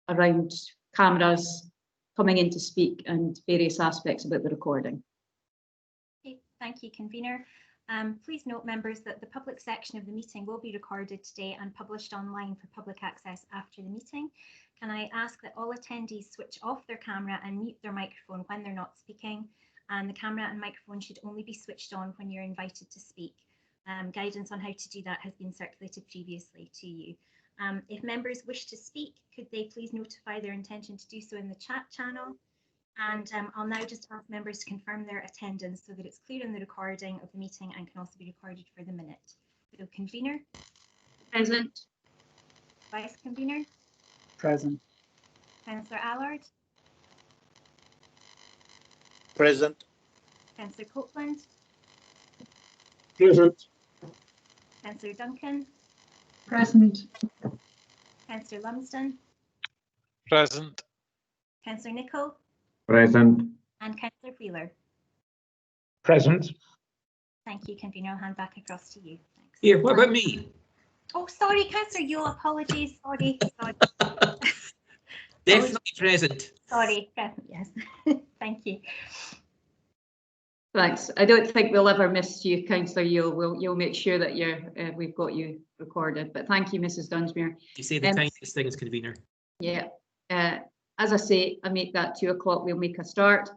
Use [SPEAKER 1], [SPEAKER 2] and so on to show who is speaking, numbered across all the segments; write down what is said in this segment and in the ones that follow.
[SPEAKER 1] around cameras coming in to speak and various aspects about the recording.
[SPEAKER 2] Okay, thank you, Convener. Please note, members, that the public section of the meeting will be recorded today and published online for public access after the meeting. Can I ask that all attendees switch off their camera and mute their microphone when they're not speaking, and the camera and microphone should only be switched on when you're invited to speak. Guidance on how to do that has been circulated previously to you. If members wish to speak, could they please notify their intention to do so in the chat channel? And I'll now just ask members to confirm their attendance so that it's clear in the recording of the meeting and can also be recorded for the minute. So, Convener?
[SPEAKER 1] Present.
[SPEAKER 2] Vice Convener?
[SPEAKER 3] Present.
[SPEAKER 2] Councillor Allard?
[SPEAKER 4] Present.
[SPEAKER 2] Councillor Copeland?
[SPEAKER 3] Present.
[SPEAKER 2] Councillor Duncan?
[SPEAKER 3] Present.
[SPEAKER 2] Councillor Lumsden?
[SPEAKER 4] Present.
[SPEAKER 2] Councillor Nicholl?
[SPEAKER 3] Present.
[SPEAKER 2] And Councillor Wheeler?
[SPEAKER 3] Present.
[SPEAKER 2] Thank you, Convener. I'll hand back across to you. Thanks.
[SPEAKER 5] Yeah, what about me?
[SPEAKER 2] Oh, sorry, Councillor Yule. Apologies. Sorry.
[SPEAKER 5] Definitely present.
[SPEAKER 2] Sorry. Yes. Thank you.
[SPEAKER 1] Thanks. I don't think we'll ever miss you, Councillor Yule. You'll make sure that we've got you recorded. But thank you, Mrs. Dunsmuir.
[SPEAKER 5] You say the tiniest things, Convener.
[SPEAKER 1] Yeah. As I say, I make that 2 o'clock. We'll make a start.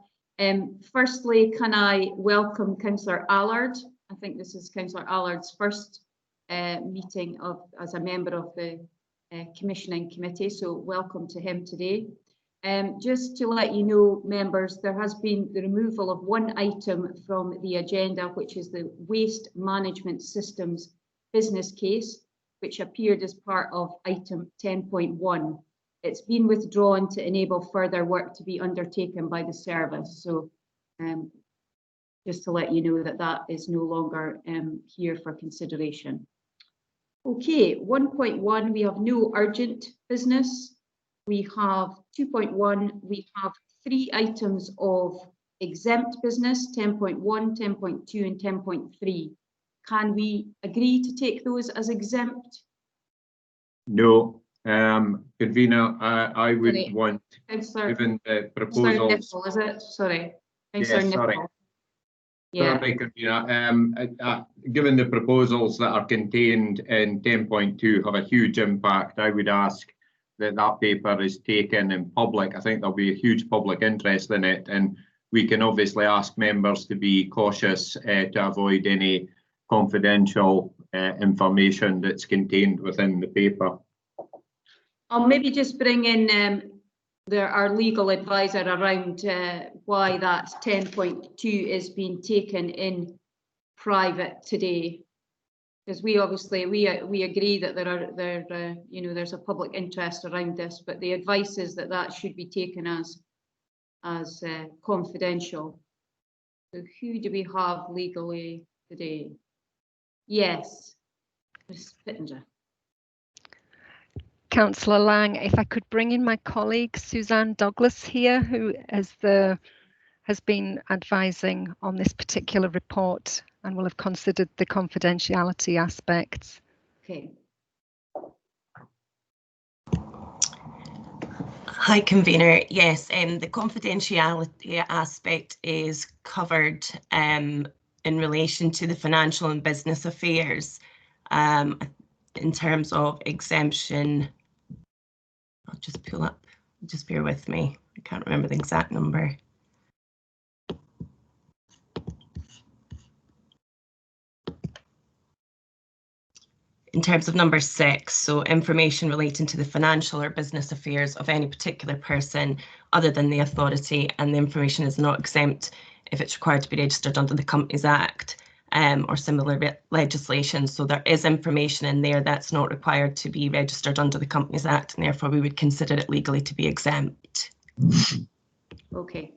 [SPEAKER 1] Firstly, can I welcome Councillor Allard? I think this is Councillor Allard's first meeting as a member of the commissioning committee. So welcome to him today. Just to let you know, members, there has been the removal of one item from the agenda, which is the Waste Management Systems business case, which appeared as part of item 10.1. It's been withdrawn to enable further work to be undertaken by the service. So just to let you know that that is no longer here for consideration. Okay, 1.1, we have no urgent business. We have 2.1, we have 3 items of exempt business, 10.1, 10.2 and 10.3. Can we agree to take those as exempt?
[SPEAKER 3] No. Convener, I would want,
[SPEAKER 1] Councillor,
[SPEAKER 3] given the
[SPEAKER 1] Councillor
[SPEAKER 3] proposals.
[SPEAKER 1] Nicholl, is it? Sorry. Councillor
[SPEAKER 3] Yes, sorry.
[SPEAKER 1] Nicholl. Yeah.
[SPEAKER 3] Sorry, Convener. Given the proposals that are contained in 10.2 have a huge impact, I would ask that that paper is taken in public. I think there'll be a huge public interest in it, and we can obviously ask members to be cautious to avoid any confidential information that's contained within the paper.
[SPEAKER 1] I'll maybe just bring in our legal advisor around why that 10.2 is being taken in private today, because we obviously we agree that there's a public interest around this, but the advice is that that should be taken as confidential. So who do we have legally today? Yes, Ms. Pittenger.
[SPEAKER 6] Councillor Lang, if I could bring in my colleague Suzanne Douglas here, who has been advising on this particular report and will have considered the confidentiality aspects.
[SPEAKER 1] Okay.
[SPEAKER 7] Hi, Convener. Yes, the confidentiality aspect is covered in relation to the financial and business affairs. In terms of exemption, I'll just pull up, just bear with me. I can't remember the exact number. In terms of number 6, so information relating to the financial or business affairs of any particular person other than the authority, and the information is not exempt if it's required to be registered under the Companies Act or similar legislation. So there is information in there that's not required to be registered under the Companies Act, and therefore we would consider it legally to be exempt.
[SPEAKER 1] Okay.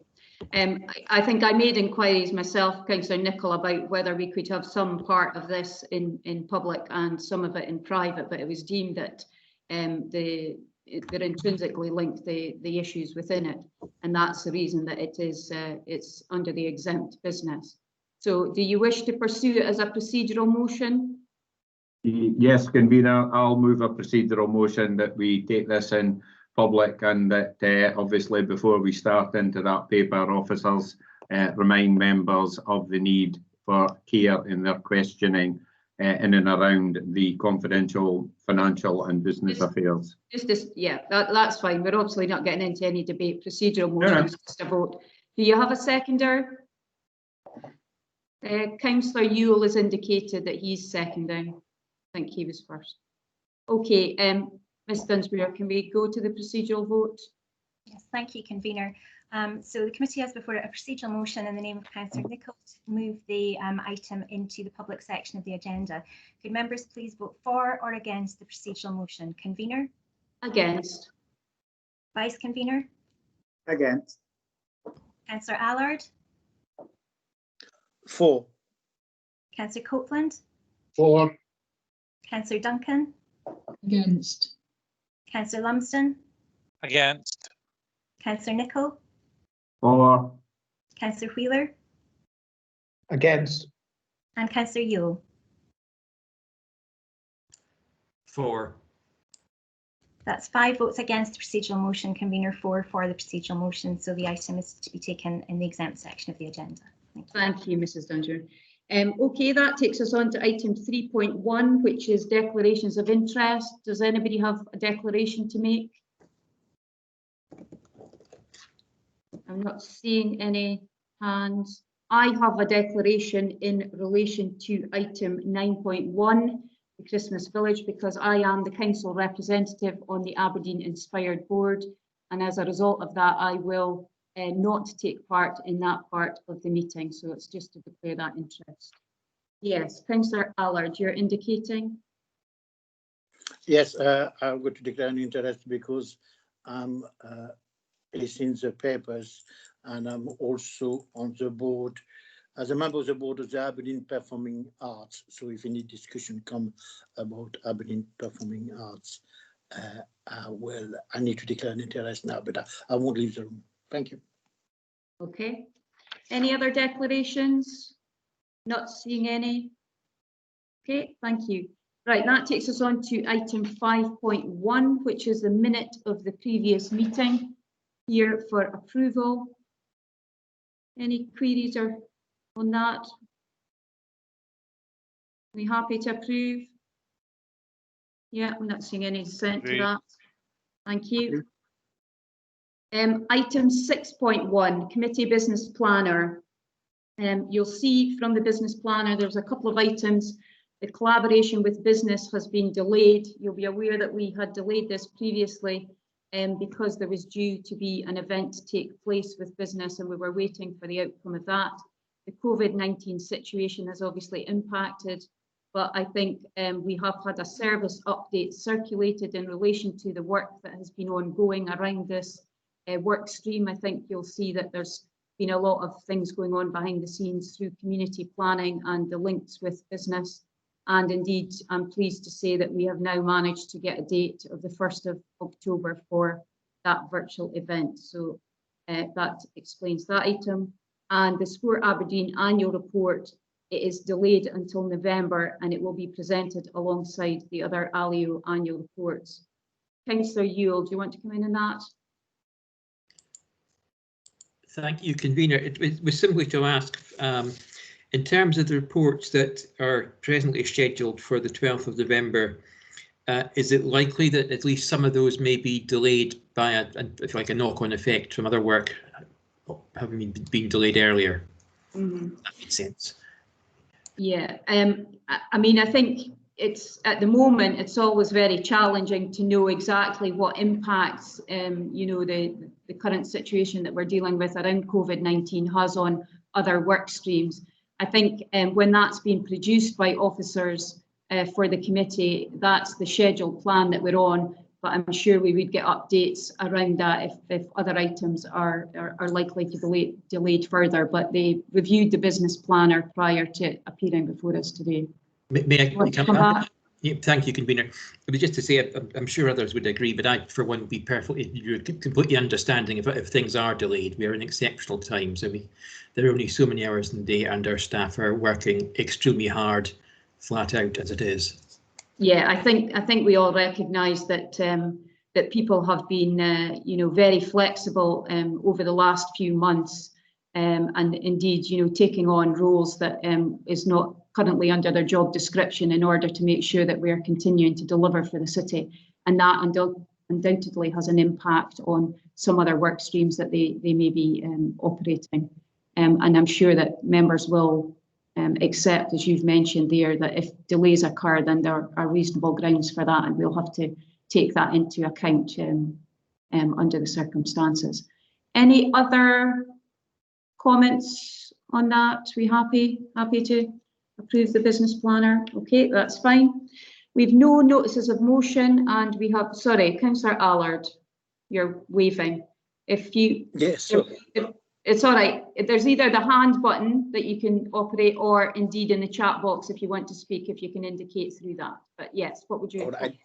[SPEAKER 1] I think I made inquiries myself, Councillor Nicholl, about whether we could have some part of this in public and some of it in private, but it was deemed that they're intrinsically linked, the issues within it, and that's the reason that it's under the exempt business. So do you wish to pursue it as a procedural motion?
[SPEAKER 3] Yes, Convener, I'll move a procedural motion that we take this in public, and that obviously before we start into that paper, officers remind members of the need for care in their questioning in and around the confidential financial and business affairs.
[SPEAKER 1] Yeah, that's fine. We're obviously not getting into any debate. Procedural motions, just a vote. Do you have a seconder? Councillor Ewell has indicated that he's seconding. I think he was first. Okay, Ms Dunsmuir, can we go to the procedural vote?
[SPEAKER 2] Yes, thank you, convener. So the committee has before it a procedural motion in the name of Councillor Nicholl to move the item into the public section of the agenda. Could members please vote for or against the procedural motion? Convener?
[SPEAKER 1] Against.
[SPEAKER 2] Vice convener?
[SPEAKER 4] Against.
[SPEAKER 2] Councillor Allard?
[SPEAKER 4] For.
[SPEAKER 2] Councillor Copeland?
[SPEAKER 4] For.
[SPEAKER 2] Councillor Duncan?
[SPEAKER 8] Against.
[SPEAKER 2] Councillor Lumsden?
[SPEAKER 4] Against.
[SPEAKER 2] Councillor Nicholl?
[SPEAKER 3] For.
[SPEAKER 2] Councillor Wheeler?
[SPEAKER 4] Against.
[SPEAKER 2] And Councillor Ewell?
[SPEAKER 5] For.
[SPEAKER 2] That's 5 votes against the procedural motion, convener 4 for the procedural motion. So the item is to be taken in the exempt section of the agenda.
[SPEAKER 1] Thank you, Mrs Dunsmuir. Okay, that takes us on to item 3.1, which is declarations of interest. Does anybody have a declaration to make? I'm not seeing any hands. I have a declaration in relation to item 9.1, the Christmas Village, because I am the council representative on the Aberdeen Inspired Board, and as a result of that, I will not take part in that part of the meeting. So it's just to declare that interest. Yes, Councillor Allard, you're indicating?
[SPEAKER 9] Yes, I'm going to declare an interest because I'm listening to the papers, and I'm also on the board as a member of the board of the Aberdeen Performing Arts. So if any discussion come about Aberdeen Performing Arts, I need to declare an interest now, but I won't leave the room. Thank you.
[SPEAKER 1] Okay. Any other declarations? Not seeing any. Okay, thank you. Right, that takes us on to item 5.1, which is the minute of the previous meeting here for approval. Any queries or on that? Are we happy to approve? Yeah, I'm not seeing any dissent to that. Thank you. Item 6.1, committee business planner. You'll see from the business planner, there's a couple of items. The collaboration with business has been delayed. You'll be aware that we had delayed this previously because there was due to be an event to take place with business, and we were waiting for the outcome of that. The COVID-19 situation has obviously impacted, but I think we have had a service update circulated in relation to the work that has been ongoing around this work stream. I think you'll see that there's been a lot of things going on behind the scenes through community planning and the links with business. And indeed, I'm pleased to say that we have now managed to get a date of the 1st of October for that virtual event. So that explains that item. And the Sport Aberdeen annual report, it is delayed until November, and it will be presented alongside the other ALIO annual reports. Councillor Ewell, do you want to come in on that?
[SPEAKER 5] Thank you, convener. It was simply to ask, in terms of the reports that are presently scheduled for the 12th of November, is it likely that at least some of those may be delayed by if like a knock-on effect from other work having been delayed earlier? Mm-hmm. That makes sense.
[SPEAKER 1] Yeah, I mean, I think it's at the moment it's always very challenging to know exactly what impacts you know, the current situation that we're dealing with around COVID-19 has on other work streams. I think when that's been produced by officers for the committee, that's the scheduled plan that we're on, but I'm sure we would get updates around that if other items are likely to be delayed further, but they reviewed the business planner prior to appearing before us today.
[SPEAKER 5] May I come back? Yeah, thank you, convener. It was just to say, I'm sure others would agree, but I, for one, would be completely understanding if things are delayed. We are in exceptional times. I mean, there are only so many hours in the day, and our staff are working extremely hard, flat out as it is.
[SPEAKER 1] Yeah, I think we all recognise that that people have been, very flexible over the last few months, and indeed, taking on roles that is not currently under their job description in order to make sure that we are continuing to deliver for the city. And that undoubtedly has an impact on some other work streams that they may be operating. And I'm sure that members will accept, as you've mentioned there, that if delays occur, then there are reasonable grounds for that, and we'll have to take that into account under the circumstances. Any other comments on that? We happy to approve the business planner? Okay, that's fine. We've no notices of motion, and we have, sorry, Councillor Allard, you're waving. If you,
[SPEAKER 9] Yes, sure.
[SPEAKER 1] It's all right. There's either the hand button that you can operate, or indeed in the chat box if you want to speak, if you can indicate through that. But yes, what would you?
[SPEAKER 9] All right.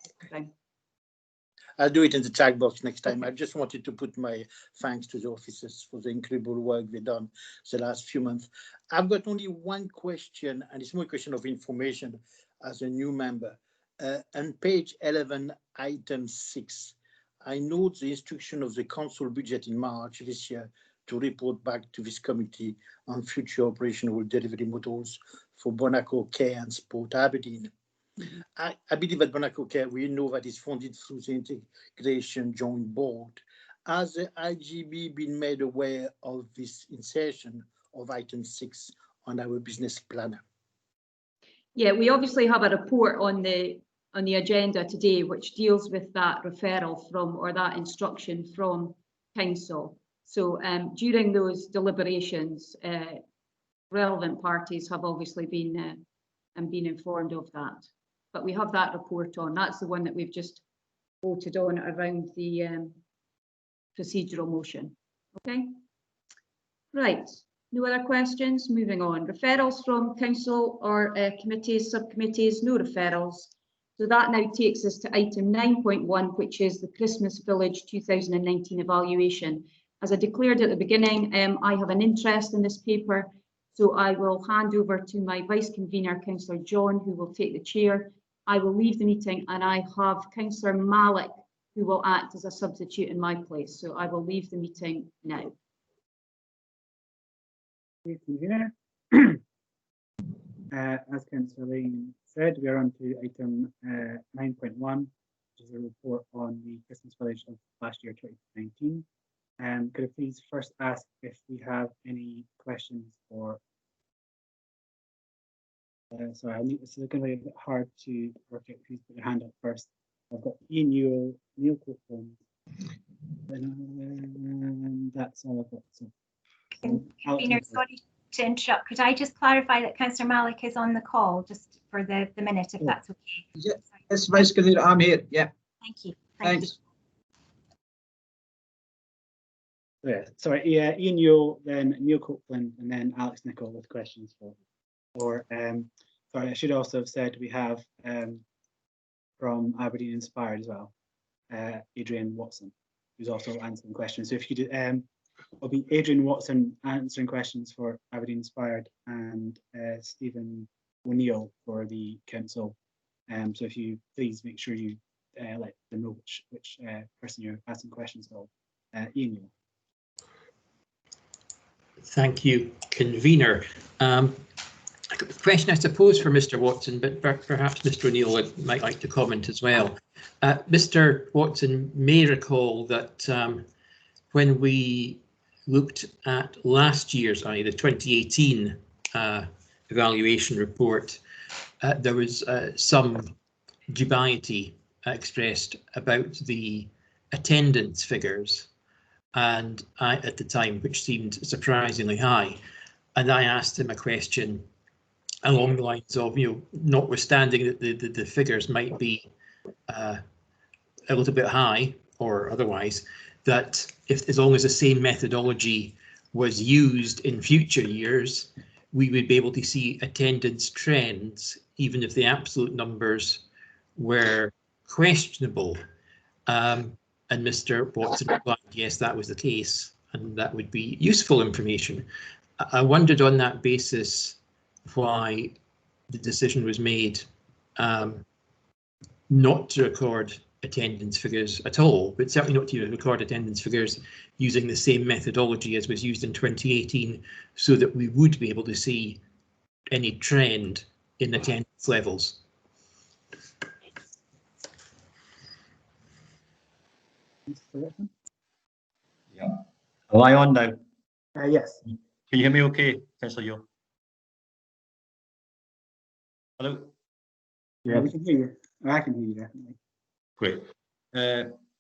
[SPEAKER 9] I'll do it in the chat box next time.
[SPEAKER 1] Okay.
[SPEAKER 9] I just wanted to put my thanks to the officers for the incredible work they've done the last few months. I've got only one question, and it's more a question of information as a new member. On page 11, item 6, I note the instruction of the council budget in March this year to report back to this committee on future operational delivery models for Bonaco Care and Sport Aberdeen. I believe at Bonaco Care, we know that it's funded through the integration joint board. Has the IGB been made aware of this insertion of item 6 on our business planner?
[SPEAKER 1] Yeah, we obviously have a report on the agenda today, which deals with that referral from, or that instruction from council. So during those deliberations, relevant parties have obviously been informed of that. But we have that report on. That's the one that we've just voted on around the procedural motion. Okay. Right. No other questions. Moving on. Referrals from council or committees, subcommittees. No referrals. So that now takes us to item 9.1, which is the Christmas Village 2019 evaluation. As I declared at the beginning, I have an interest in this paper, so I will hand over to my vice convener, Councillor John, who will take the chair. I will leave the meeting, and I have Councillor Malik, who will act as a substitute in my place. So I will leave the meeting now.
[SPEAKER 8] Convener. As Councillor Lane said, we are on to item 9.1, which is a report on the Christmas Village of last year, 2019. Could I please first ask if we have any questions or sorry, this is going to be a bit hard to work out who's put their hand up first. I've got Ian Newell, Neil Copeland, and that's all I've got. So,
[SPEAKER 2] Convener, sorry to interrupt. Could I just clarify that Councillor Malik is on the call just for the minute, if that's okay?
[SPEAKER 10] Yeah, yes, Vice Convener, I'm here. Yeah.
[SPEAKER 2] Thank you.
[SPEAKER 10] Thanks.
[SPEAKER 8] Yeah, sorry, yeah, Ian Newell, then Neil Copeland, and then Alex Nichol with questions for. Sorry, I should also have said we have from Aberdeen Inspired as well, Adrian Watson, who's also answering questions. So if you do, it'll be Adrian Watson answering questions for Aberdeen Inspired, and Stephen O'Neill for the council. So if you please make sure you let them know which person you're asking questions of. Ian Newell.
[SPEAKER 5] Thank you, Convener. A question, I suppose, for Mr. Watson, but perhaps Mr. O'Neill might like to comment as well. Mr. Watson may recall that when we looked at last year's, the 2018 evaluation report, there was some dubiety expressed about the attendance figures, and at the time, which seemed surprisingly high. And I asked him a question along the lines of, notwithstanding that the figures might be a little bit high or otherwise, that if, as long as the same methodology was used in future years, we would be able to see attendance trends, even if the absolute numbers were questionable. And Mr. Watson replied, yes, that was the case, and that would be useful information. I wondered on that basis why the decision was made not to record attendance figures at all, but certainly not to record attendance figures using the same methodology as was used in 2018, so that we would be able to see any trend in attendance levels.
[SPEAKER 11] Yeah. Am I on now?
[SPEAKER 8] Yes.
[SPEAKER 11] Can you hear me okay, Councillor Yule? Hello?
[SPEAKER 8] Yeah, we can hear you. I can hear you definitely.
[SPEAKER 11] Great.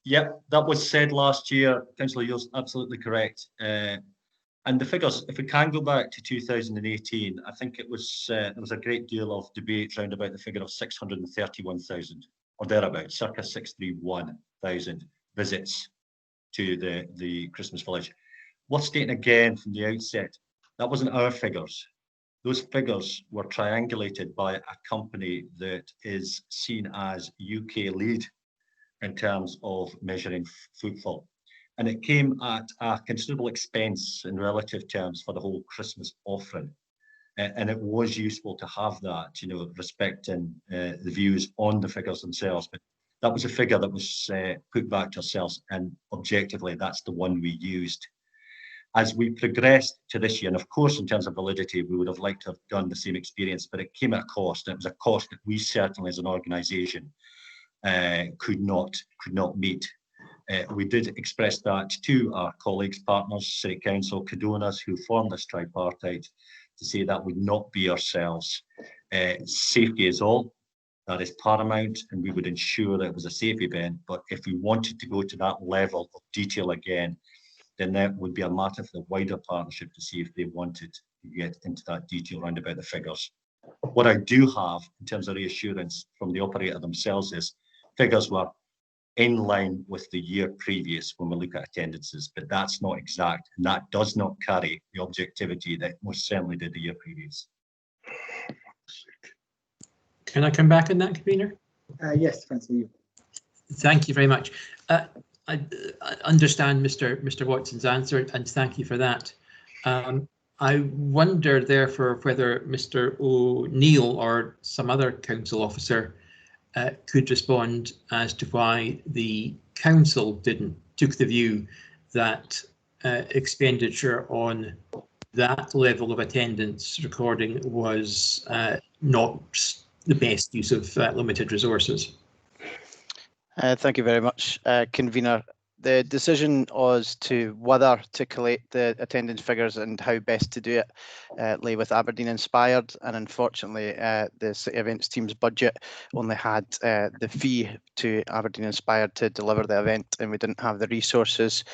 [SPEAKER 11] Yeah, that was said last year. Councillor Yule's absolutely correct. And the figures, if we can go back to 2018, I think it was there was a great deal of debate around about the figure of 631,000 or thereabouts, circa 631,000 visits to the Christmas village. Worth stating again from the outset, that wasn't our figures. Those figures were triangulated by a company that is seen as UK lead in terms of measuring footfall. And it came at a considerable expense in relative terms for the whole Christmas offering. And it was useful to have that, you know, respecting the views on the figures themselves. But that was a figure that was put back to ourselves, and objectively, that's the one we used. As we progressed to this year, and of course, in terms of validity, we would have liked to have done the same experience, but it came at a cost. And it was a cost that we certainly, as an organisation, could not meet. We did express that to our colleagues, partners, City Council, Cadonas, who formed this tripartite, to say that would not be ourselves. Safety is all. That is paramount, and we would ensure that it was a safe event. But if we wanted to go to that level of detail again, then that would be a matter for the wider partnership to see if they wanted to get into that detail around about the figures. What I do have in terms of reassurance from the operator themselves is figures were in line with the year previous when we look at attendances, but that's not exact, and that does not carry the objectivity that most certainly did the year previous.
[SPEAKER 5] Can I come back on that, convener?
[SPEAKER 8] Yes, Councillor Yule.
[SPEAKER 5] Thank you very much. I understand Mr. Watson's answer, and thank you for that. I wonder, therefore, whether Mr. O'Neill or some other council officer could respond as to why the council took the view that expenditure on that level of attendance recording was not the best use of limited resources.
[SPEAKER 12] Thank you very much, convener. The decision as to whether to collate the attendance figures and how best to do it lay with Aberdeen Inspired, and unfortunately the City Events team's budget only had the fee to Aberdeen Inspired to deliver the event, and we didn't have the resources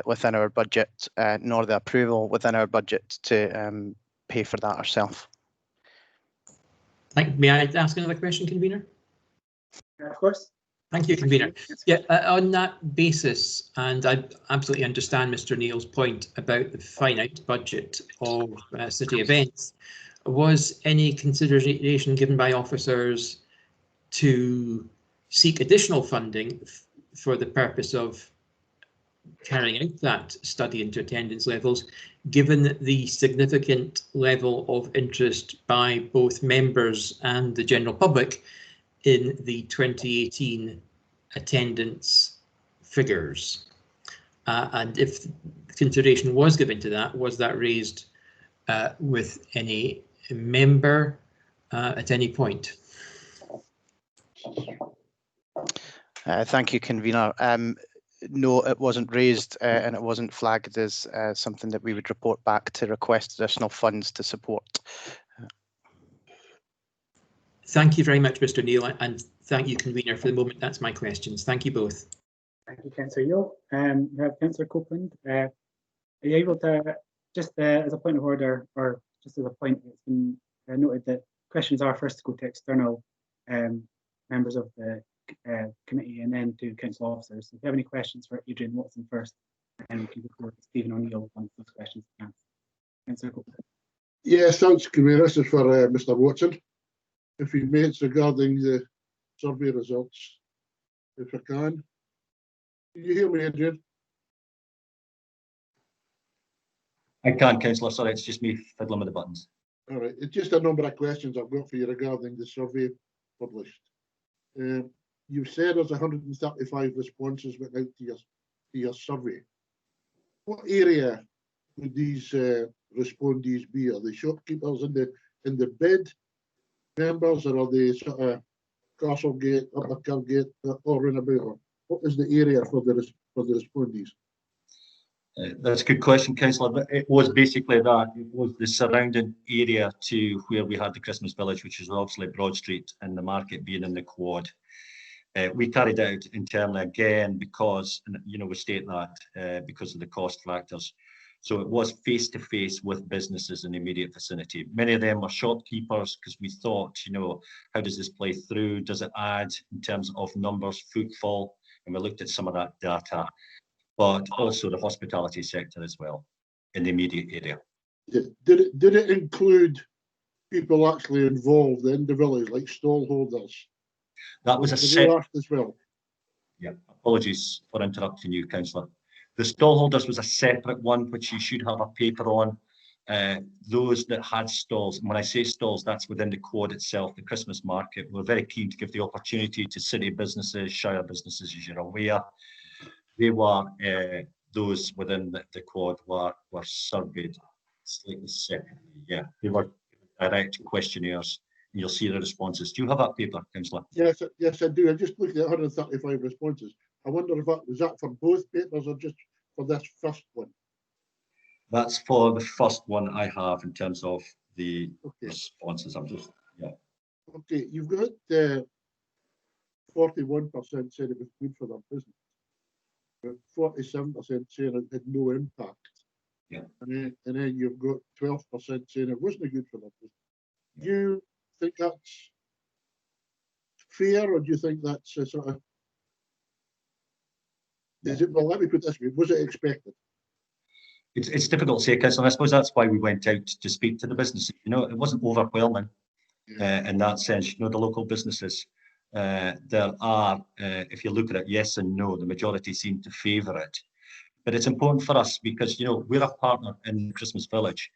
[SPEAKER 12] within our budget nor the approval within our budget to pay for that ourselves.
[SPEAKER 5] May I ask another question, convener?
[SPEAKER 8] Of course.
[SPEAKER 5] Thank you, convener. Yeah, on that basis, and I absolutely understand Mr. Neil's point about the finite budget of city events, was any consideration given by officers to seek additional funding for the purpose of carrying out that study into attendance levels, given the significant level of interest by both members and the general public in the 2018 attendance figures? And if consideration was given to that, was that raised with any member at any point?
[SPEAKER 12] Thank you, convener. No, it wasn't raised and it wasn't flagged as something that we would report back to request additional funds to support.
[SPEAKER 5] Thank you very much, Mr. Neil, and thank you, convener. For the moment, that's my questions. Thank you both.
[SPEAKER 8] Thank you, Councillor Yule. We have Councillor Copeland. Are you able to, just as a point of order, or just as a point, it's been noted that questions are first to go to external members of the committee and then to council officers. So if you have any questions for Adrian Watson first, and we can go forward to Stephen O'Neill once those questions are answered. Councillor Copeland.
[SPEAKER 13] Yes, thanks, Convener. This is for Mr. Watson. If he makes regarding the survey results, if I can. Can you hear me, Adrian?
[SPEAKER 11] I can, Councillor. Sorry, it's just me fiddling with the buttons.
[SPEAKER 13] All right. It's just a number of questions I've got for you regarding the survey published. you've said there's 135 responses went out to your survey. What area would these respondees be? Are they shopkeepers in the bid members, or are they sort of Castlegate, Upper Kirkgate, or Rinnabout? What is the area for the respondees?
[SPEAKER 11] That's a good question, Councillor. But it was basically that. It was the surrounding area to where we had the Christmas Village, which is obviously Broad Street, and the market being in the Quad. We carried it out internally again because, you know, we state that because of the cost factors. So it was face-to-face with businesses in the immediate vicinity. Many of them were shopkeepers because we thought, you know, how does this play through? Does it add in terms of numbers, footfall? And we looked at some of that data, but also the hospitality sector as well in the immediate area.
[SPEAKER 13] Did it include people actually involved in the village, like stallholders?
[SPEAKER 11] That was a
[SPEAKER 13] set as well.
[SPEAKER 11] Yeah, apologies for interrupting you, Councillor. The stallholders was a separate one, which you should have a paper on. Those that had stalls, and when I say stalls, that's within the Quad itself, the Christmas market. We're very keen to give the opportunity to city businesses, shire businesses, as you're aware. They were, those within the Quad were surveyed slightly separately. Yeah, they were direct questionnaires. You'll see the responses. Do you have that paper, Councillor?
[SPEAKER 13] Yes, I do. I just looked at 135 responses. I wonder if that was that for both papers or just for this first one?
[SPEAKER 11] That's for the first one I have in terms of the responses. I'm just, yeah.
[SPEAKER 13] Okay, you've got 41% said it was good for their business, but 47% saying it had no impact.
[SPEAKER 11] Yeah.
[SPEAKER 13] And then you've got 12% saying it wasn't good for their business. Do you think that's fair, or do you think that's a sort of, is it, well, let me put it this way, was it expected?
[SPEAKER 11] It's difficult to say, Councillor. I suppose that's why we went out to speak to the businesses. You know, it wasn't overwhelming in that sense. You know, the local businesses, there are, if you look at it, yes and no, the majority seem to favour it. But it's important for us because, you know, we're a partner in Christmas Village,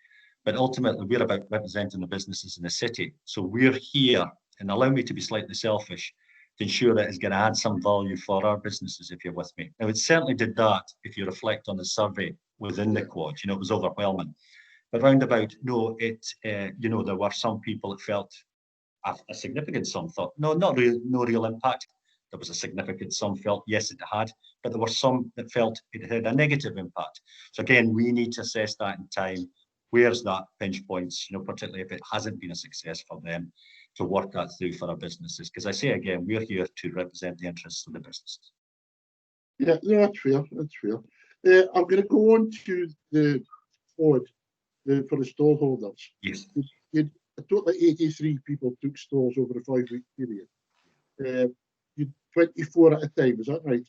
[SPEAKER 11] but ultimately we're about representing the businesses in the city. So we're here, and allow me to be slightly selfish, to ensure that it's going to add some value for our businesses, if you're with me. Now, it certainly did that if you reflect on the survey within the Quad. You know, it was overwhelming. But roundabout, no, you know, there were some people that felt a significant sum thought, no real impact. There was a significant sum felt, yes, it had, but there were some that felt it had a negative impact. So again, we need to assess that in time. Where's that pinch points, you know, particularly if it hasn't been a success for them, to work that through for our businesses. Because I say again, we're here to represent the interests of the businesses.
[SPEAKER 13] Yeah, no, that's fair. That's fair. I'm going to go on to the Quad for the stallholders.
[SPEAKER 11] Yes.
[SPEAKER 13] A total of 83 people took stalls over a 5-week period. You 24 at a time, is that right?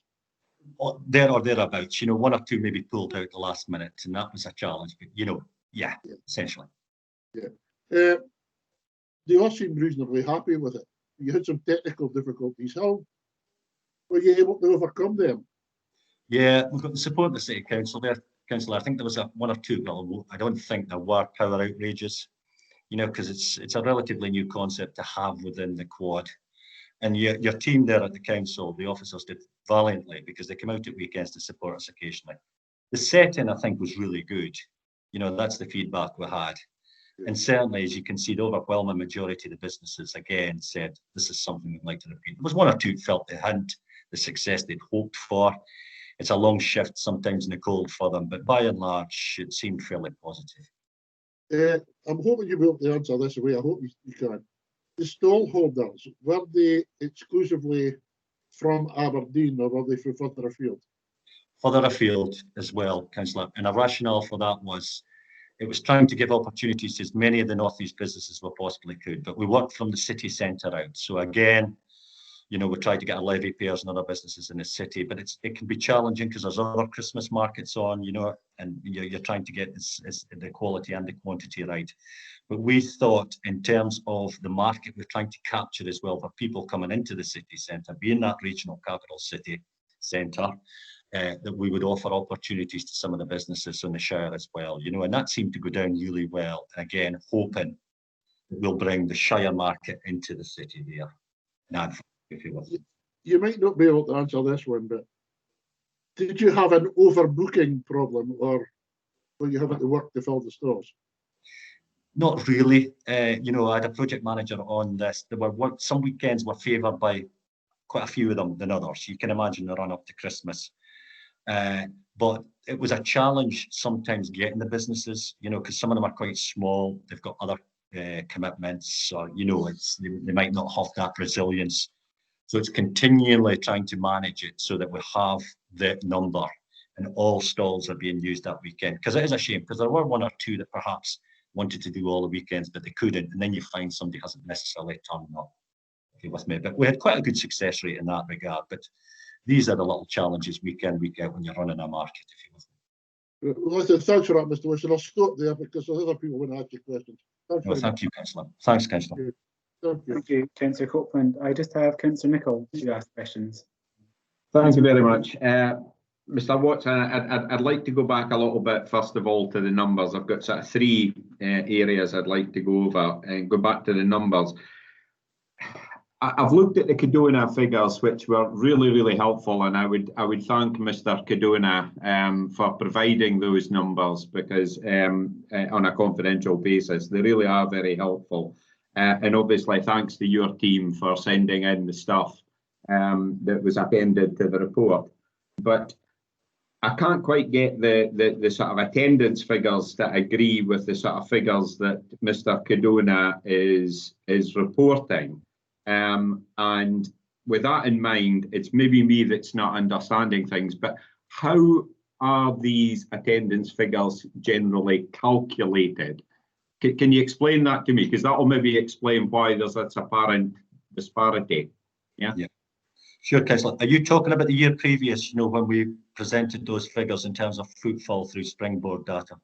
[SPEAKER 11] There or thereabouts. You know, one or two maybe pulled out the last minute, and that was a challenge. But you know, yeah. Essentially.
[SPEAKER 13] Yeah. They all seemed reasonably happy with it. You had some technical difficulties. How were you able to overcome them?
[SPEAKER 11] Yeah, we've got the support of the City Council there, Councillor. I think there was one or two, well, I don't think there were power outrages, you know, because it's a relatively new concept to have within the Quad. And your team there at the council, the officers did valiantly because they came out at weekends to support us occasionally. The setting, I think, was really good. You know, that's the feedback we had. And certainly, as you can see, the overwhelming majority of the businesses, again, said, this is something we'd like to repeat. There was one or two felt they hadn't the success they'd hoped for. It's a long shift sometimes in the cold for them, but by and large, it seemed fairly positive.
[SPEAKER 13] I'm hoping you'll be able to answer this away. I hope you can. The stallholders, were they exclusively from Aberdeen or were they from further afield?
[SPEAKER 11] Further afield as well, Councillor. And a rationale for that was it was trying to give opportunities to as many of the North East businesses we possibly could, but we worked from the city centre out. So again, you know, we tried to get our levy payers and other businesses in the city, but it can be challenging because there's other Christmas markets on, you know, and you're trying to get the quality and the quantity right. But we thought in terms of the market we're trying to capture as well for people coming into the city centre, being that regional capital city centre, that we would offer opportunities to some of the businesses in the Shire as well, you know, and that seemed to go down really well. And again, hoping that we'll bring the Shire market into the city there. Now, if you will.
[SPEAKER 13] you might not be able to answer this one, but did you have an overbooking problem, or were you having to work to fill the stores?
[SPEAKER 11] Not really. You know, I had a project manager on this. There were some weekends were favoured by quite a few of them than others. You can imagine the run up to Christmas. But it was a challenge sometimes getting the businesses, you know, because some of them are quite small. They've got other commitments, or, you know, they might not have that resilience. So it's continually trying to manage it so that we have the number and all stalls are being used that weekend. Because it is a shame, because there were one or two that perhaps wanted to do all the weekends, but they couldn't. And then you find somebody hasn't necessarily turned up. Okay, with me, but we had quite a good success rate in that regard. But these are the little challenges week in, week out when you're running a market, if you will.
[SPEAKER 13] Well, listen, thanks for that, Mr. Wilson. I'll stop there because there's other people want to ask you questions.
[SPEAKER 11] Thank you, Councillor. Thanks, Councillor.
[SPEAKER 8] Thank you, Councillor Copeland. I just have Councillor Nicholl to ask questions.
[SPEAKER 3] Thank you very much. Mr. Watson, I'd like to go back a little bit, first of all, to the numbers. I've got sort of three areas I'd like to go over and go back to the numbers. I've looked at the Cadona figures, which were really, really helpful, and I would thank Mr. Cadona for providing those numbers, because on a confidential basis, they really are very helpful. And obviously, thanks to your team for sending in the stuff that was appended to the report. But I can't quite get the sort of attendance figures that agree with the sort of figures that Mr. Cadona is reporting. And with that in mind, it's maybe me that's not understanding things, but how are these attendance figures generally calculated? Can you explain that to me? Because that will maybe explain why there's this apparent disparity. Yeah.
[SPEAKER 11] Sure, Councillor. Are you talking about the year previous, you know, when we presented those figures in terms of footfall through Springboard data?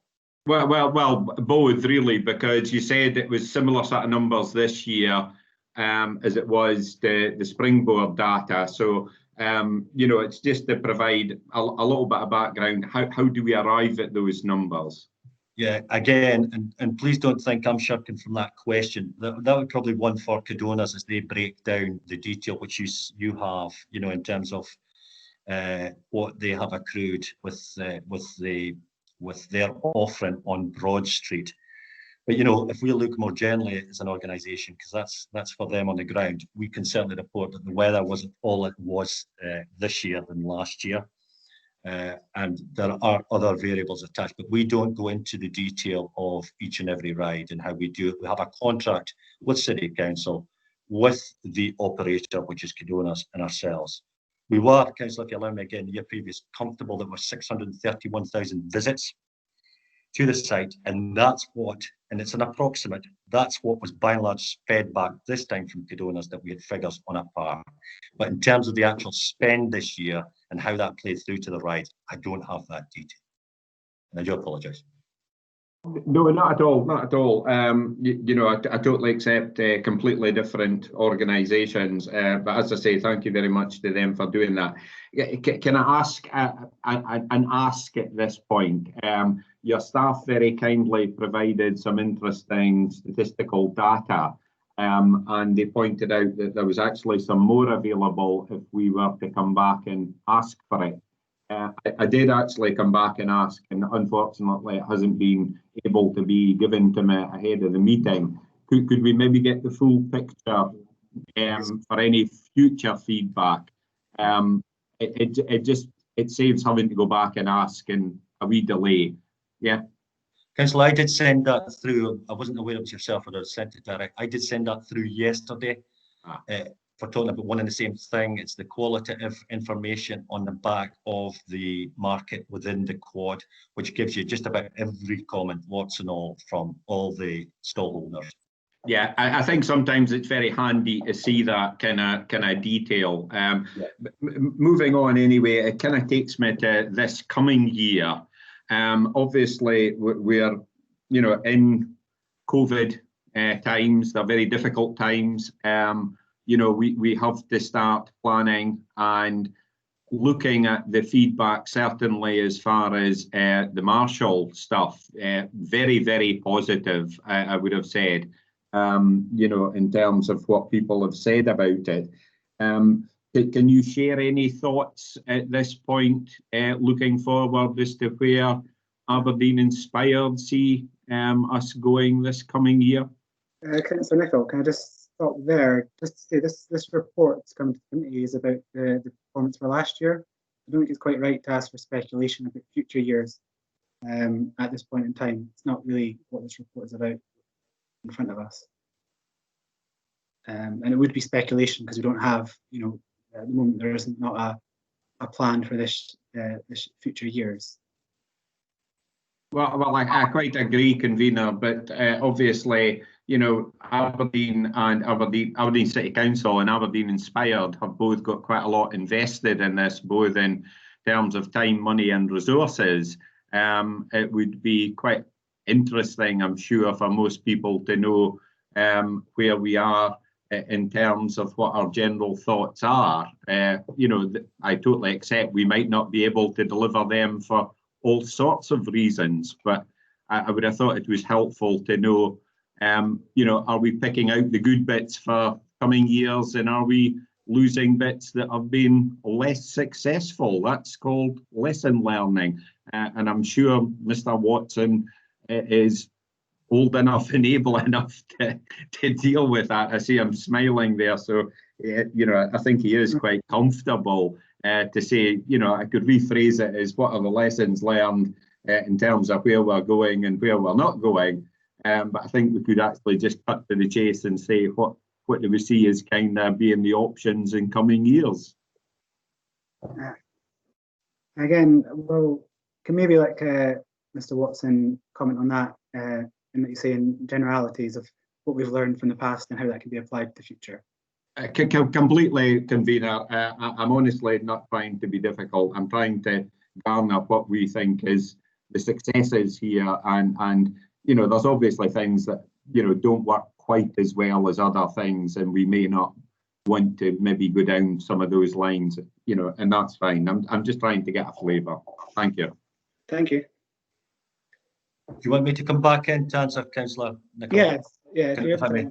[SPEAKER 3] Well, both really, because you said it was similar sort of numbers this year as it was the Springboard data. So, you know, it's just to provide a little bit of background. How do we arrive at those numbers?
[SPEAKER 11] Yeah, again, and please don't think I'm shirking from that question. That would probably one for Cadona's as they break down the detail which you have, you know, in terms of what they have accrued with their offering on Broad Street. But, you know, if we look more generally as an organisation, because that's for them on the ground, we can certainly report that the weather wasn't all it was this year than last year. And there are other variables attached, but we don't go into the detail of each and every ride and how we do it. We have a contract with City Council, with the operator, which is Cadona's, and ourselves. We were, Councillor, if you allow me again, the year previous, comfortable that we're 631,000 visits to the site, and that's what, and it's an approximate, that's what was by and large fed back this time from Cadona's, that we had figures on a par. But in terms of the actual spend this year and how that played through to the ride, I don't have that detail. And I do apologise.
[SPEAKER 3] No, not at all, not at all. You know, I totally accept completely different organisations, but as I say, thank you very much to them for doing that. Can I ask at this point? Your staff very kindly provided some interesting statistical data, and they pointed out that there was actually some more available if we were to come back and ask for it. I did actually come back and ask, and unfortunately it hasn't been able to be given to me ahead of the meeting. Could we maybe get the full picture for any future feedback? It saves having to go back and ask and a wee delay. Yeah.
[SPEAKER 11] Councillor, I did send that through. I wasn't aware it was yourself, or I sent it direct. I did send that through yesterday. For talking about one and the same thing. It's the qualitative information on the back of the market within the quad, which gives you just about every comment, lots and all, from all the stallholders.
[SPEAKER 3] Yeah, I think sometimes it's very handy to see that kind of detail. Moving on anyway, it kind of takes me to this coming year. Obviously, we're, you know, in COVID times. They're very difficult times. You know, we have to start planning and looking at the feedback, certainly as far as the Marshall stuff, very, very positive, I would have said, you know, in terms of what people have said about it. Can can you share any thoughts at this point, looking forward as to where Aberdeen Inspired see us going this coming year?
[SPEAKER 8] Councillor Nicholl, can I just stop there? Just to say this report that's come to the committee is about the performance for last year. I don't think it's quite right to ask for speculation about future years at this point in time. It's not really what this report is about in front of us. And it would be speculation because we don't have, you know, at the moment there isn't not a plan for this future years.
[SPEAKER 3] Well, I quite agree, convener, but obviously, you know, Aberdeen City Council and Aberdeen Inspired have both got quite a lot invested in this, both in terms of time, money and resources. It would be quite interesting, I'm sure, for most people to know where we are in terms of what our general thoughts are. You know, I totally accept we might not be able to deliver them for all sorts of reasons, but I would have thought it was helpful to know, you know, are we picking out the good bits for coming years and are we losing bits that have been less successful? That's called lesson learning. And I'm sure Mr. Watson is old enough and able enough to deal with that. I see him smiling there. So, you know, I think he is quite comfortable to say, you know, I could rephrase it as what are the lessons learned in terms of where we're going and where we're not going. But I think we could actually just cut to the chase and say what do we see as kind of being the options in coming years.
[SPEAKER 8] Again, well, can maybe like Mr. Watson comment on that and that you say in generalities of what we've learned from the past and how that can be applied to the future.
[SPEAKER 3] Completely, convener. I'm honestly not trying to be difficult. I'm trying to garner what we think is the successes here, and you know, there's obviously things that, you know, don't work quite as well as other things, and we may not want to maybe go down some of those lines, you know, and that's fine. I'm just trying to get a flavour. Thank you.
[SPEAKER 8] Thank you.
[SPEAKER 11] Do you want me to come back in to answer, Councillor Nicholl?
[SPEAKER 8] Yes, yeah.
[SPEAKER 11] If I may.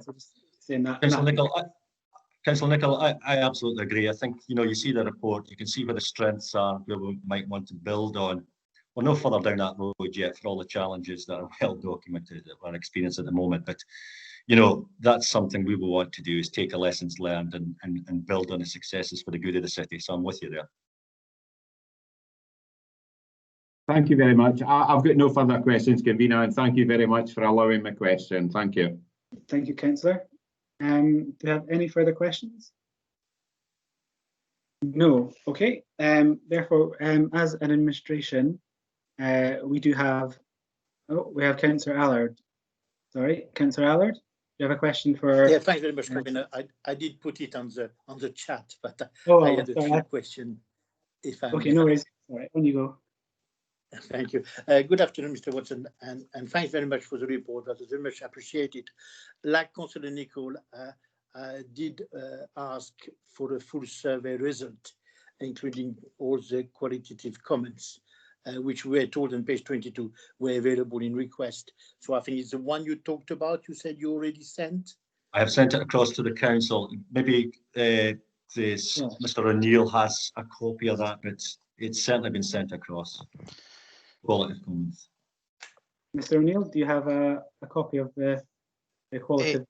[SPEAKER 11] Councillor Nicholl, I absolutely agree. I think, you know, you see the report, you can see where the strengths are, where we might want to build on. We're no further down that road yet for all the challenges that are well documented that we're experiencing at the moment. But, you know, that's something we will want to do, is take the lessons learned and build on the successes for the good of the city. So I'm with you there.
[SPEAKER 3] Thank you very much. I've got no further questions, convener, and thank you very much for allowing my question. Thank you.
[SPEAKER 8] Thank you, Councillor. Do you have any further questions? No. Okay. Therefore, as an administration, we do have. Oh, we have Councillor Allard. Sorry, Councillor Allard. Do you have a question for?
[SPEAKER 9] Yeah, thanks very much, Convener. I did put it on the chat, but I had a few questions. If I
[SPEAKER 8] okay, no worries. All right, on you go.
[SPEAKER 9] Thank you. Good afternoon, Mr. Watson, and thanks very much for the report. That is very much appreciated. Like Councillor Nicholl, I did ask for a full survey result, including all the qualitative comments, which we were told on page 22 were available in request. So I think it's the one you talked about. You said you already sent.
[SPEAKER 11] I have sent it across to the council. Maybe Mr. O'Neill has a copy of that, but it's certainly been sent across. Qualitative comments.
[SPEAKER 8] Mr. O'Neill, do you have a copy of the qualitative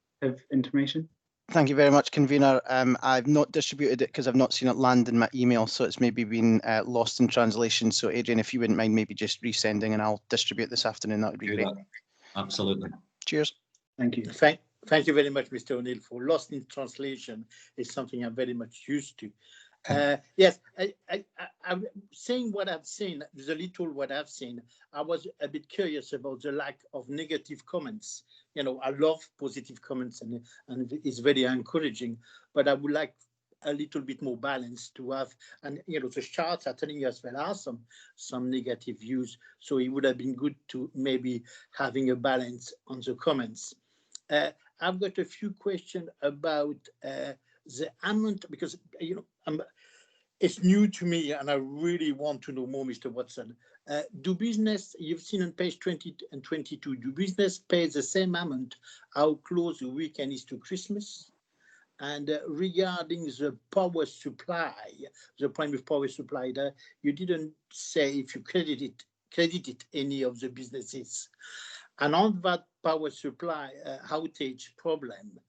[SPEAKER 8] information?
[SPEAKER 12] Thank you very much, convener. I've not distributed it because I've not seen it land in my email, so it's maybe been lost in translation. So Adrian, if you wouldn't mind maybe just resending and I'll distribute this afternoon, that would be great.
[SPEAKER 11] Absolutely.
[SPEAKER 12] Cheers.
[SPEAKER 8] Thank you.
[SPEAKER 9] Thank you very much, Mr. O'Neill. For lost in translation is something I'm very much used to. Yes, I'm saying what I've seen, the little what I've seen. I was a bit curious about the lack of negative comments. You know, I love positive comments and it's very encouraging, but I would like a little bit more balance to have, and you know, the charts are telling us there are some negative views, so it would have been good to maybe having a balance on the comments. I've got a few questions about the amount, because you know, it's new to me and I really want to know more, Mr. Watson. Do business, you've seen on page 20 and 22, do business pay the same amount how close the weekend is to Christmas? And regarding the power supply, the primary power supply, you didn't say if you credited any of the businesses. And on that power supply outage problem,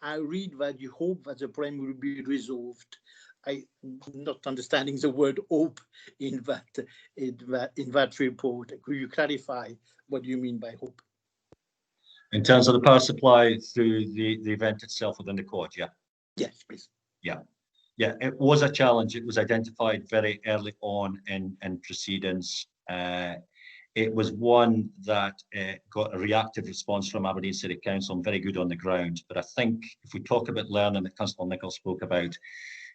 [SPEAKER 9] I read that you hope that the problem will be resolved. I'm not understanding the word hope in that report. Could you clarify what you mean by hope?
[SPEAKER 11] In terms of the power supply through the event itself within the Quad, yeah?
[SPEAKER 9] Yes, please.
[SPEAKER 11] Yeah. Yeah, it was a challenge. It was identified very early on in proceedings. It was one that got a reactive response from Aberdeen City Council and very good on the ground. But I think if we talk about learning that Councillor Nicholl spoke about,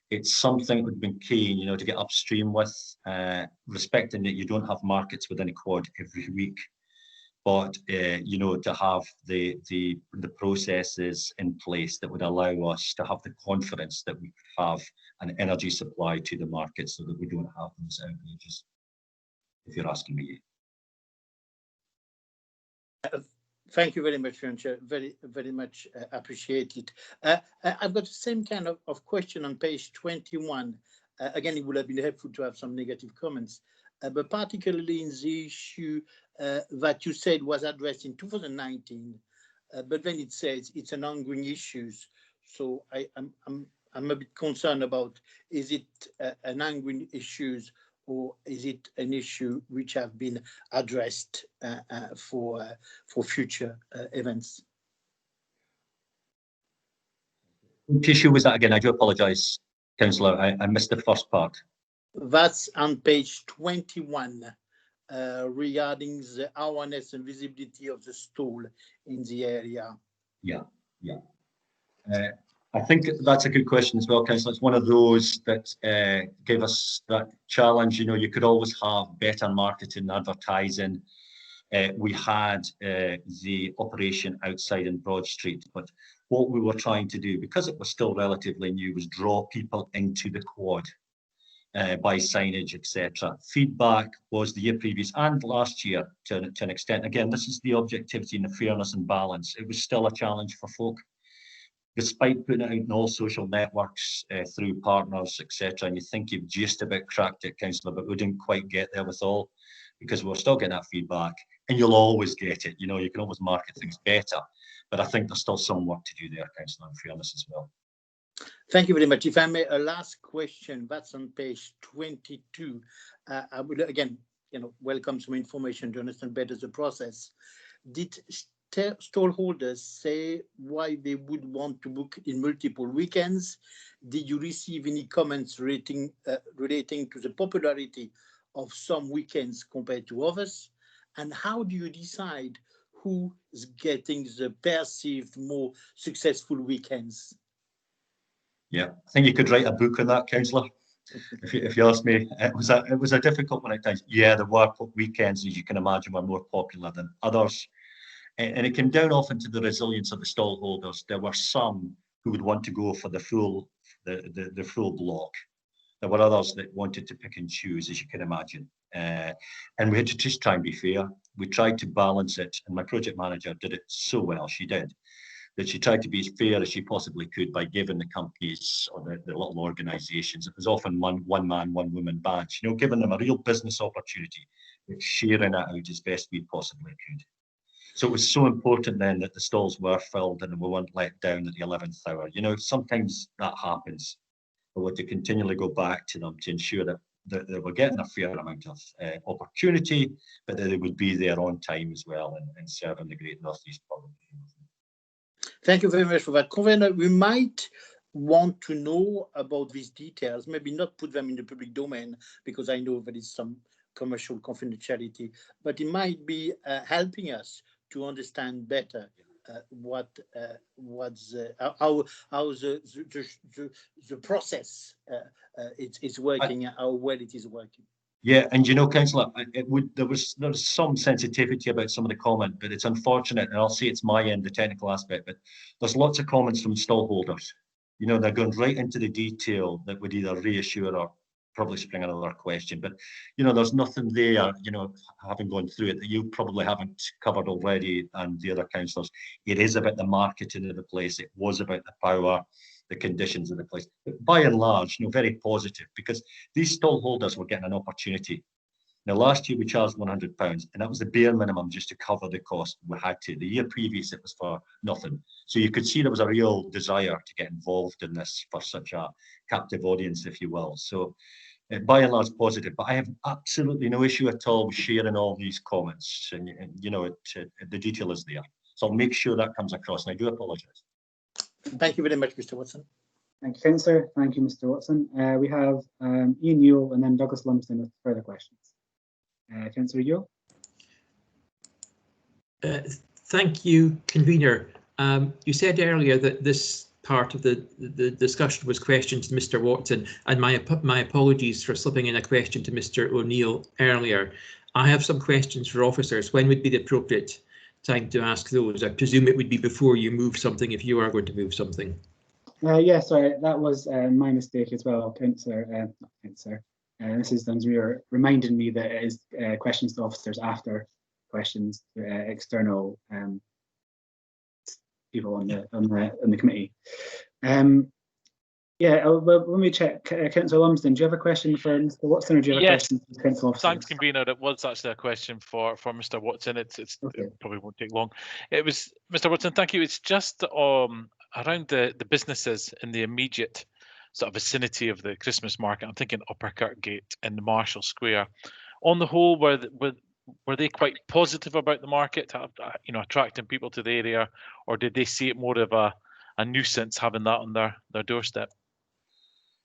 [SPEAKER 11] it's something that would have been keen, to get upstream with, respecting that you don't have markets within a Quad every week. But to have the processes in place that would allow us to have the confidence that we have an energy supply to the market so that we don't have those outages, if you're asking me.
[SPEAKER 9] Thank you very much, Chair. Very, very much appreciated. I've got the same kind of question on page 21. Again, it would have been helpful to have some negative comments, but particularly in the issue that you said was addressed in 2019, but then it says it's an ongoing issue. So I'm a bit concerned about, is it an ongoing issue or is it an issue which have been addressed for future events?
[SPEAKER 11] Which issue was that again? I do apologise, Councillor. I missed the first part.
[SPEAKER 9] That's on page 21, regarding the awareness and visibility of the stall in the area.
[SPEAKER 11] Yeah. I think that's a good question as well, Councillor. It's one of those that gave us that challenge. You could always have better marketing, advertising. We had the operation outside in Broad Street, but what we were trying to do, because it was still relatively new, was draw people into the Quad by signage, etc. Feedback was the year previous and last year to an extent. Again, this is the objectivity and the fairness and balance. It was still a challenge for folk. Despite putting it out in all social networks through partners, etc., and you think you've just about cracked it, Councillor, but we didn't quite get there with all, because we're still getting that feedback, and you'll always get it. You can always market things better, but I think there's still some work to do there, Councillor, in fairness as well.
[SPEAKER 9] Thank you very much. If I may, a last question, that's on page 22. I would, again, welcome some information to understand better the process. Did stallholders say why they would want to book in multiple weekends? Did you receive any comments relating to the popularity of some weekends compared to others? And how do you decide who is getting the perceived more successful weekends?
[SPEAKER 11] Yeah, I think you could write a book on that, Councillor. If you ask me, it was a difficult one at times. Yeah, there were weekends, as you can imagine, were more popular than others. And it came down often to the resilience of the stallholders. There were some who would want to go for the full block. There were others that wanted to pick and choose, as you can imagine. And we had to just try and be fair. We tried to balance it, and my project manager did it so well, she did, that she tried to be as fair as she possibly could by giving the companies or the little organisations, it was often one man, one woman badge, giving them a real business opportunity, but sharing it out as best we possibly could. So it was so important then that the stalls were filled and we weren't let down at the 11th hour. Sometimes that happens. But we had to continually go back to them to ensure that they were getting a fair amount of opportunity, but that they would be there on time as well and serving the Great North East Public.
[SPEAKER 9] Thank you very much for that. Convener, we might want to know about these details, maybe not put them in the public domain, because I know there is some commercial confidentiality, but it might be helping us to understand better how the process is working, how well it is working.
[SPEAKER 11] Yeah, and Councillor, there was some sensitivity about some of the comment, but it's unfortunate, and I'll say it's my end, the technical aspect, but there's lots of comments from stallholders. They're going right into the detail that would either reassure or probably spring another question. But there's nothing there, having gone through it, that you probably haven't covered already, and the other councillors. It is about the marketing of the place. It was about the power. the conditions of the place. But by and large, very positive, because these stall holders were getting an opportunity. Now, last year we charged £100, and that was the bare minimum just to cover the cost we had to. The year previous, it was for nothing. So you could see there was a real desire to get involved in this for such a captive audience, if you will. So by and large, positive. But I have absolutely no issue at all with sharing all these comments. And the detail is there. So I'll make sure that comes across, and I do apologise.
[SPEAKER 9] Thank you very much, Mr. Watson.
[SPEAKER 8] Thank you, Councillor. Thank you, Mr. Watson. We have Ian Newell and then Douglas Lumsden with further questions. Councillor Newell.
[SPEAKER 5] Thank you, convener. You said earlier that this part of the discussion was questions to Mr. Watson, and my apologies for slipping in a question to Mr. O'Neill earlier. I have some questions for officers. When would be the appropriate time to ask those? I presume it would be before you move something, if you are going to move something.
[SPEAKER 8] Yeah, sorry, that was my mistake as well, Councillor. Mrs. Dunsmuir reminded me that it is questions to officers after questions to external people on the committee. Yeah, well, let me check. Councillor Lumsden, do you have a question for Mr. Watson, or do you have a question for Councillor Officer?
[SPEAKER 14] Thanks, convener. It was actually a question for Mr. Watson. It probably won't take long. It was Mr. Watson. Thank you. It's just around the businesses in the immediate sort of vicinity of the Christmas market. I'm thinking Upper Kirkgate and the Marshall Square. On the whole, were they quite positive about the market, attracting people to the area, or did they see it more of a nuisance having that on their doorstep?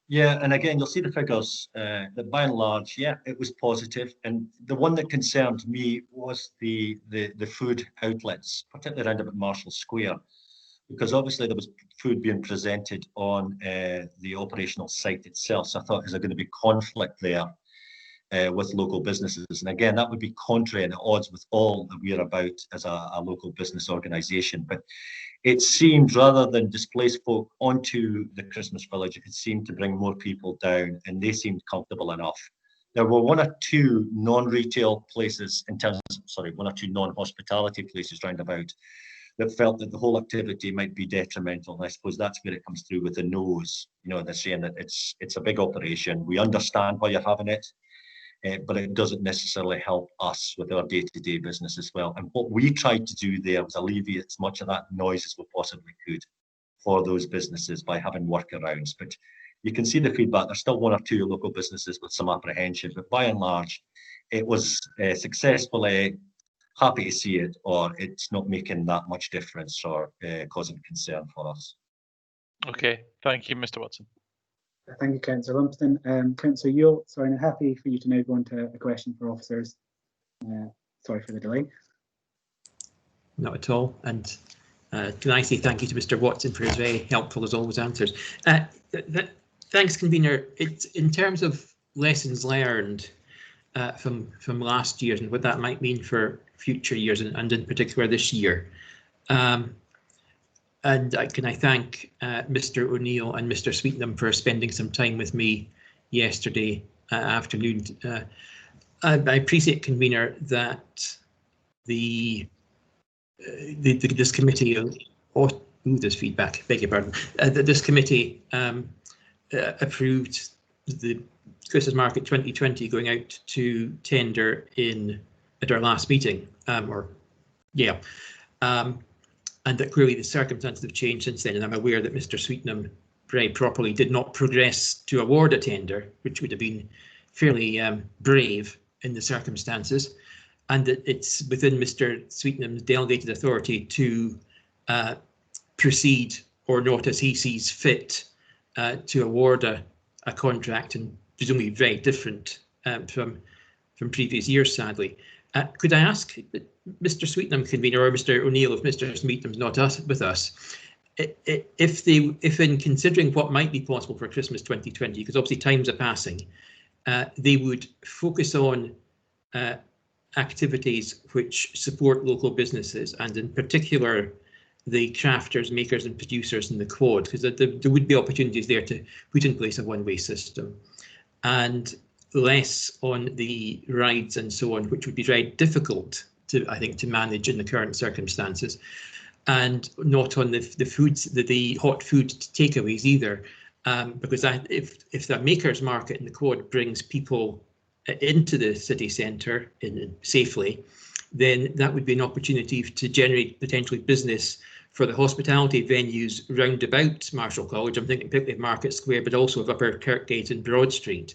[SPEAKER 11] Yeah, and again, you'll see the figures that by and large, yeah, it was positive. And the one that concerned me was the food outlets, particularly around about Marshall Square, because obviously there was food being presented on the operational site itself. So I thought, is there going to be conflict there with local businesses? And again, that would be contrary and at odds with all that we're about as a local business organisation. But it seemed, rather than displace folk onto the Christmas village, it seemed to bring more people down, and they seemed comfortable enough. There were one or two non-retail places, one or two non-hospitality places round about, that felt that the whole activity might be detrimental. And I suppose that's where it comes through with the no's. They're saying that it's a big operation. We understand why you're having it, but it doesn't necessarily help us with our day-to-day business as well. And what we tried to do there was alleviate as much of that noise as we possibly could for those businesses by having workarounds. But you can see the feedback. There's still one or two local businesses with some apprehension, but by and large, it was successfully. Happy to see it, or it's not making that much difference or causing concern for us.
[SPEAKER 14] Okay, thank you, Mr. Watson.
[SPEAKER 8] Thank you, Councillor Lumsden. Councillor Yule, sorry, I'm happy for you to now go on to a question for officers. Sorry for the delay.
[SPEAKER 5] Not at all. And can I say thank you to Mr. Watson for his very helpful, as always, answers. Thanks, convener. It's in terms of lessons learned from last year and what that might mean for future years, and in particular this year. And can I thank Mr. O'Neill and Mr. Sweetnam for spending some time with me yesterday afternoon. I appreciate, convener, that this committee, there's feedback, beg your pardon, that this committee approved the Christmas Market 2020 going out to tender at our last meeting, and that clearly the circumstances have changed since then. And I'm aware that Mr. Sweetnam very properly did not progress to award a tender, which would have been fairly brave in the circumstances, and that it's within Mr. Sweetnam's delegated authority to proceed or not as he sees fit to award a contract, and presumably very different from previous years, sadly. Could I ask Mr. Sweetnam, convener, or Mr. O'Neill, if Mr. Sweetnam's not with us, if in considering what might be possible for Christmas 2020, because obviously times are passing, they would focus on activities which support local businesses, and in particular the crafters, makers and producers in the Quad, because there would be opportunities there to put in place a one-way system, and less on the rides and so on, which would be very difficult to, I think, to manage in the current circumstances. and not on the foods, the hot food takeaways either. Because if the makers market in the Quad brings people into the city centre safely, then that would be an opportunity to generate potentially business for the hospitality venues round about Marischal College. I'm thinking particularly of Market Square, but also of Upper Kirkgate and Broad Street.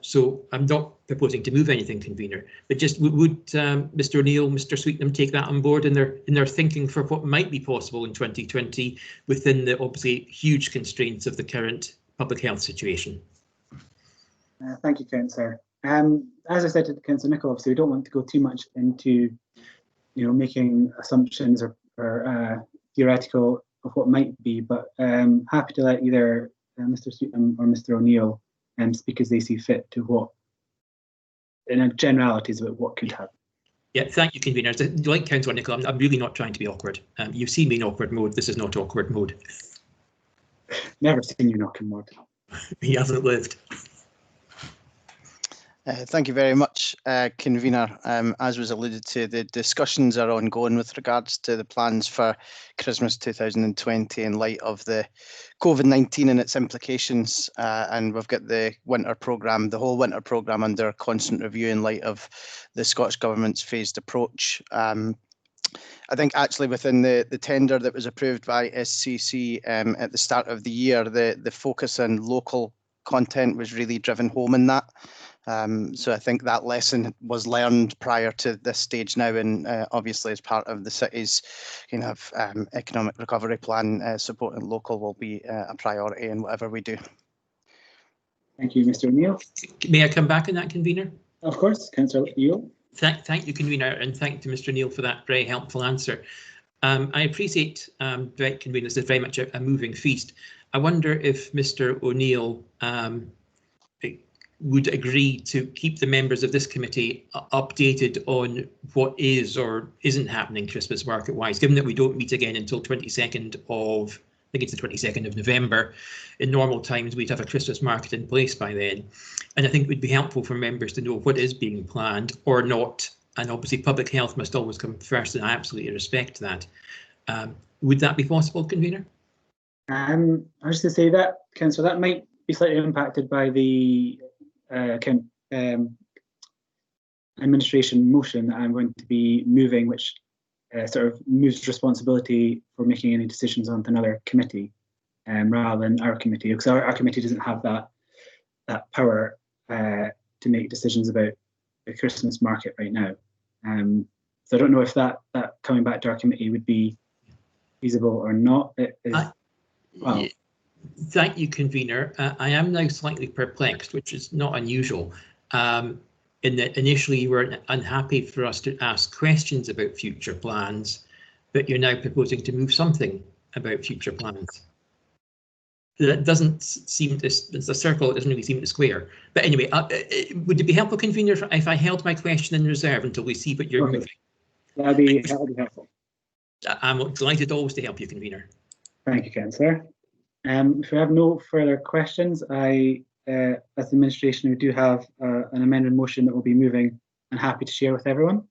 [SPEAKER 5] So I'm not proposing to move anything, convener, but just would Mr. O'Neill, Mr. Sweetnam take that on board in their thinking for what might be possible in 2020 within the obviously huge constraints of the current public health situation?
[SPEAKER 8] Thank you, Councillor. As I said to Councillor Nicholl, obviously we don't want to go too much into, making assumptions or theoretical of what might be, but happy to let either Mr. Sweetnam or Mr. O'Neill speak as they see fit to what, in generalities about what could happen.
[SPEAKER 5] Yeah, thank you, convener. Like Councillor Nicholl, I'm really not trying to be awkward. You've seen me in awkward mode. This is not awkward mode.
[SPEAKER 8] Never seen you knock in mode.
[SPEAKER 5] He hasn't lived.
[SPEAKER 12] Thank you very much, convener. As was alluded to, the discussions are ongoing with regards to the plans for Christmas 2020 in light of the COVID-19 and its implications, and we've got the winter programme, the whole winter programme under constant review in light of the Scottish Government's phased approach. I think actually within the tender that was approved by SCC at the start of the year, the focus on local content was really driven home in that. So I think that lesson was learned prior to this stage now, and obviously as part of the city's economic recovery plan, supporting local will be a priority in whatever we do.
[SPEAKER 8] Thank you, Mr. O'Neill.
[SPEAKER 5] May I come back on that, convener?
[SPEAKER 8] Of course, Councillor O'Neill.
[SPEAKER 5] Thank you, convener, and thank you to Mr. O'Neill for that very helpful answer. I appreciate, direct convener, this is very much a moving feast. I wonder if Mr. O'Neill would agree to keep the members of this committee updated on what is or isn't happening Christmas market wise, given that we don't meet again until 22nd of, I think it's the 22nd of November. In normal times, we'd have a Christmas market in place by then. And I think it would be helpful for members to know what is being planned or not. And obviously public health must always come first, and I absolutely respect that. Would that be possible, convener?
[SPEAKER 8] I was to say that, Councillor, that might be slightly impacted by the administration motion that I'm going to be moving, which sort of moves responsibility for making any decisions onto another committee rather than our committee, because our committee doesn't have that power to make decisions about the Christmas market right now. So I don't know if that coming back to our committee would be feasible or not. Well,
[SPEAKER 5] thank you, convener. I am now slightly perplexed, which is not unusual, in that initially you were unhappy for us to ask questions about future plans, but you're now proposing to move something about future plans. That doesn't seem to, it's a circle, it doesn't really seem to square. But anyway, would it be helpful, convener, if I held my question in reserve until we see what you're moving?
[SPEAKER 8] That'd be helpful.
[SPEAKER 5] I'm delighted always to help you, convener.
[SPEAKER 8] Thank you, Councillor. If we have no further questions, as the administration, we do have an amendment motion that we'll be moving and happy to share with everyone.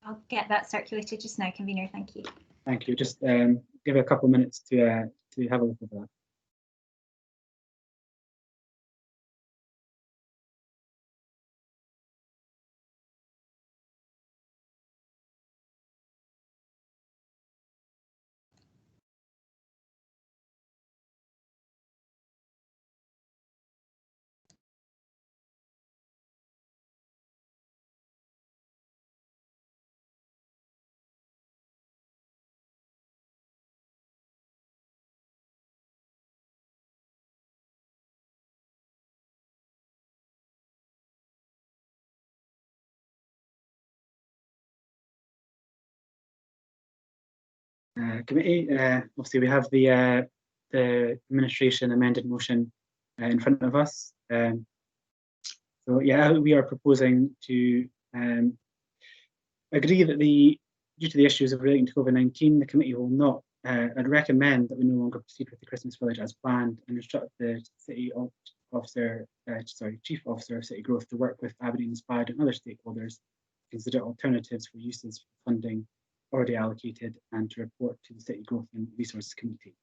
[SPEAKER 2] I'll get that circulated just now, convener. Thank you.
[SPEAKER 8] Thank you. Just give it a couple of minutes to have a look at that. Committee, obviously we have the administration amended motion in front of us. So yeah, we are proposing to agree that due to the issues of relating to COVID-19, the committee will not and recommend that we no longer proceed with the Christmas Village as planned, and instruct the chief officer of City Growth to work with Aberdeen Inspired and other stakeholders to consider alternatives for uses for funding already allocated and to report to the City Growth and Resources Committee.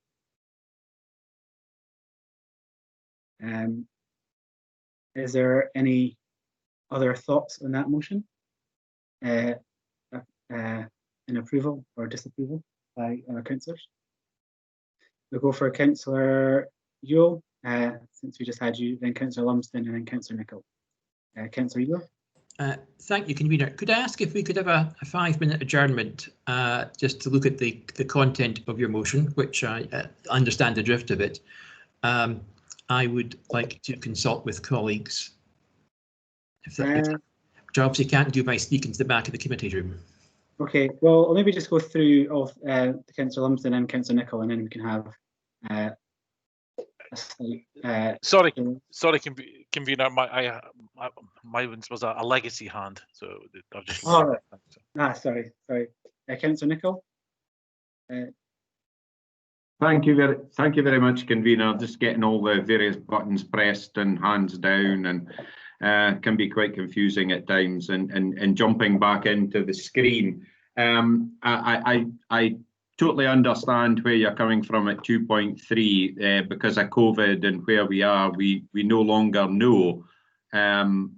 [SPEAKER 8] Is there any other thoughts on that motion? In approval or disapproval by our councillors? We'll go for Councillor Yule, since we just had you, then Councillor Lumsden, and then Councillor Nicholl. Councillor Yule.
[SPEAKER 5] Thank you, convener. Could I ask if we could have a 5-minute adjournment just to look at the content of your motion, which I understand the drift of it. I would like to consult with colleagues. If that, which I obviously can't do by sneaking to the back of the committee room.
[SPEAKER 8] Okay, well, I'll maybe just go through of the Councillor Lumsden and Councillor Nicholl, and then we can have
[SPEAKER 14] sorry, convener. My was a legacy hand, so I've just.
[SPEAKER 8] Oh, sorry. Councillor Nicholl.
[SPEAKER 3] Thank you very much, convener. Just getting all the various buttons pressed and hands down, and can be quite confusing at times. And jumping back into the screen, I totally understand where you're coming from at 2.3 because of COVID and where we are. We no longer know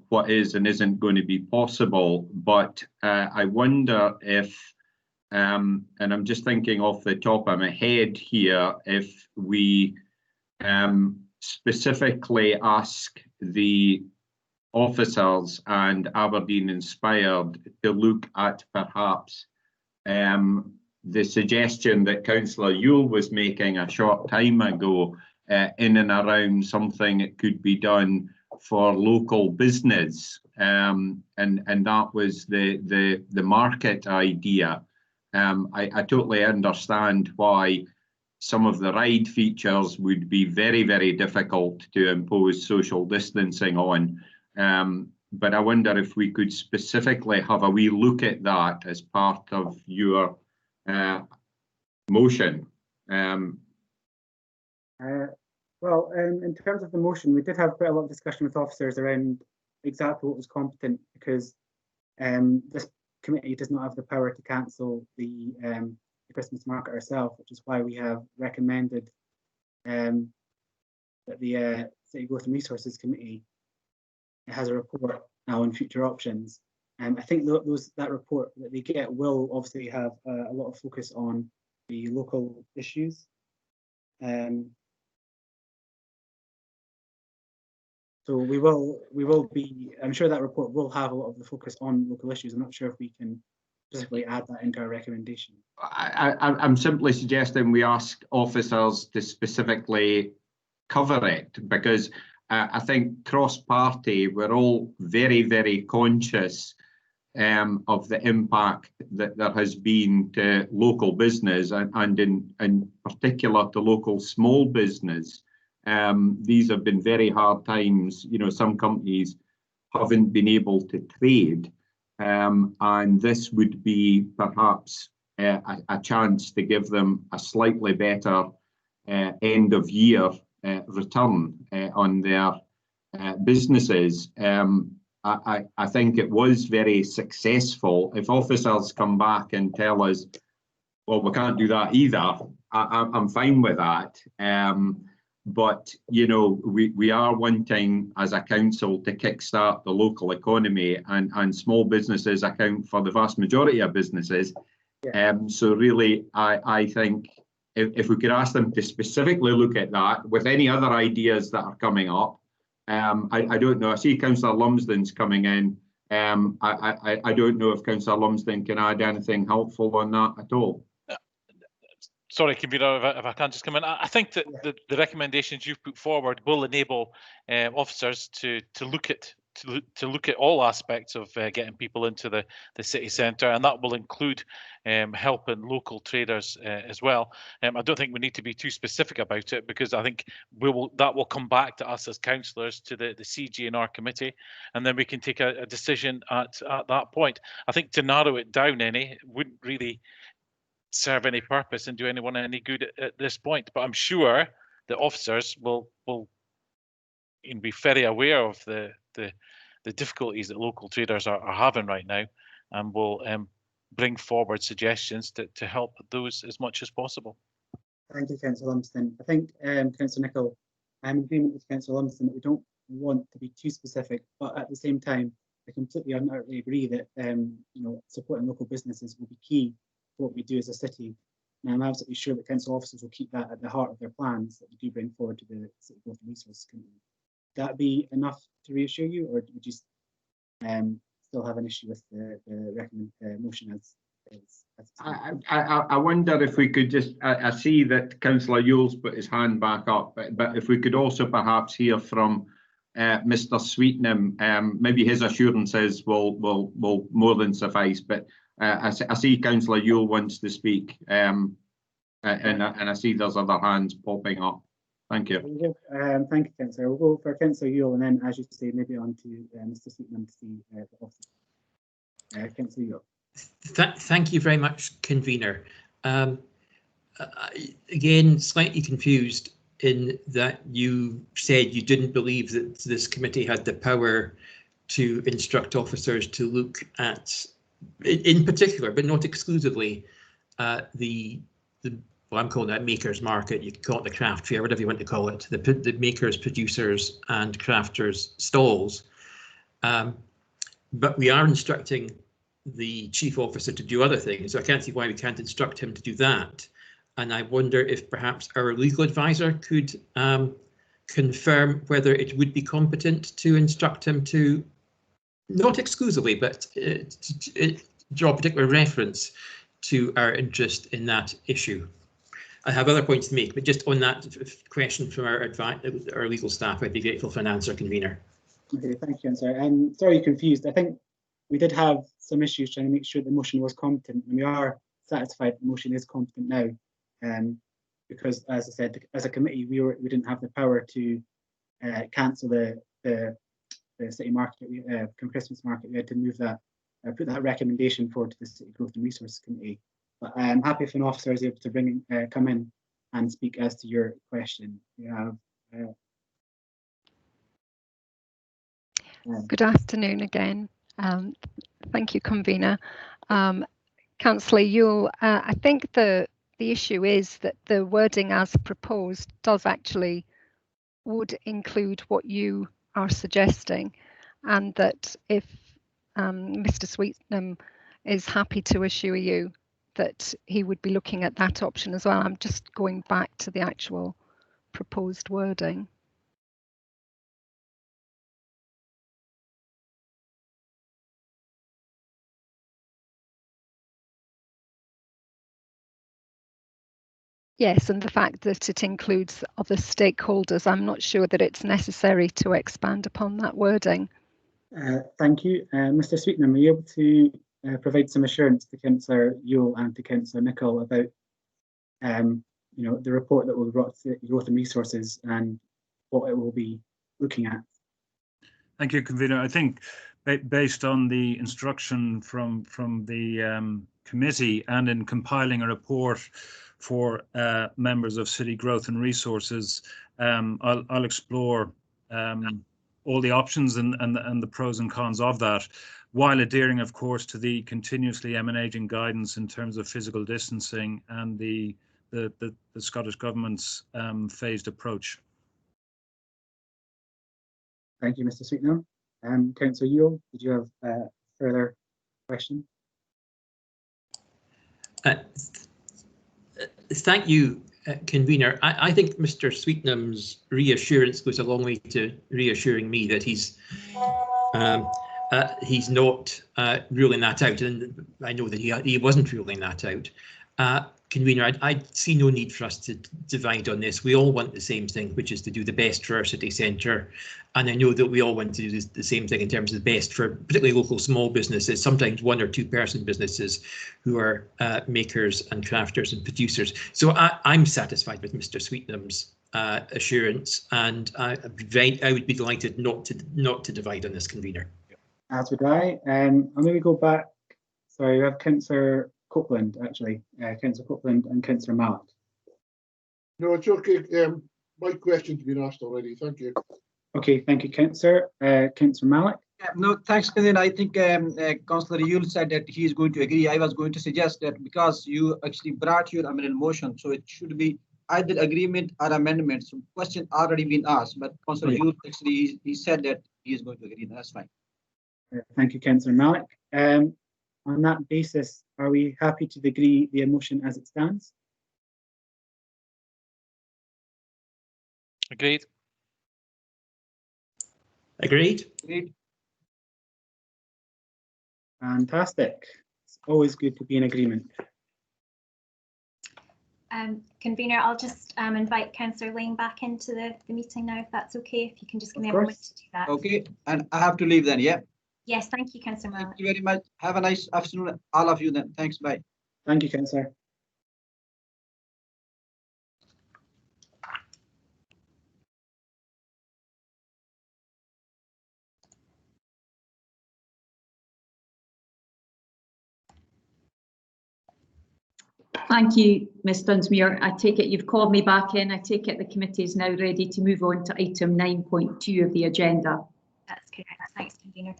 [SPEAKER 3] what is and isn't going to be possible. But I wonder if, and I'm just thinking off the top of my head here, if we specifically ask the officers and Aberdeen Inspired to look at perhaps the suggestion that Councillor Yule was making a short time ago in and around something that could be done for local business, and that was the market idea. I totally understand why some of the ride features would be very, very difficult to impose social distancing on. But I wonder if we could specifically have a wee look at that as part of your motion.
[SPEAKER 8] Well, in terms of the motion, we did have quite a lot of discussion with officers around exactly what was competent, because this committee does not have the power to cancel the Christmas market ourselves, which is why we have recommended that the City Growth and Resources Committee has a report now on future options. I think that report that they get will obviously have a lot of focus on the local issues. So we will be, I'm sure that report will have a lot of the focus on local issues. I'm not sure if we can specifically add that into our recommendation.
[SPEAKER 3] I'm simply suggesting we ask officers to specifically cover it, because I think cross-party, we're all very, very conscious of the impact that there has been to local business and in particular to local small business. These have been very hard times. You know, some companies haven't been able to trade, and this would be perhaps a chance to give them a slightly better end of year return on their businesses. I think it was very successful. If officers come back and tell us, well, we can't do that either, I'm fine with that. But, you know, we are wanting as a council to kickstart the local economy, and small businesses account for the vast majority of businesses. So really, I think if we could ask them to specifically look at that with any other ideas that are coming up. I don't know. I see Councillor Lumsden's coming in. I don't know if Councillor Lumsden can add anything helpful on that at all.
[SPEAKER 14] Sorry, convener, if I can just come in. I think that the recommendations you've put forward will enable officers to look at all aspects of getting people into the city centre, and that will include helping local traders as well. I don't think we need to be too specific about it, because I think that will come back to us as councillors, to the CG&R committee, and then we can take a decision at that point. I think to narrow it down wouldn't really serve any purpose and do anyone any good at this point. But I'm sure the officers will be very aware of the difficulties that local traders are having right now, and will bring forward suggestions to help those as much as possible.
[SPEAKER 8] Thank you, Councillor Lumsden. I think, Councillor Nicholl, I'm in agreement with Councillor Lumsden that we don't want to be too specific, but at the same time, I completely and utterly agree that supporting local businesses will be key to what we do as a city. And I'm absolutely sure that council officers will keep that at the heart of their plans that we do bring forward to the City Growth and Resources Committee. Would that be enough to reassure you, or would you still have an issue with the motion as
[SPEAKER 3] I wonder if we could just, I see that Councillor Yule's put his hand back up, but if we could also perhaps hear from Mr. Sweetnam, maybe his assurances will more than suffice, but I see Councillor Yule wants to speak, and I see there's other hands popping up. Thank you.
[SPEAKER 8] Thank you, Councillor. We'll go for Councillor Yule, and then, as you say, maybe on to Mr. Sweetnam to see the officer. Councillor Yule.
[SPEAKER 5] Thank you very much, convener. Again, slightly confused in that you said you didn't believe that this committee had the power to instruct officers to look at, in particular, but not exclusively, well, I'm calling that makers market, you can call it the craft fair, whatever you want to call it, the makers, producers and crafters stalls. But we are instructing the chief officer to do other things, so I can't see why we can't instruct him to do that. And I wonder if perhaps our legal advisor could confirm whether it would be competent to instruct him to, not exclusively, but draw a particular reference to our interest in that issue. I have other points to make, but just on that question from our legal staff, I'd be grateful for an answer, convener.
[SPEAKER 8] Okay, thank you, Councillor. I'm sorry you're confused. I think we did have some issues trying to make sure the motion was competent, and we are satisfied the motion is competent now. Because, as I said, as a committee, we didn't have the power to cancel the city market, Christmas market. We had to move that, put that recommendation forward to the City Growth and Resources Committee. But I'm happy if an officer is able to come in and speak as to your question. You have.
[SPEAKER 6] Good afternoon again. Thank you, convener. Councillor Yule, I think the issue is that the wording as proposed would include what you are suggesting, and that if Mr. Sweetnam is happy to assure you that he would be looking at that option as well. I'm just going back to the actual proposed wording. Yes, and the fact that it includes other stakeholders, I'm not sure that it's necessary to expand upon that wording.
[SPEAKER 8] Thank you. Mr. Sweetnam, are you able to provide some assurance to Councillor Yule and to Councillor Nicholl about the report that will be brought to Growth and Resources and what it will be looking at?
[SPEAKER 15] Thank you, convener. I think based on the instruction from the committee and in compiling a report for members of City Growth and Resources, I'll explore all the options and the pros and cons of that, while adhering, of course, to the continuously emanating guidance in terms of physical distancing and the Scottish Government's phased approach.
[SPEAKER 8] Thank you, Mr. Sweetnam. Councillor Yule, did you have a further question?
[SPEAKER 5] Thank you, convener. I think Mr. Sweetnam's reassurance goes a long way to reassuring me that he's not ruling that out, and I know that he wasn't ruling that out. Convener, I see no need for us to divide on this. We all want the same thing, which is to do the best for our city centre. And I know that we all want to do the same thing in terms of the best for particularly local small businesses, sometimes 1 or 2 person businesses who are makers and crafters and producers. So I'm satisfied with Mr. Sweetnam's assurance, and I would be delighted not to divide on this, convener.
[SPEAKER 8] As would I. I'll maybe go back. Sorry, we have Councillor Copeland, actually. Councillor Copeland and Councillor Malik.
[SPEAKER 13] No, it's okay. My question's been asked already. Thank you.
[SPEAKER 8] Okay, thank you, Councillor. Councillor Malik.
[SPEAKER 10] No, thanks, Convener. I think Councillor Yule said that he is going to agree. I was going to suggest that because you actually brought your amendment motion, so it should be either agreement or amendment. So question already been asked, but Councillor Yule actually he said that he is going to agree. That's fine.
[SPEAKER 8] Thank you, Councillor Malik. On that basis, are we happy to agree the motion as it stands?
[SPEAKER 14] Agreed.
[SPEAKER 5] Agreed.
[SPEAKER 10] Agreed.
[SPEAKER 8] Fantastic. It's always good to be in agreement.
[SPEAKER 2] Convener, I'll just invite Councillor Lane back into the meeting now, if that's okay. If you can just give me a moment to do that.
[SPEAKER 10] Okay, and I have to leave then, yeah?
[SPEAKER 2] Yes, thank you, Councillor Malik.
[SPEAKER 10] Thank you very much. Have a nice afternoon, all of you then. Thanks, bye.
[SPEAKER 8] Thank you, Councillor.
[SPEAKER 1] Thank you, Ms Dunsmuir. I take it you've called me back in. I take it the committee is now ready to move on to item 9.2 of the agenda.
[SPEAKER 2] That's correct. Thanks, Convener.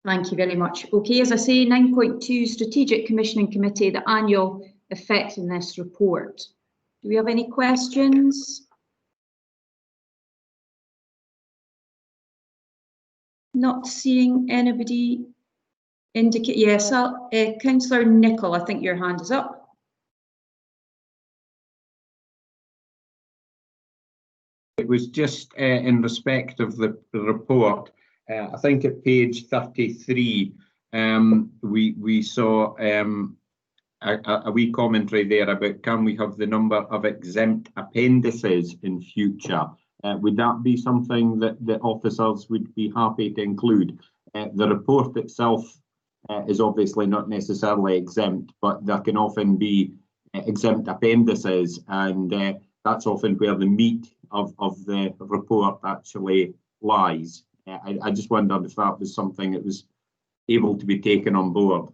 [SPEAKER 1] Thank you very much. Okay, as I say, 9.2 Strategic Commissioning Committee, the annual effectiveness report. Do we have any questions? Not seeing anybody indicate. Yes, Councillor Nicholl, I think your hand is up.
[SPEAKER 3] It was just in respect of the report. I think at page 33, we saw a wee commentary there about can we have the number of exempt appendices in future? Would that be something that the officers would be happy to include? The report itself is obviously not necessarily exempt, but there can often be exempt appendices, and that's often where the meat of the report actually lies. I just wondered if that was something that was able to be taken on board.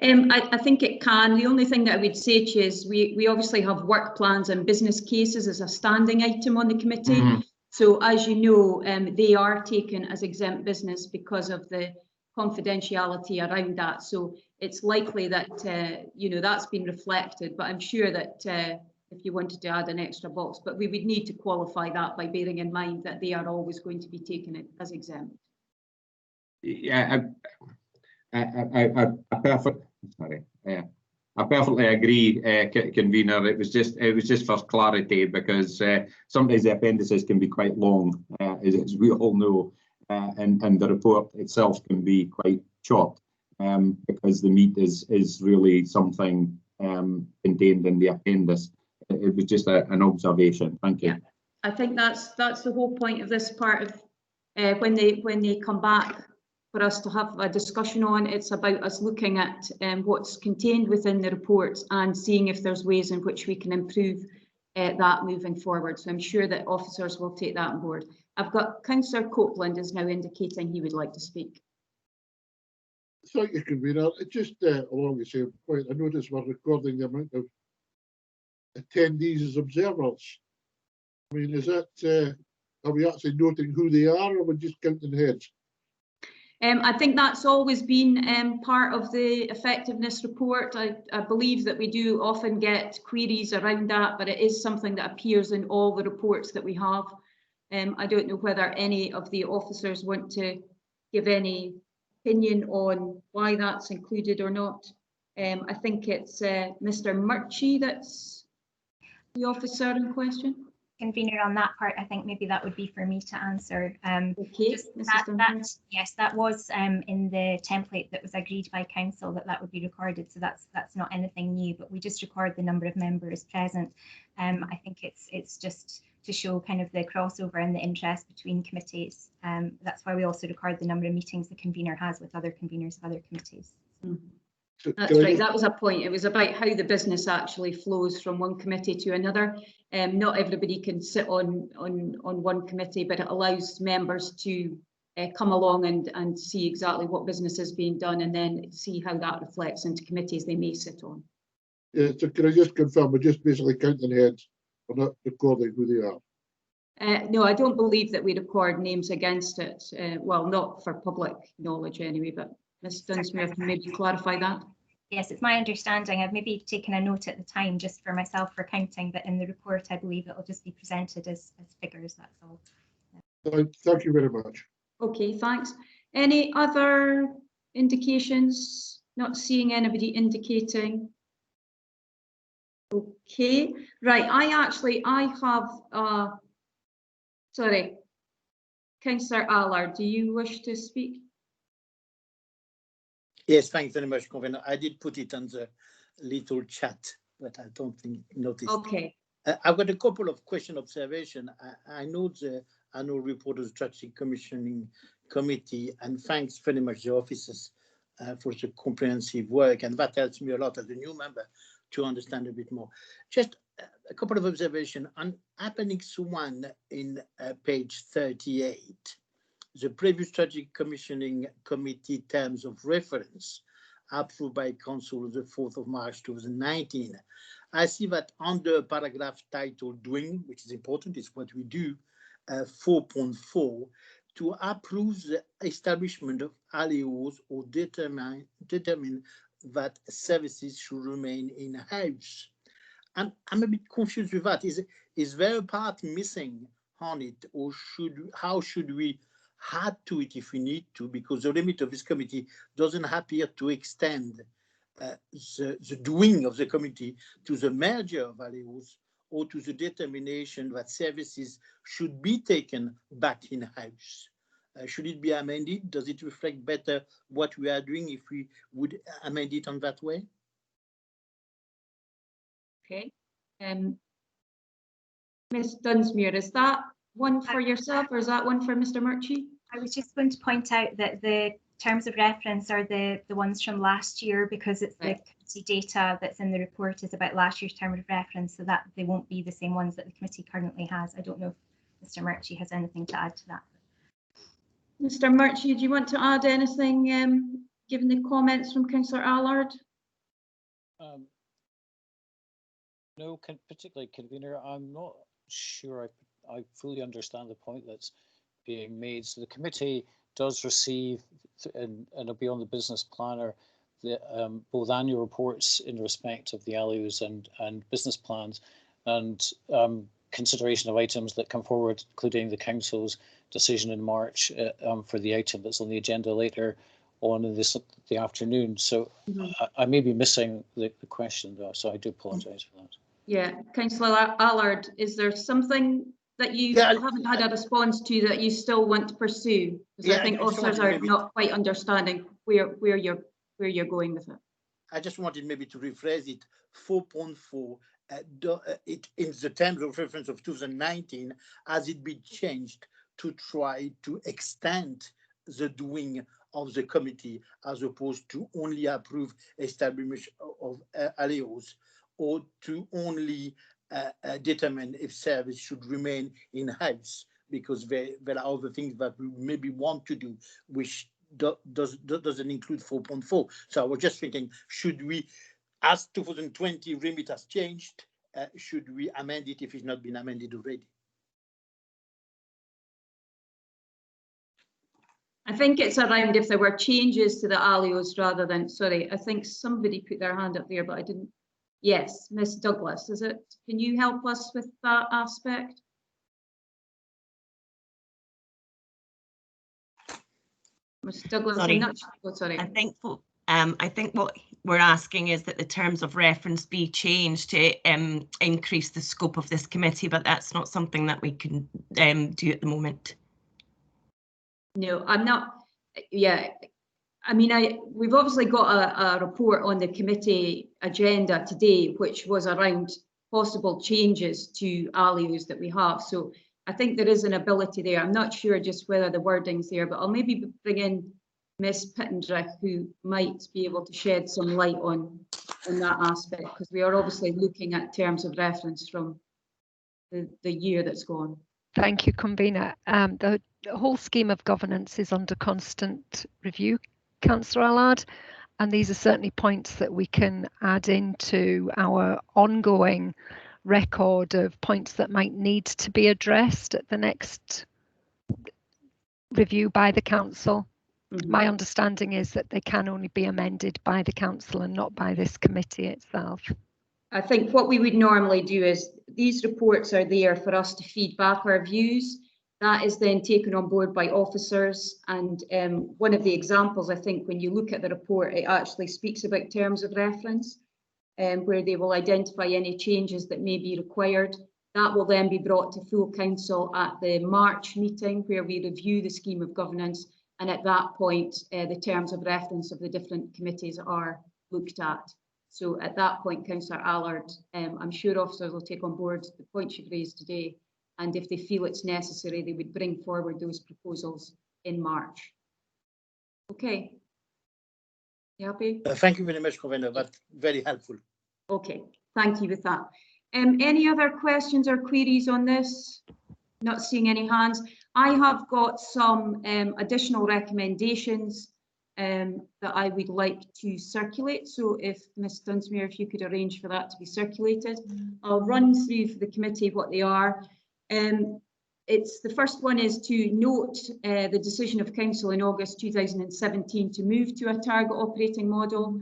[SPEAKER 1] I think it can. The only thing that I would say to you is we obviously have work plans and business cases as a standing item on the committee. Mm-hmm. So as you know, they are taken as exempt business because of the confidentiality around that. So it's likely that, that's been reflected, but I'm sure that if you wanted to add an extra box, but we would need to qualify that by bearing in mind that they are always going to be taken as exempt.
[SPEAKER 3] Yeah, I perfectly agree, Convener. It was just for clarity, because sometimes the appendices can be quite long, as we all know, and the report itself can be quite short, because the meat is really something contained in the appendix. It was just an observation. Thank you.
[SPEAKER 1] Yeah, I think that's the whole point of this part of when they come back for us to have a discussion on. It's about us looking at what's contained within the reports and seeing if there's ways in which we can improve that moving forward. So I'm sure that officers will take that on board. I've got Councillor Copeland is now indicating he would like to speak.
[SPEAKER 13] Thank you, Convener. Just along the same point, I noticed we're recording the amount of attendees as observers. I mean, is that, are we actually noting who they are, or are we just counting heads?
[SPEAKER 1] I think that's always been part of the effectiveness report. I believe that we do often get queries around that, but it is something that appears in all the reports that we have. I don't know whether any of the officers want to give any opinion on why that's included or not. I think it's Mr. Murchie that's the officer in question.
[SPEAKER 2] Convener, on that part, I think maybe that would be for me to answer.
[SPEAKER 1] Okay,
[SPEAKER 2] yes, that was in the template that was agreed by council that would be recorded. So that's not anything new, but we just record the number of members present. I think it's just to show kind of the crossover and the interest between committees. That's why we also record the number of meetings the convener has with other conveners of other committees.
[SPEAKER 1] Mm-hmm. That's right, that was a point. It was about how the business actually flows from one committee to another. Not everybody can sit on one committee, but it allows members to come along and see exactly what business is being done, and then see how that reflects into committees they may sit on.
[SPEAKER 13] Yeah, so can I just confirm, we're just basically counting heads, we're not recording who they are?
[SPEAKER 1] No, I don't believe that we record names against it. Well, not for public knowledge anyway, but Ms Dunsmuir can maybe clarify that.
[SPEAKER 2] Yes, it's my understanding. I've maybe taken a note at the time just for myself for counting, but in the report, I believe it will just be presented as figures, that's all.
[SPEAKER 13] Thank you very much.
[SPEAKER 1] Okay, thanks. Any other indications? Not seeing anybody indicating. Okay, right. I have, sorry, Councillor Allard, do you wish to speak?
[SPEAKER 9] Yes, thanks very much, Convener. I did put it on the little chat, but I don't think noticed.
[SPEAKER 1] Okay.
[SPEAKER 9] I've got a couple of question observation. I know the annual report of the Strategic Commissioning Committee, and thanks very much the officers for the comprehensive work, and that helps me a lot as a new member to understand a bit more. Just a couple of observations on Appendix 1 in page 38. The previous Strategic Commissioning Committee terms of reference approved by Council on the 4th of March 2019. I see that under a paragraph titled Doing, which is important, it's what we do, 4.4, to approve the establishment of ALEOs or determine that services should remain in-house. I'm a bit confused with that. Is there a part missing on it, or how should we add to it if we need to? Because the limit of this committee doesn't appear to extend the doing of the committee to the merger of ALEOs or to the determination that services should be taken back in-house. Should it be amended? Does it reflect better what we are doing if we would amend it on that way?
[SPEAKER 1] Okay. Ms Dunsmuir, is that one for yourself or is that one for Mr Murchie?
[SPEAKER 2] I was just going to point out that the terms of reference are the ones from last year, because it's the committee data that's in the report is about last year's term of reference, so that they won't be the same ones that the committee currently has. I don't know if Mr Murchie has anything to add to that.
[SPEAKER 1] Mr Murchie, do you want to add anything given the comments from Councillor Allard?
[SPEAKER 16] No, particularly, Convener, I'm not sure I fully understand the point that's being made. So the committee does receive, and it'll be on the business planner, the both annual reports in respect of the ALEOs and business plans, and consideration of items that come forward, including the council's decision in March for the item that's on the agenda later on in the afternoon. So I may be missing the question though, so I do apologise for that.
[SPEAKER 1] Yeah, Councillor Allard, is there something that you haven't had a response to that you still want to pursue? Because I think officers are not quite understanding where you're going with it.
[SPEAKER 9] I just wanted maybe to rephrase it. 4.4, it in the terms of reference of 2019, has it been changed to try to extend the doing of the committee as opposed to only approve establishment of ALEOs, or to only determine if service should remain in-house, because there are other things that we maybe want to do, which doesn't include 4.4. So I was just thinking, should we, as 2020 remit has changed, should we amend it if it's not been amended already?
[SPEAKER 1] I think it's around if there were changes to the ALEOs rather than, sorry, I think somebody put their hand up there, but I didn't. Yes, Miss Douglas, is it? Can you help us with that aspect? Miss Douglas,
[SPEAKER 7] Sorry.
[SPEAKER 1] I'm not sure. Oh, sorry.
[SPEAKER 7] I think what we're asking is that the terms of reference be changed to increase the scope of this committee, but that's not something that we can do at the moment.
[SPEAKER 1] No, I'm not. Yeah, I mean, we've obviously got a report on the committee agenda today, which was around possible changes to ALEOs that we have. So I think there is an ability there. I'm not sure just whether the wording's there, but I'll maybe bring in Miss Pittendrigh, who might be able to shed some light on that aspect, because we are obviously looking at terms of reference from the year that's gone.
[SPEAKER 6] Thank you, Convener. The whole scheme of governance is under constant review, Councillor Allard, and these are certainly points that we can add into our ongoing record of points that might need to be addressed at the next review by the council. My understanding is that they can only be amended by the council and not by this committee itself.
[SPEAKER 1] I think what we would normally do is these reports are there for us to feed back our views. That is then taken on board by officers. And one of the examples, I think, when you look at the report, it actually speaks about terms of reference, where they will identify any changes that may be required. That will then be brought to full council at the March meeting, where we review the scheme of governance. And at that point, the terms of reference of the different committees are looked at. So at that point, Councillor Allard, I'm sure officers will take on board the points you've raised today. And if they feel it's necessary, they would bring forward those proposals in March. Okay. You happy?
[SPEAKER 9] Thank you very much, Convener. That's very helpful.
[SPEAKER 1] Okay, thank you with that. Any other questions or queries on this? Not seeing any hands. I have got some additional recommendations that I would like to circulate. So if Ms Dunsmuir, if you could arrange for that to be circulated. I'll run through for the committee what they are. It's the first one is to note the decision of Council in August 2017 to move to a target operating model,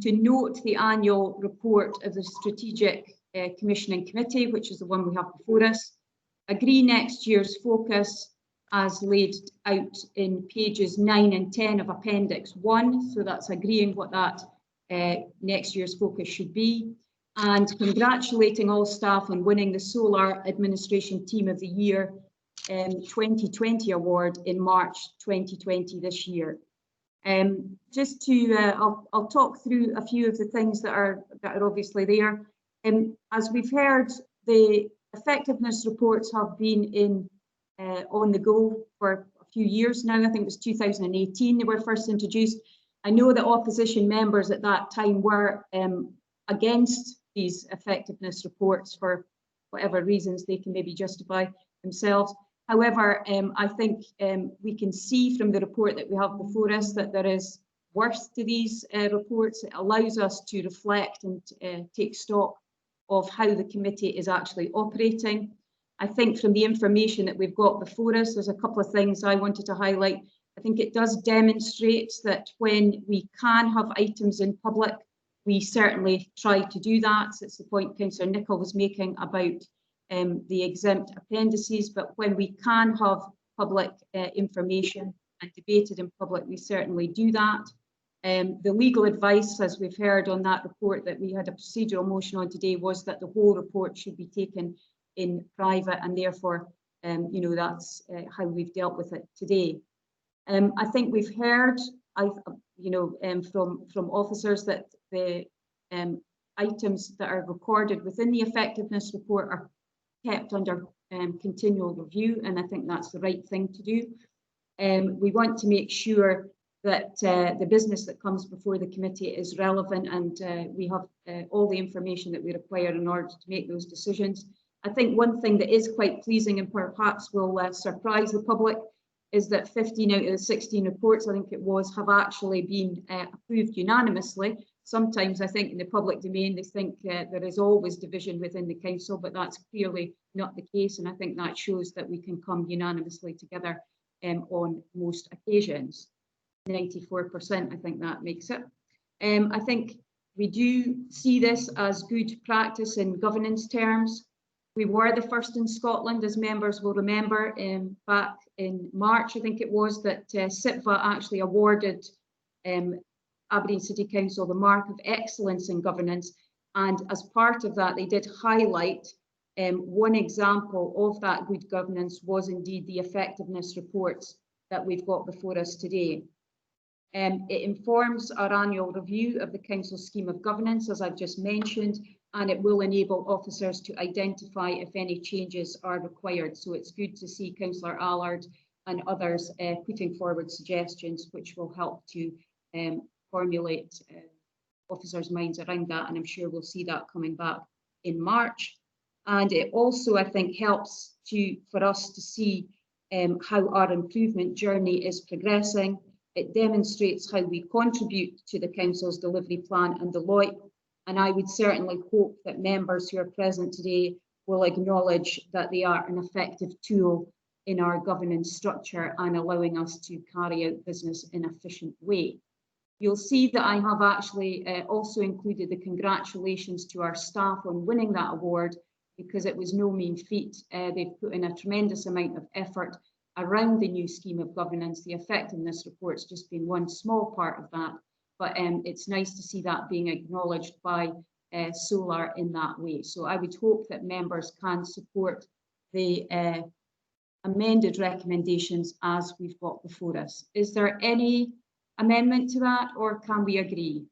[SPEAKER 1] to note the annual report of the Strategic Commissioning Committee, which is the one we have before us, agree next year's focus as laid out in pages 9 and 10 of Appendix 1. So that's agreeing what that next year's focus should be, and congratulating all staff on winning the Solar Administration Team of the Year 2020 award in March 2020 this year. Just to, I'll talk through a few of the things that are obviously there. As we've heard, the effectiveness reports have been on the go for a few years now. I think it was 2018 they were first introduced. I know that opposition members at that time were against these effectiveness reports for whatever reasons they can maybe justify themselves. However, I think we can see from the report that we have before us that there is worth to these reports. It allows us to reflect and take stock of how the committee is actually operating. I think from the information that we've got before us, there's a couple of things I wanted to highlight. I think it does demonstrate that when we can have items in public, we certainly try to do that. It's the point Councillor Nicholl was making about the exempt appendices, but when we can have public information and debated in public, we certainly do that. The legal advice, as we've heard on that report that we had a procedural motion on today, was that the whole report should be taken in private, and therefore, you know, that's how we've dealt with it today. I think we've heard, from officers that the items that are recorded within the effectiveness report are kept under continual review, and I think that's the right thing to do. We want to make sure that the business that comes before the committee is relevant, and we have all the information that we require in order to make those decisions. I think one thing that is quite pleasing and perhaps will surprise the public is that 15 out of the 16 reports, I think it was, have actually been approved unanimously. Sometimes I think in the public domain they think there is always division within the council, but that's clearly not the case, and I think that shows that we can come unanimously together on most occasions. 94%, I think that makes it. I think we do see this as good practice in governance terms. We were the first in Scotland, as members will remember, back in March, I think it was, that SIPVA actually awarded Aberdeen City Council the Mark of Excellence in Governance, and as part of that they did highlight one example of that good governance was indeed the effectiveness reports that we've got before us today. It informs our annual review of the Council scheme of governance, as I've just mentioned, and it will enable officers to identify if any changes are required. So it's good to see Councillor Allard and others putting forward suggestions which will help to formulate officers' minds around that, and I'm sure we'll see that coming back in March. And it also, I think, helps for us to see how our improvement journey is progressing. It demonstrates how we contribute to the Council's delivery plan and the LOIP, And I would certainly hope that members who are present today will acknowledge that they are an effective tool in our governance structure and allowing us to carry out business in an efficient way. You'll see that I have actually also included the congratulations to our staff on winning that award, because it was no mean feat. They've put in a tremendous amount of effort around the new scheme of governance. The effectiveness report's just been one small part of that, but it's nice to see that being acknowledged by Solar in that way. So I would hope that members can support the amended recommendations as we've got before us. Is there any amendment to that, or can we agree?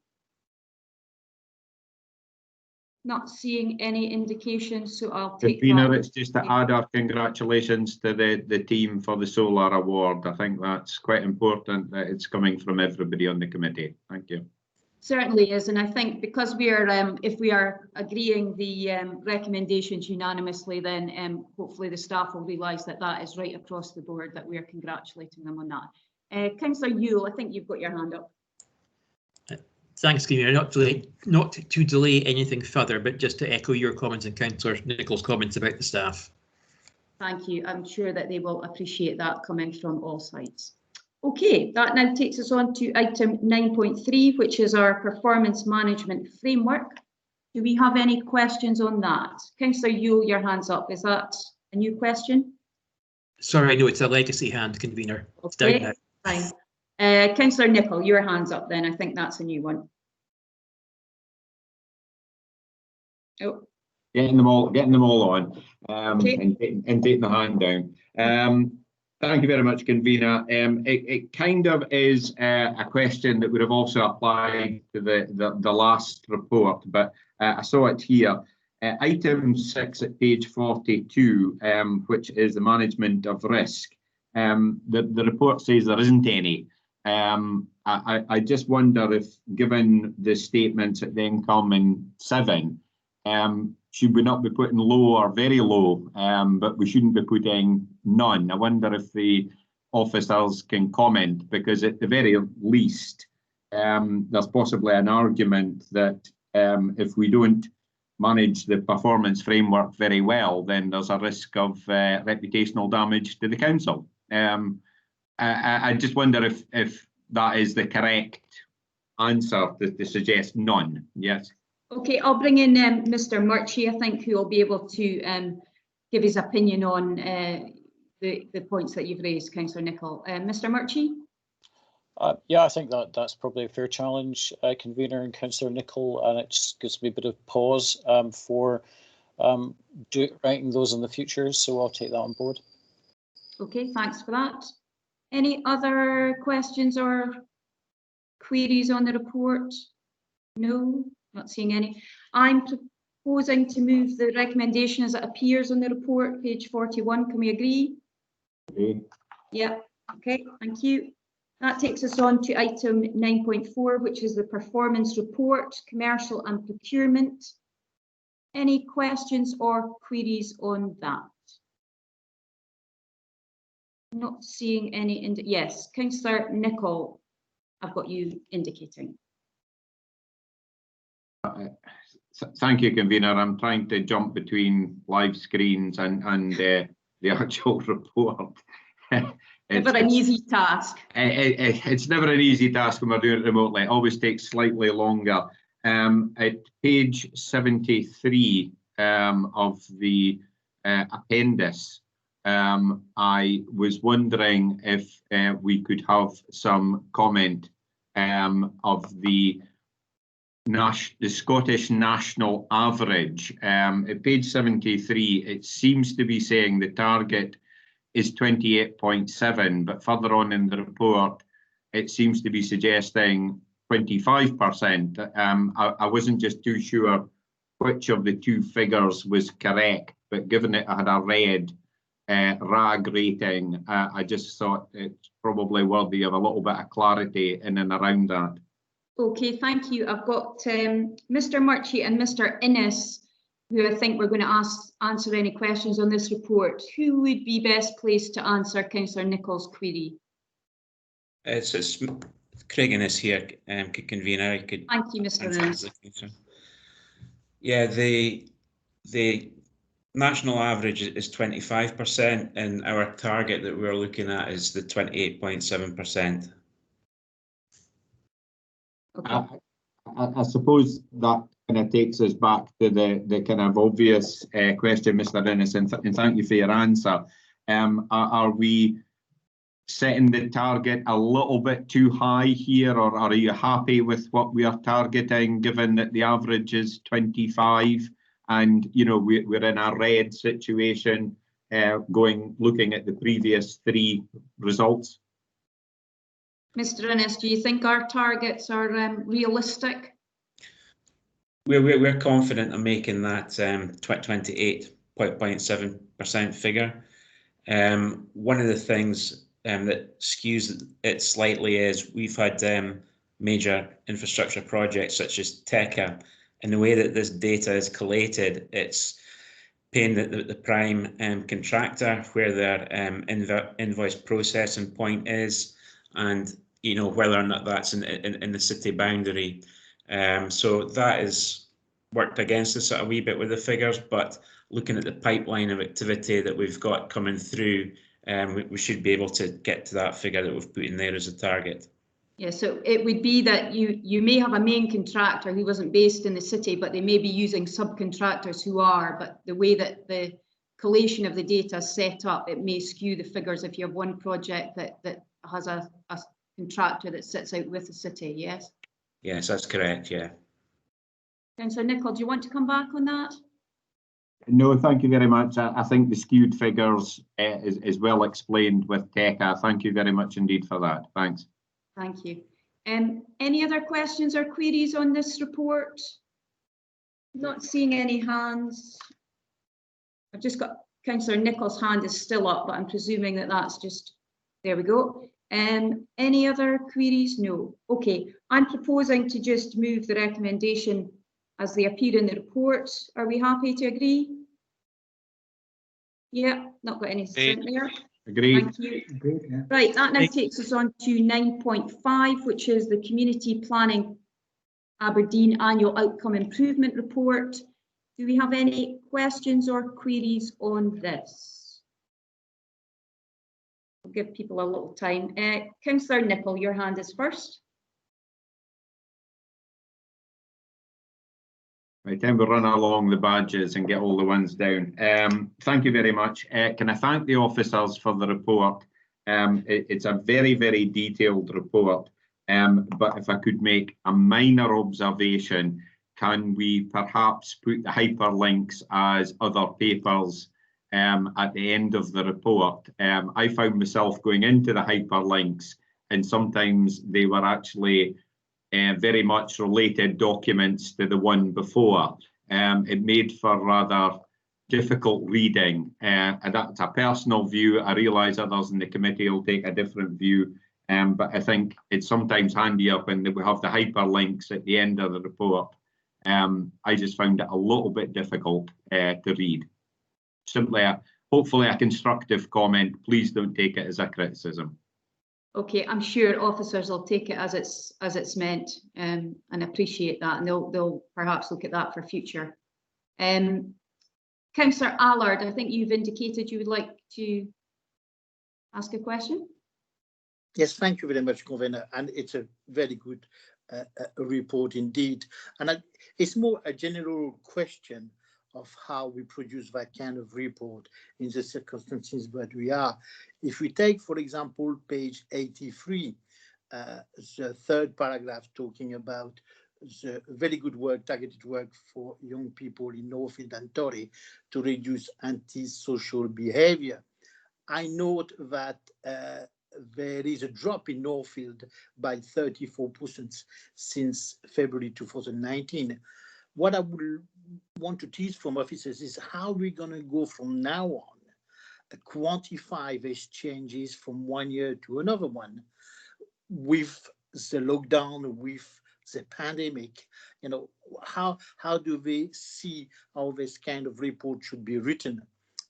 [SPEAKER 1] Not seeing any indication, so I'll take
[SPEAKER 3] Convener,
[SPEAKER 1] that.
[SPEAKER 3] it's just to add our congratulations to the team for the Solar Award. I think that's quite important that it's coming from everybody on the committee. Thank you.
[SPEAKER 1] Certainly is, and I think because we are, if we are agreeing the recommendations unanimously, then hopefully the staff will realise that that is right across the board, that we are congratulating them on that. Councillor Yule, I think you've got your hand up.
[SPEAKER 5] Thanks, Convener. Not to delay anything further, but just to echo your comments and Councillor Nicholl's comments about the staff.
[SPEAKER 1] Thank you. I'm sure that they will appreciate that coming from all sides. Okay, that now takes us on to item 9.3, which is our performance management framework. Do we have any questions on that? Councillor Yule, your hand's up. Is that a new question?
[SPEAKER 5] Sorry, no, it's a legacy hand, Convener. It's down now.
[SPEAKER 1] Fine. Councillor Nicholl, your hand's up then. I think that's a new one. Oh.
[SPEAKER 3] Getting them all on,
[SPEAKER 1] Okay.
[SPEAKER 3] and taking the hand down. Thank you very much, Convener. It kind of is a question that would have also applied to the last report, but I saw it here. Item 6 at page 42, which is the management of risk. The report says there isn't any. I just wonder if, given the statements that then come in 7, should we not be putting low or very low, but we shouldn't be putting none? I wonder if the officers can comment, because at the very least, there's possibly an argument that if we don't manage the performance framework very well, then there's a risk of reputational damage to the council. I just wonder if that is the correct answer to suggest none. Yes.
[SPEAKER 1] Okay, I'll bring in Mr. Murchie, I think, who will be able to give his opinion on the points that you've raised, Councillor Nicholl. Mr. Murchie?
[SPEAKER 16] Yeah, I think that's probably a fair challenge, Convener and Councillor Nicholl, and it just gives me a bit of pause for writing those in the future, so I'll take that on board.
[SPEAKER 1] Okay, thanks for that. Any other questions or queries on the report? No? Not seeing any. I'm proposing to move the recommendation as it appears on the report, page 41. Can we agree?
[SPEAKER 3] Agreed.
[SPEAKER 1] Yeah, okay, thank you. That takes us on to item 9.4, which is the performance report, commercial and procurement. Any questions or queries on that? Not seeing any. Yes, Councillor Nicholl, I've got you indicating.
[SPEAKER 3] Thank you, Convener. I'm trying to jump between live screens and the actual report.
[SPEAKER 1] Never an easy task.
[SPEAKER 3] It's never an easy task when we're doing it remotely. It always takes slightly longer. At page 73 of the appendix, I was wondering if we could have some comment of the Scottish national average. At page 73, it seems to be saying the target is 28.7, but further on in the report, it seems to be suggesting 25%. I wasn't just too sure which of the two figures was correct, but given that I had a red RAG rating, I just thought it's probably worthy of a little bit of clarity in and around that.
[SPEAKER 1] Okay, thank you. I've got Mr. Murchie and Mr. Innes, who I think we're going to answer any questions on this report. Who would be best placed to answer Councillor Nicholl's query?
[SPEAKER 17] It's Craig Innes here, Convener. I could.
[SPEAKER 1] Thank you, Mr. Innes.
[SPEAKER 17] Yeah, the national average is 25%, and our target that we're looking at is the 28.7%.
[SPEAKER 3] I suppose that kind of takes us back to the kind of obvious question, Mr. Innes, and thank you for your answer. Are we setting the target a little bit too high here, or are you happy with what we are targeting, given that the average is 25 and we're in a red situation looking at the previous 3 results?
[SPEAKER 1] Mr. Innes, do you think our targets are realistic?
[SPEAKER 17] We're confident of making that 28.7% figure. One of the things that skews it slightly is we've had major infrastructure projects such as TECA, and the way that this data is collated, it's paying the prime contractor where their invoice processing point is, and whether or not that's in the city boundary. So that has worked against us a wee bit with the figures, but looking at the pipeline of activity that we've got coming through, we should be able to get to that figure that we've put in there as a target.
[SPEAKER 1] Yeah, so it would be that you may have a main contractor who wasn't based in the city, but they may be using subcontractors who are, but the way that the collation of the data is set up, it may skew the figures if you have one project that has a contractor that sits out with the city, yes?
[SPEAKER 17] Yes, that's correct, yeah.
[SPEAKER 1] Councillor Nicholl, do you want to come back on that?
[SPEAKER 3] No, thank you very much. I think the skewed figures is well explained with TECA. Thank you very much indeed for that. Thanks.
[SPEAKER 1] Thank you. Any other questions or queries on this report? Not seeing any hands. I've just got Councillor Nicholl's hand is still up, but I'm presuming that that's just, there we go. Any other queries? No. Okay, I'm proposing to just move the recommendation as they appear in the report. Are we happy to agree? Yeah, not got any sent there.
[SPEAKER 3] Agreed.
[SPEAKER 1] Thank you.
[SPEAKER 8] Agreed, yeah.
[SPEAKER 1] Right, that now takes us on to 9.5, which is the Community Planning Aberdeen Annual Outcome Improvement Report. Do we have any questions or queries on this? I'll give people a little time. Councillor Nicholl, your hand is first.
[SPEAKER 3] Right, then we'll run along the badges and get all the ones down. Thank you very much. Can I thank the officers for the report? It's a very, very detailed report, but if I could make a minor observation, can we perhaps put the hyperlinks as other papers at the end of the report? I found myself going into the hyperlinks, and sometimes they were actually very much related documents to the one before. It made for rather difficult reading, and that's a personal view. I realise others in the committee will take a different view, but I think it's sometimes handier when we have the hyperlinks at the end of the report. I just found it a little bit difficult to read. Simply, hopefully a constructive comment. Please don't take it as a criticism.
[SPEAKER 1] Okay, I'm sure officers will take it as it's meant, and appreciate that, and they'll perhaps look at that for future. Councillor Allard, I think you've indicated you would like to ask a question.
[SPEAKER 9] Yes, thank you very much, Convener, and it's a very good report indeed. And it's more a general question of how we produce that kind of report in the circumstances that we are. If we take, for example, page 83, the third paragraph talking about the very good work, targeted work for young people in Northfield and Tory to reduce antisocial behavior. I note that there is a drop in Northfield by 34% since February 2019. What I would want to tease from officers is how we're going to go from now on, quantify these changes from one year to another one with the lockdown, with the pandemic. You know, how do they see how this kind of report should be written?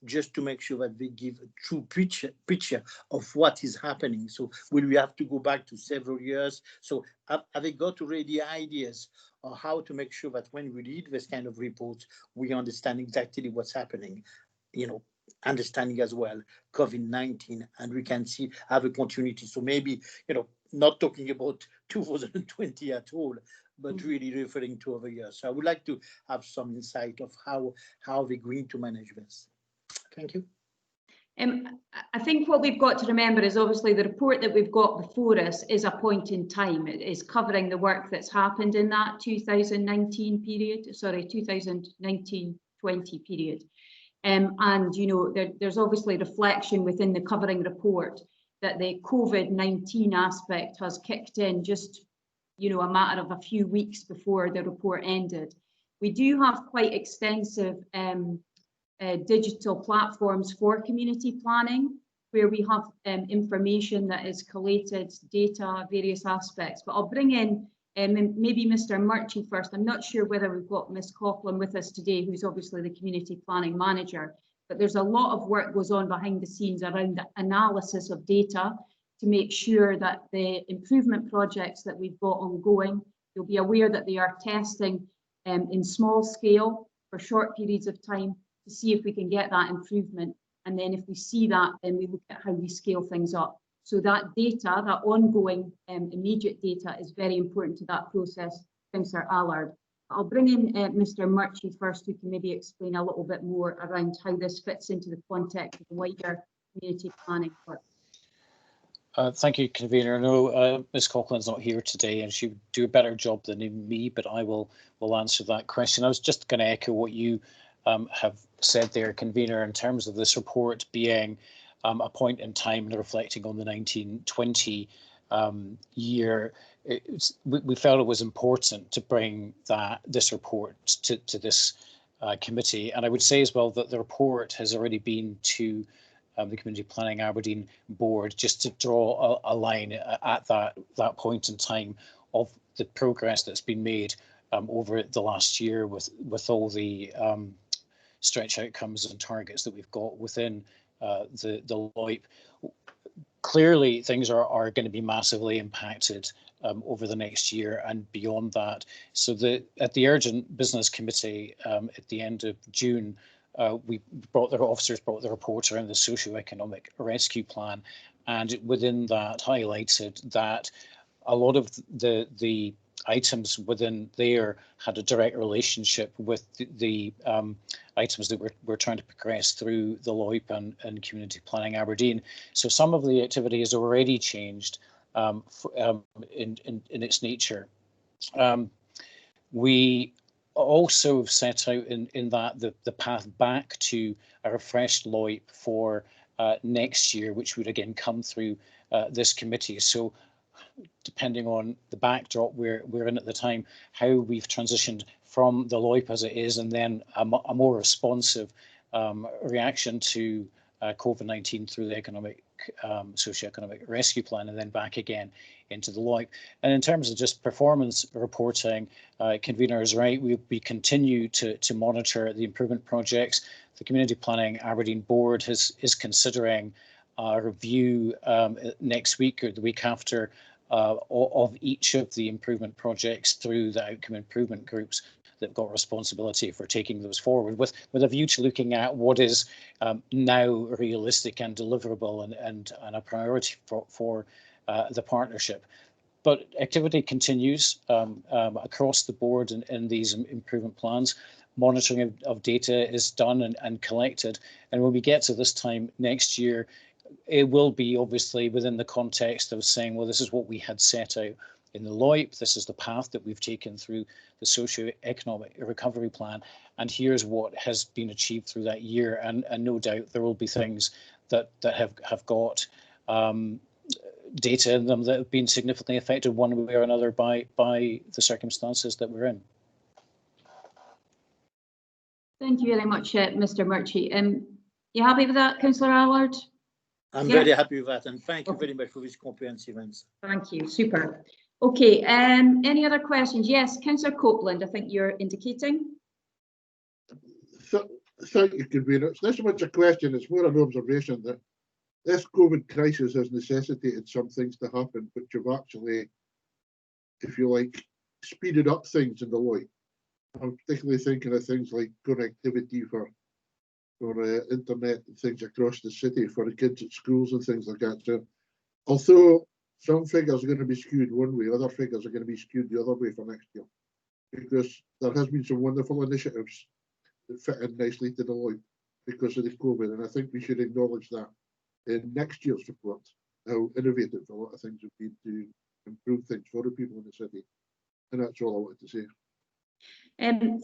[SPEAKER 9] just to make sure that they give a true picture of what is happening. So will we have to go back to several years? So have they got already ideas on how to make sure that when we read this kind of reports, we understand exactly what's happening, you know, understanding as well COVID-19, and we can have a continuity. So maybe, you know, not talking about 2020 at all, but really referring to other years. So I would like to have some insight of how they're going to manage this. Thank you.
[SPEAKER 1] I think what we've got to remember is obviously the report that we've got before us is a point in time. It is covering the work that's happened in that 2019 period, sorry, 2019-20 period. And, you know, there's obviously reflection within the covering report that the COVID-19 aspect has kicked in just, you know, a matter of a few weeks before the report ended. We do have quite extensive digital platforms for community planning, where we have information that is collated, data, various aspects. But I'll bring in maybe Mr. Murchie first. I'm not sure whether we've got Ms. Coughlin with us today, who's obviously the community planning manager, but there's a lot of work goes on behind the scenes around the analysis of data to make sure that the improvement projects that we've got ongoing, you'll be aware that they are testing in small scale for short periods of time to see if we can get that improvement. And then if we see that, then we look at how we scale things up. So that data, that ongoing immediate data is very important to that process, Councillor Allard. I'll bring in Mr. Murchie first, who can maybe explain a little bit more around how this fits into the context of the wider community planning work.
[SPEAKER 16] Thank you, Convener. I know Ms. Coughlin's not here today and she would do a better job than me, but I will answer that question. I was just going to echo what you have said there, Convener, in terms of this report being a point in time and reflecting on the 1920 year. We felt it was important to bring this report to this committee, and I would say as well that the report has already been to the Community Planning Aberdeen Board, just to draw a line at that point in time of the progress that's been made over the last year with all the stretch outcomes and targets that we've got within the LOIP. Clearly, things are going to be massively impacted over the next year and beyond that. So at the Urgent Business Committee at the end of June, officers brought the report around the socio-economic rescue plan, and within that highlighted that a lot of the items within there had a direct relationship with the items that we're trying to progress through the LOIP and Community Planning Aberdeen. So some of the activity has already changed in its nature. We also set out in that the path back to a refreshed LOIP for next year, which would again come through this committee. So depending on the backdrop we're in at the time, how we've transitioned from the LOIP as it is, and then a more responsive reaction to COVID-19 through the socio-economic rescue plan, and then back again into the LOIP. And in terms of just performance reporting, Convener is right, we continue to monitor the improvement projects. The Community Planning Aberdeen Board is considering a review next week or the week after of each of the improvement projects through the outcome improvement groups that got responsibility for taking those forward, with a view to looking at what is now realistic and deliverable and a priority for the partnership. But activity continues across the board in these improvement plans. Monitoring of data is done and collected, and when we get to this time next year, it will be obviously within the context of saying, well, this is what we had set out in the LOIP, this is the path that we've taken through the socio-economic recovery plan, and here's what has been achieved through that year. And no doubt there will be things that have got data in them that have been significantly affected one way or another by the circumstances that we're in.
[SPEAKER 1] Thank you very much, Mr. Murchie. You happy with that, Councillor Allard?
[SPEAKER 9] I'm very happy with that, and thank you very much for this comprehensive answer.
[SPEAKER 1] Thank you, super. Okay, any other questions? Yes, Councillor Copeland, I think you're indicating.
[SPEAKER 13] Thank you, convener. It's not so much a question, it's more an observation that this COVID crisis has necessitated some things to happen, which have actually, if you like, speeded up things in the light. I'm particularly thinking of things like connectivity for internet and things across the city for the kids at schools and things like that. So, although some figures are going to be skewed one way, other figures are going to be skewed the other way for next year, because there has been some wonderful initiatives that fit in nicely to the light because of the COVID, and I think we should acknowledge that in next year's report, how innovative a lot of things have been to improve things for the people in the city. And that's all I wanted to say.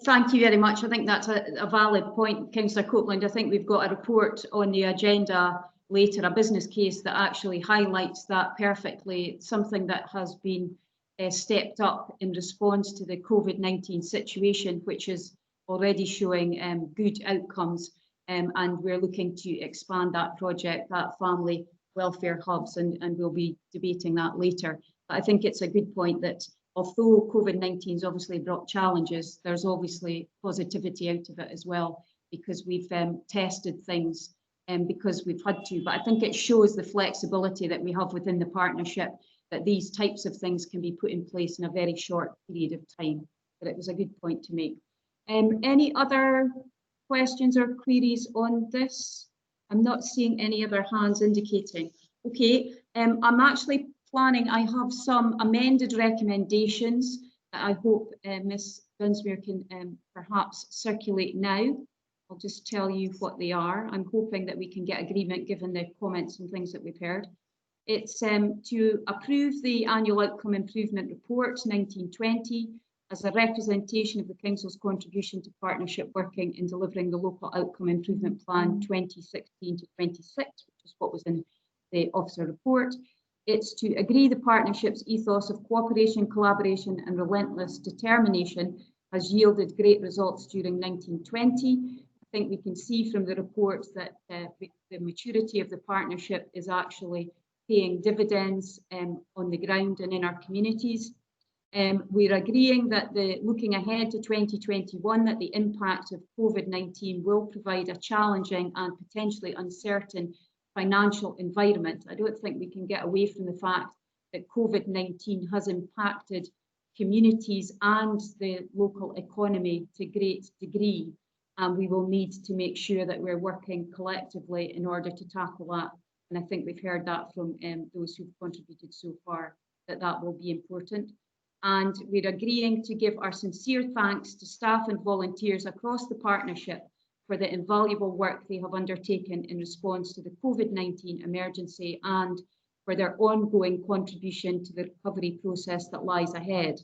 [SPEAKER 1] Thank you very much. I think that's a valid point, Councillor Copeland. I think we've got a report on the agenda later, a business case that actually highlights that perfectly, something that has been stepped up in response to the COVID-19 situation, which is already showing good outcomes. And we're looking to expand that project, that family welfare hubs, and we'll be debating that later. But I think it's a good point that although COVID-19 has obviously brought challenges, there's obviously positivity out of it as well, because we've tested things and because we've had to. But I think it shows the flexibility that we have within the partnership, that these types of things can be put in place in a very short period of time. But it was a good point to make. Any other questions or queries on this? I'm not seeing any other hands indicating. Okay, I'm actually planning, I have some amended recommendations that I hope Ms Dunsmuir can perhaps circulate now. I'll just tell you what they are. I'm hoping that we can get agreement given the comments and things that we've heard. It's to approve the annual outcome improvement report 1920 as a representation of the Council's contribution to partnership working in delivering the local outcome improvement plan 2016 to 26, which is what was in the officer report. It's to agree the partnership's ethos of cooperation, collaboration and relentless determination has yielded great results during 1920. I think we can see from the report that the maturity of the partnership is actually paying dividends on the ground and in our communities. We're agreeing that looking ahead to 2021, that the impact of COVID-19 will provide a challenging and potentially uncertain financial environment. I don't think we can get away from the fact that COVID-19 has impacted communities and the local economy to a great degree, and we will need to make sure that we're working collectively in order to tackle that. And I think we've heard that from those who've contributed so far, that will be important. And we're agreeing to give our sincere thanks to staff and volunteers across the partnership for the invaluable work they have undertaken in response to the COVID-19 emergency and for their ongoing contribution to the recovery process that lies ahead.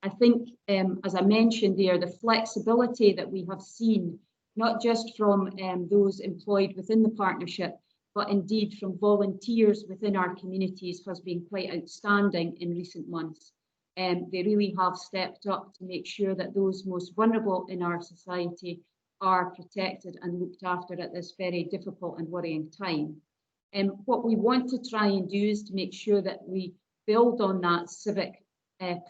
[SPEAKER 1] I think, as I mentioned there, the flexibility that we have seen, not just from those employed within the partnership, but indeed from volunteers within our communities, has been quite outstanding in recent months. They really have stepped up to make sure that those most vulnerable in our society are protected and looked after at this very difficult and worrying time. What we want to try and do is to make sure that we build on that civic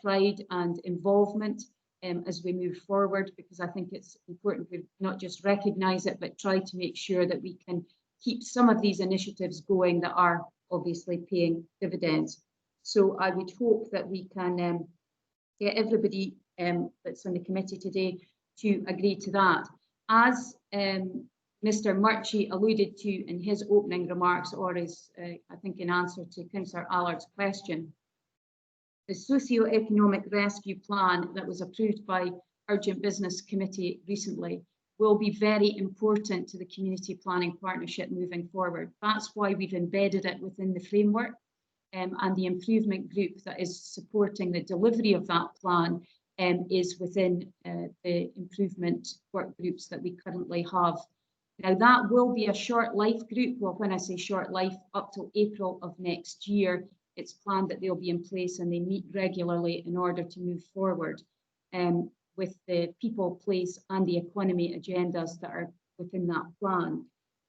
[SPEAKER 1] pride and involvement as we move forward, because I think it's important we not just recognise it, but try to make sure that we can keep some of these initiatives going that are obviously paying dividends. So I would hope that we can get everybody that's on the committee today to agree to that. As Mr Murchie alluded to in his opening remarks, or is I think in answer to Councillor Allard's question, the socio-economic rescue plan that was approved by Urgent Business Committee recently will be very important to the community planning partnership moving forward. That's why we've embedded it within the framework, and the improvement group that is supporting the delivery of that plan is within the improvement work groups that we currently have. Now that will be a short life group. Well, when I say short life, up till April of next year, it's planned that they'll be in place and they meet regularly in order to move forward with the people, place and the economy agendas that are within that plan.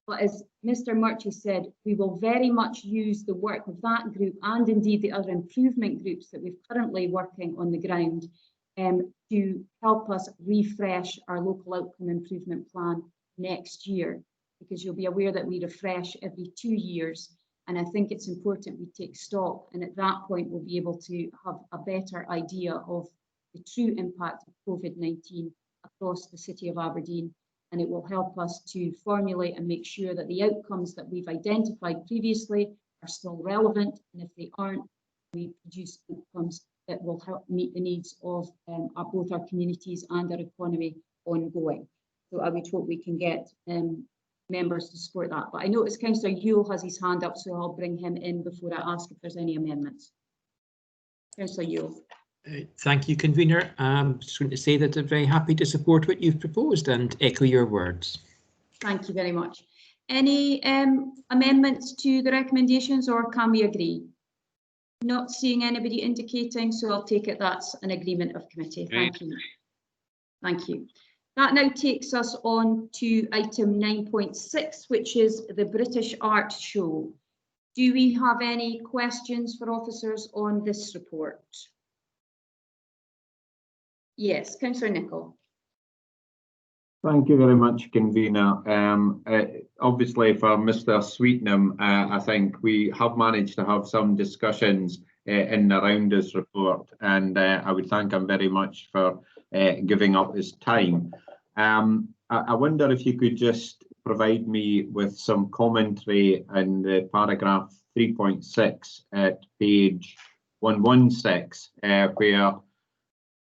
[SPEAKER 1] But as Mr Murchie said, we will very much use the work of that group and indeed the other improvement groups that we've currently working on the ground to help us refresh our local outcome improvement plan next year, because you'll be aware that we refresh every 2 years. And I think it's important we take stock, and at that point we'll be able to have a better idea of the true impact of COVID-19 across the City of Aberdeen, and it will help us to formulate and make sure that the outcomes that we've identified previously are still relevant, and if they aren't, we produce outcomes that will help meet the needs of both our communities and our economy ongoing. So I would hope we can get members to support that. But I notice Councillor Yule has his hand up, so I'll bring him in before I ask if there's any amendments. Councillor Yule.
[SPEAKER 5] Thank you, Convener. I'm just going to say that I'm very happy to support what you've proposed and echo your words.
[SPEAKER 1] Thank you very much. Any amendments to the recommendations, or can we agree? Not seeing anybody indicating, so I'll take it that's an agreement of committee. Thank you. Thank you. That now takes us on to item 9.6, which is the British Art Show. Do we have any questions for officers on this report? Yes, Councillor Nicholl.
[SPEAKER 3] Thank you very much, Convener. Obviously for Mr. Sweetnam, I think we have managed to have some discussions in and around this report, and I would thank him very much for giving up his time. I wonder if you could just provide me with some commentary in the paragraph 3.6 at page 116, where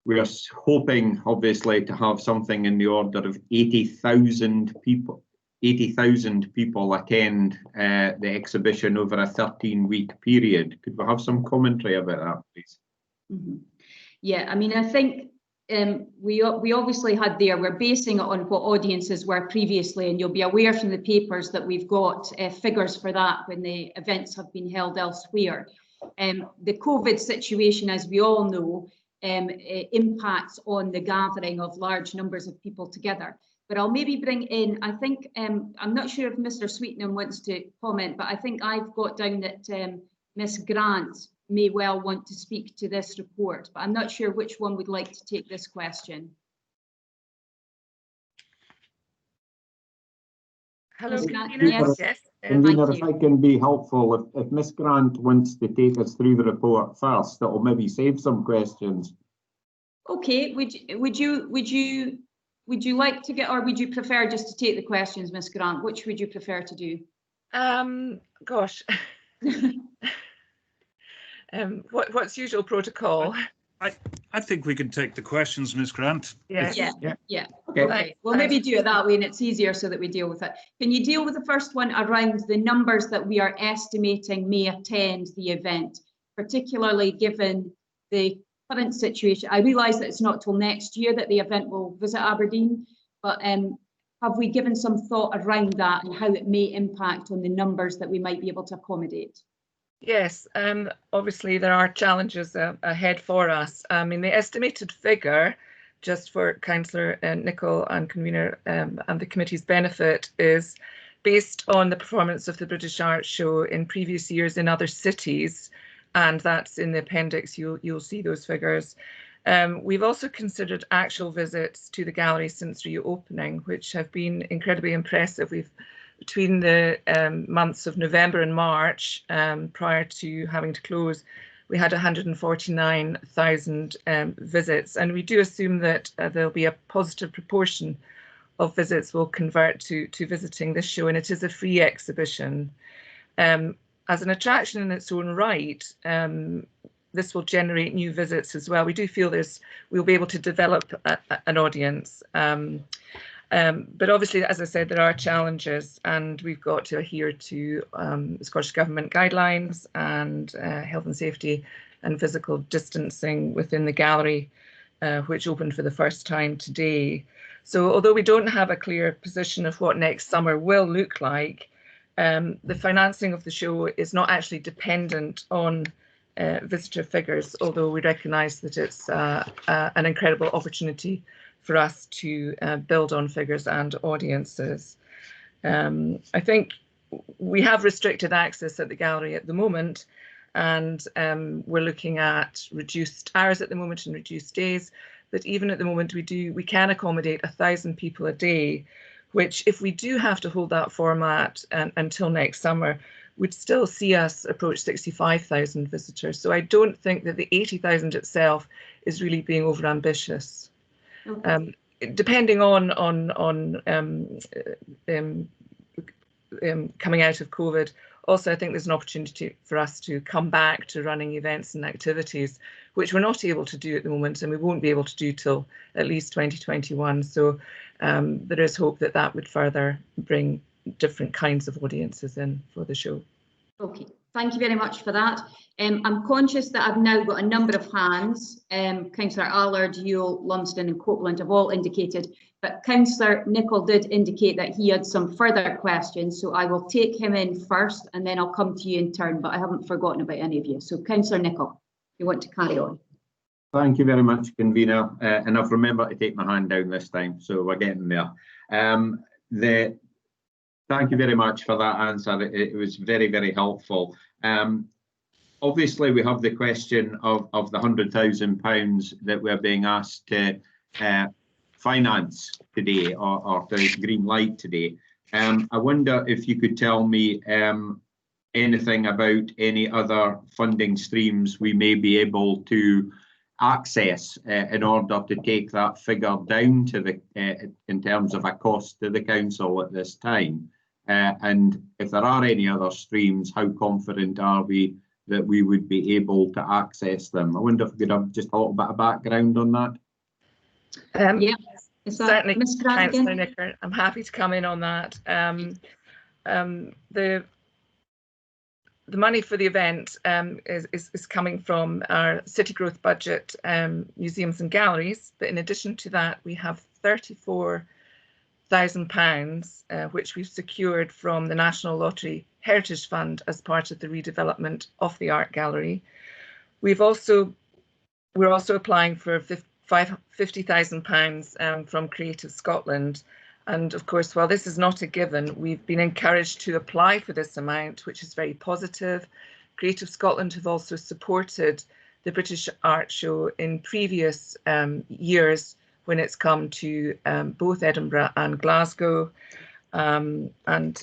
[SPEAKER 3] we are hoping, obviously, to have something in the order of 80,000 people. 80,000 people attend the exhibition over a 13-week period. Could we have some commentary about that, please?
[SPEAKER 1] Mm-hmm. Yeah, I mean, I think we obviously had there, we're basing it on what audiences were previously, and you'll be aware from the papers that we've got figures for that when the events have been held elsewhere. The COVID situation, as we all know, impacts on the gathering of large numbers of people together. But I'll maybe bring in, I think, I'm not sure if Mr. Sweetnam wants to comment, but I think I've got down that Ms. Grant may well want to speak to this report, but I'm not sure which one would like to take this question.
[SPEAKER 18] Hello,
[SPEAKER 3] Yes.
[SPEAKER 18] Yes.
[SPEAKER 3] Convener, if I can be helpful, if Ms. Grant wants to take us through the report first, that will maybe save some questions.
[SPEAKER 1] Okay, would you like to get, or would you prefer just to take the questions, Ms. Grant? Which would you prefer to do?
[SPEAKER 18] Gosh. What's usual protocol?
[SPEAKER 15] I think we can take the questions, Ms. Grant.
[SPEAKER 18] Yeah.
[SPEAKER 1] Okay. Well, maybe do it that way, and it's easier so that we deal with it. Can you deal with the first one around the numbers that we are estimating may attend the event, particularly given the current situation? I realise that it's not till next year that the event will visit Aberdeen, but have we given some thought around that and how it may impact on the numbers that we might be able to accommodate?
[SPEAKER 18] Yes, obviously there are challenges ahead for us. I mean, the estimated figure, just for Councillor Nicholl and Convener and the committee's benefit, is based on the performance of the British Art Show in previous years in other cities, and that's in the appendix. You'll see those figures. We've also considered actual visits to the gallery since reopening, which have been incredibly impressive. Between the months of November and March, prior to having to close, we had 149,000 visits, and we do assume that there'll be a positive proportion of visits will convert to visiting this show, and it is a free exhibition. As an attraction in its own right, this will generate new visits as well. We do feel we'll be able to develop an audience. But obviously, as I said, there are challenges, and we've got to adhere to Scottish Government guidelines and health and safety and physical distancing within the gallery, which opened for the first time today. So although we don't have a clear position of what next summer will look like, the financing of the show is not actually dependent on visitor figures, although we recognise that it's an incredible opportunity for us to build on figures and audiences. I think we have restricted access at the gallery at the moment, and we're looking at reduced hours at the moment and reduced days. But even at the moment, we can accommodate 1,000 people a day, which, if we do have to hold that format until next summer, would still see us approach 65,000 visitors. So I don't think that the 80,000 itself is really being overambitious.
[SPEAKER 1] Okay.
[SPEAKER 18] Depending on coming out of COVID, also I think there's an opportunity for us to come back to running events and activities, which we're not able to do at the moment, and we won't be able to do till at least 2021. So there is hope that that would further bring different kinds of audiences in for the show.
[SPEAKER 1] Okay, thank you very much for that. I'm conscious that I've now got a number of hands. Councillor Allard, Yule, Lumsden and Copeland have all indicated, but Councillor Nicholl did indicate that he had some further questions, so I will take him in first and then I'll come to you in turn, but I haven't forgotten about any of you. So Councillor Nicholl, you want to carry on?
[SPEAKER 3] Thank you very much, convener, and I've remembered to take my hand down this time, so we're getting there. Thank you very much for that answer. It was very, very helpful. Obviously, we have the question of the £100,000 that we're being asked to finance today, or to green light today. I wonder if you could tell me anything about any other funding streams we may be able to access in order to take that figure down to the in terms of a cost to the council at this time. And if there are any other streams, how confident are we that we would be able to access them? I wonder if we could have just a little bit of background on that.
[SPEAKER 1] Yeah,
[SPEAKER 18] certainly, Councillor Nicholl, I'm happy to come in on that. The money for the event is coming from our city growth budget, museums and galleries, but in addition to that, we have £34,000, which we've secured from the National Lottery Heritage Fund as part of the redevelopment of the art gallery. We're also applying for £50,000 from Creative Scotland. And of course, while this is not a given, we've been encouraged to apply for this amount, which is very positive. Creative Scotland have also supported the British Art Show in previous years when it's come to both Edinburgh and Glasgow. It's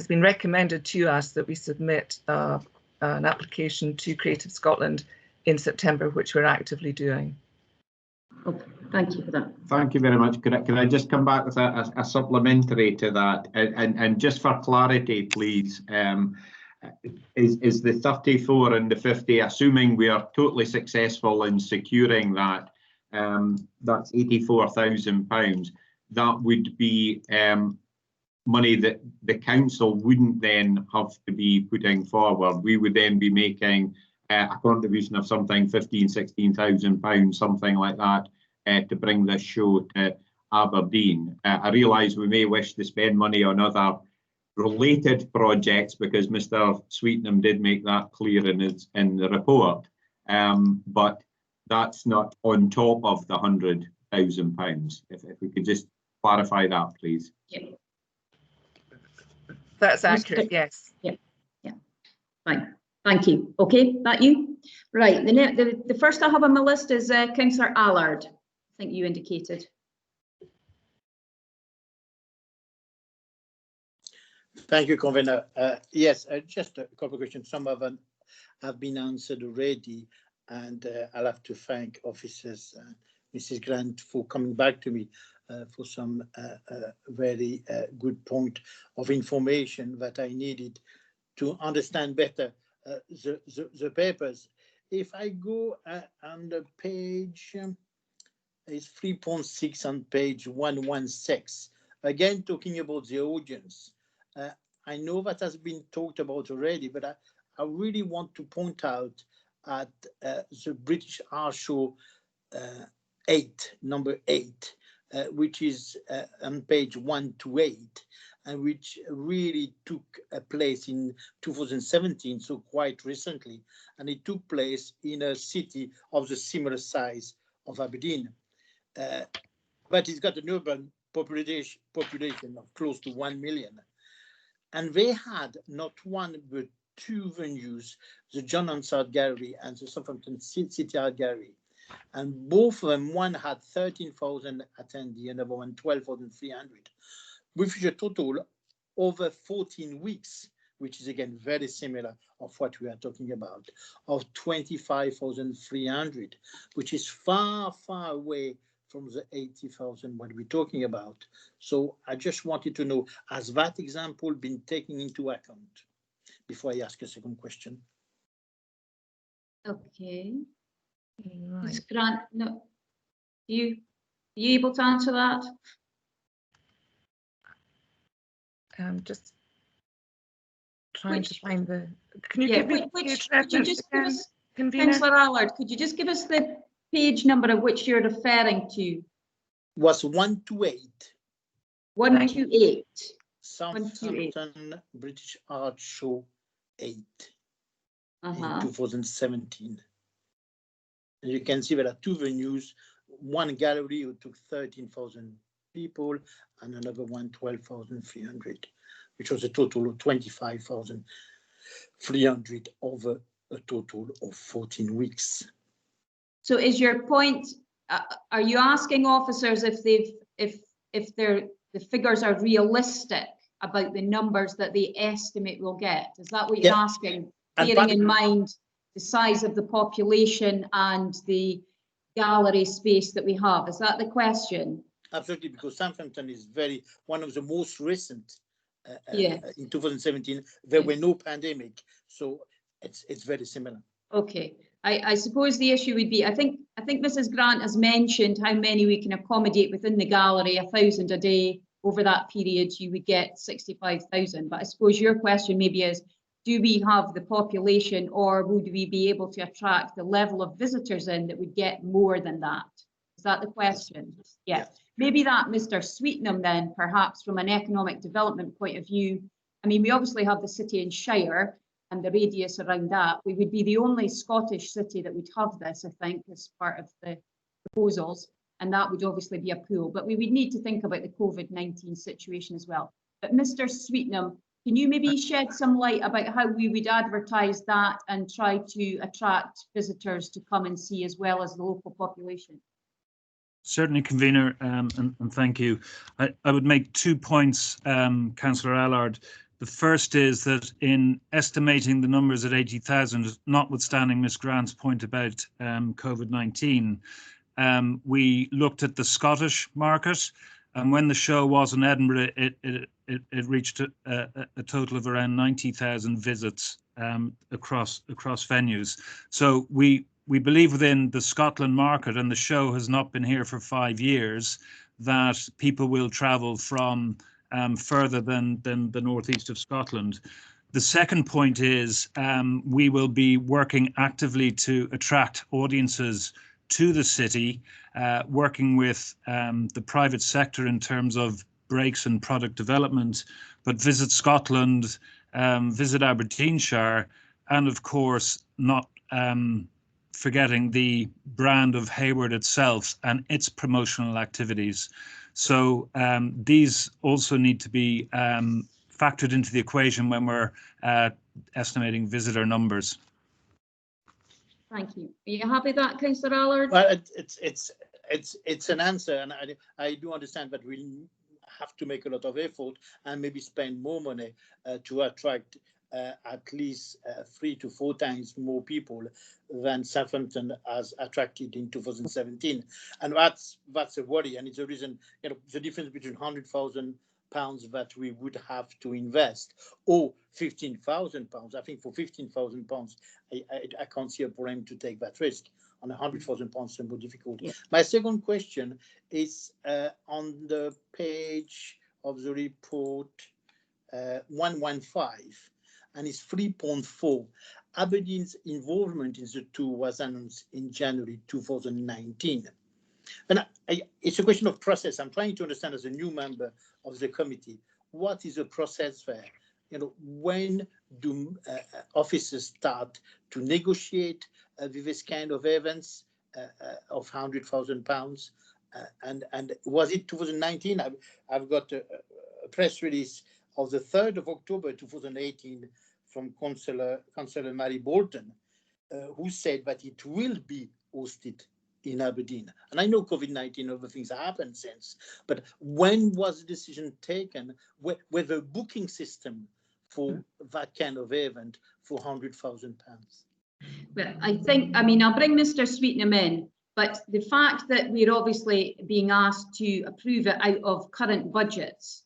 [SPEAKER 18] been recommended to us that we submit an application to Creative Scotland in September, which we're actively doing.
[SPEAKER 1] Okay, thank you for that.
[SPEAKER 3] Thank you very much. Can I just come back with a supplementary to that? And just for clarity, please, is the 34 and the 50, assuming we are totally successful in securing that, that's £84,000, that would be money that the council wouldn't then have to be putting forward. We would then be making a contribution of something £15,000–16,000, something like that, to bring this show to Aberdeen. I realise we may wish to spend money on other related projects, because Mr. Sweetnam did make that clear in the report, but that's not on top of the £100,000. If we could just clarify that, please.
[SPEAKER 1] Yeah.
[SPEAKER 18] That's accurate, yes.
[SPEAKER 1] Yeah, fine. Thank you. Okay, that you? Right, the first I have on my list is Councillor Allard. I think you indicated.
[SPEAKER 9] Thank you, Convener. Yes, just a couple of questions. Some of them have been answered already, and I'll have to thank officers, Mrs. Grant, for coming back to me for some very good point of information that I needed to understand better the papers. If I go on the page, it's 3.6 on page 116, again talking about the audience. I know that has been talked about already, but I really want to point out at the British Art Show number 8, which is on page 128, and which really took place in 2017, so quite recently, and it took place in a city of the similar size of Aberdeen. But it's got an urban population of close to 1 million. And they had not one but 2 venues, the John Hansard Gallery and the Southampton City Art Gallery. And both of them, one had 13,000 attendees, another one 12,300, which is a total over 14 weeks, which is again very similar of what we are talking about, of 25,300, which is far, far away from the 80,000 what we're talking about. So I just wanted to know, has that example been taken into account? Before I ask a second question.
[SPEAKER 1] Okay.
[SPEAKER 18] Right.
[SPEAKER 1] Ms. Grant, no, you able to answer that?
[SPEAKER 18] Just trying to find the. Can you
[SPEAKER 1] Yeah,
[SPEAKER 18] give me the
[SPEAKER 1] which
[SPEAKER 18] page
[SPEAKER 1] could you
[SPEAKER 18] reference
[SPEAKER 1] just give
[SPEAKER 18] again,
[SPEAKER 1] us,
[SPEAKER 18] convener?
[SPEAKER 1] Councillor Allard, could you just give us the page number of which you're referring to?
[SPEAKER 9] Was 128.
[SPEAKER 1] 128.
[SPEAKER 9] Southampton British Art Show 8 in 2017. And you can see there are two venues, one gallery who took 13,000 people and another one 12,300, which was a total of 25,300 over a total of 14 weeks.
[SPEAKER 1] So is your point, are you asking officers if the figures are realistic about the numbers that they estimate we'll get? Is that what you're asking? Bearing in mind the size of the population and the gallery space that we have. Is that the question?
[SPEAKER 9] Absolutely, because Southampton is one of the most recent.
[SPEAKER 1] Yeah.
[SPEAKER 9] In 2017, there were no pandemic, so it's very similar.
[SPEAKER 1] Okay. I suppose the issue would be, I think Mrs. Grant has mentioned how many we can accommodate within the gallery, 1,000 a day. Over that period, you would get 65,000. But I suppose your question maybe is, do we have the population, or would we be able to attract the level of visitors in that would get more than that? Is that the question? Yeah. Maybe that, Mr. Sweetnam, then perhaps from an economic development point of view, I mean, we obviously have the city and shire and the radius around that. We would be the only Scottish city that would have this, I think, as part of the proposals. And that would obviously be a pool, but we would need to think about the COVID-19 situation as well. But Mr. Sweetnam, can you maybe shed some light about how we would advertise that and try to attract visitors to come and see as well as the local population?
[SPEAKER 15] Certainly, convener, and thank you. I would make 2 points, Councillor Allard. The first is that in estimating the numbers at 80,000, notwithstanding Ms. Grant's point about COVID-19, we looked at the Scottish market, and when the show was in Edinburgh, it reached a total of around 90,000 visits across venues. So we believe within the Scotland market, and the show has not been here for 5 years, that people will travel from further than the northeast of Scotland. The second point is we will be working actively to attract audiences to the city, working with the private sector in terms of breaks and product development, but Visit Scotland, Visit Aberdeenshire, and of course not forgetting the brand of Hayward itself and its promotional activities. So these also need to be factored into the equation when we're estimating visitor numbers.
[SPEAKER 1] Thank you. Are you happy with that, Councillor Allard?
[SPEAKER 9] Well, it's an answer, and I do understand that we have to make a lot of effort and maybe spend more money to attract at least 3 to 4 times more people than Southampton has attracted in 2017, and that's a worry, and it's a reason, you know, the difference between £100,000 that we would have to invest or £15,000. I think for £15,000, I can't see a problem to take that risk. On £100,000, it's more difficult. Yeah. My second question is on the page of the report 115, and it's 3.4. Aberdeen's involvement in the tour was announced in January 2019. And it's a question of process. I'm trying to understand, as a new member of the committee, what is the process there? You know, when do officers start to negotiate with this kind of events of £100,000? And was it 2019? I've got a press release of the 3rd of October 2018 from Councillor Mary Bolton, who said that it will be hosted in Aberdeen. And I know COVID-19, other things have happened since, but when was the decision taken with a booking system for that kind of event for £100,000?
[SPEAKER 1] Well, I mean, I'll bring Mr. Sweetnam in, but the fact that we're obviously being asked to approve it out of current budgets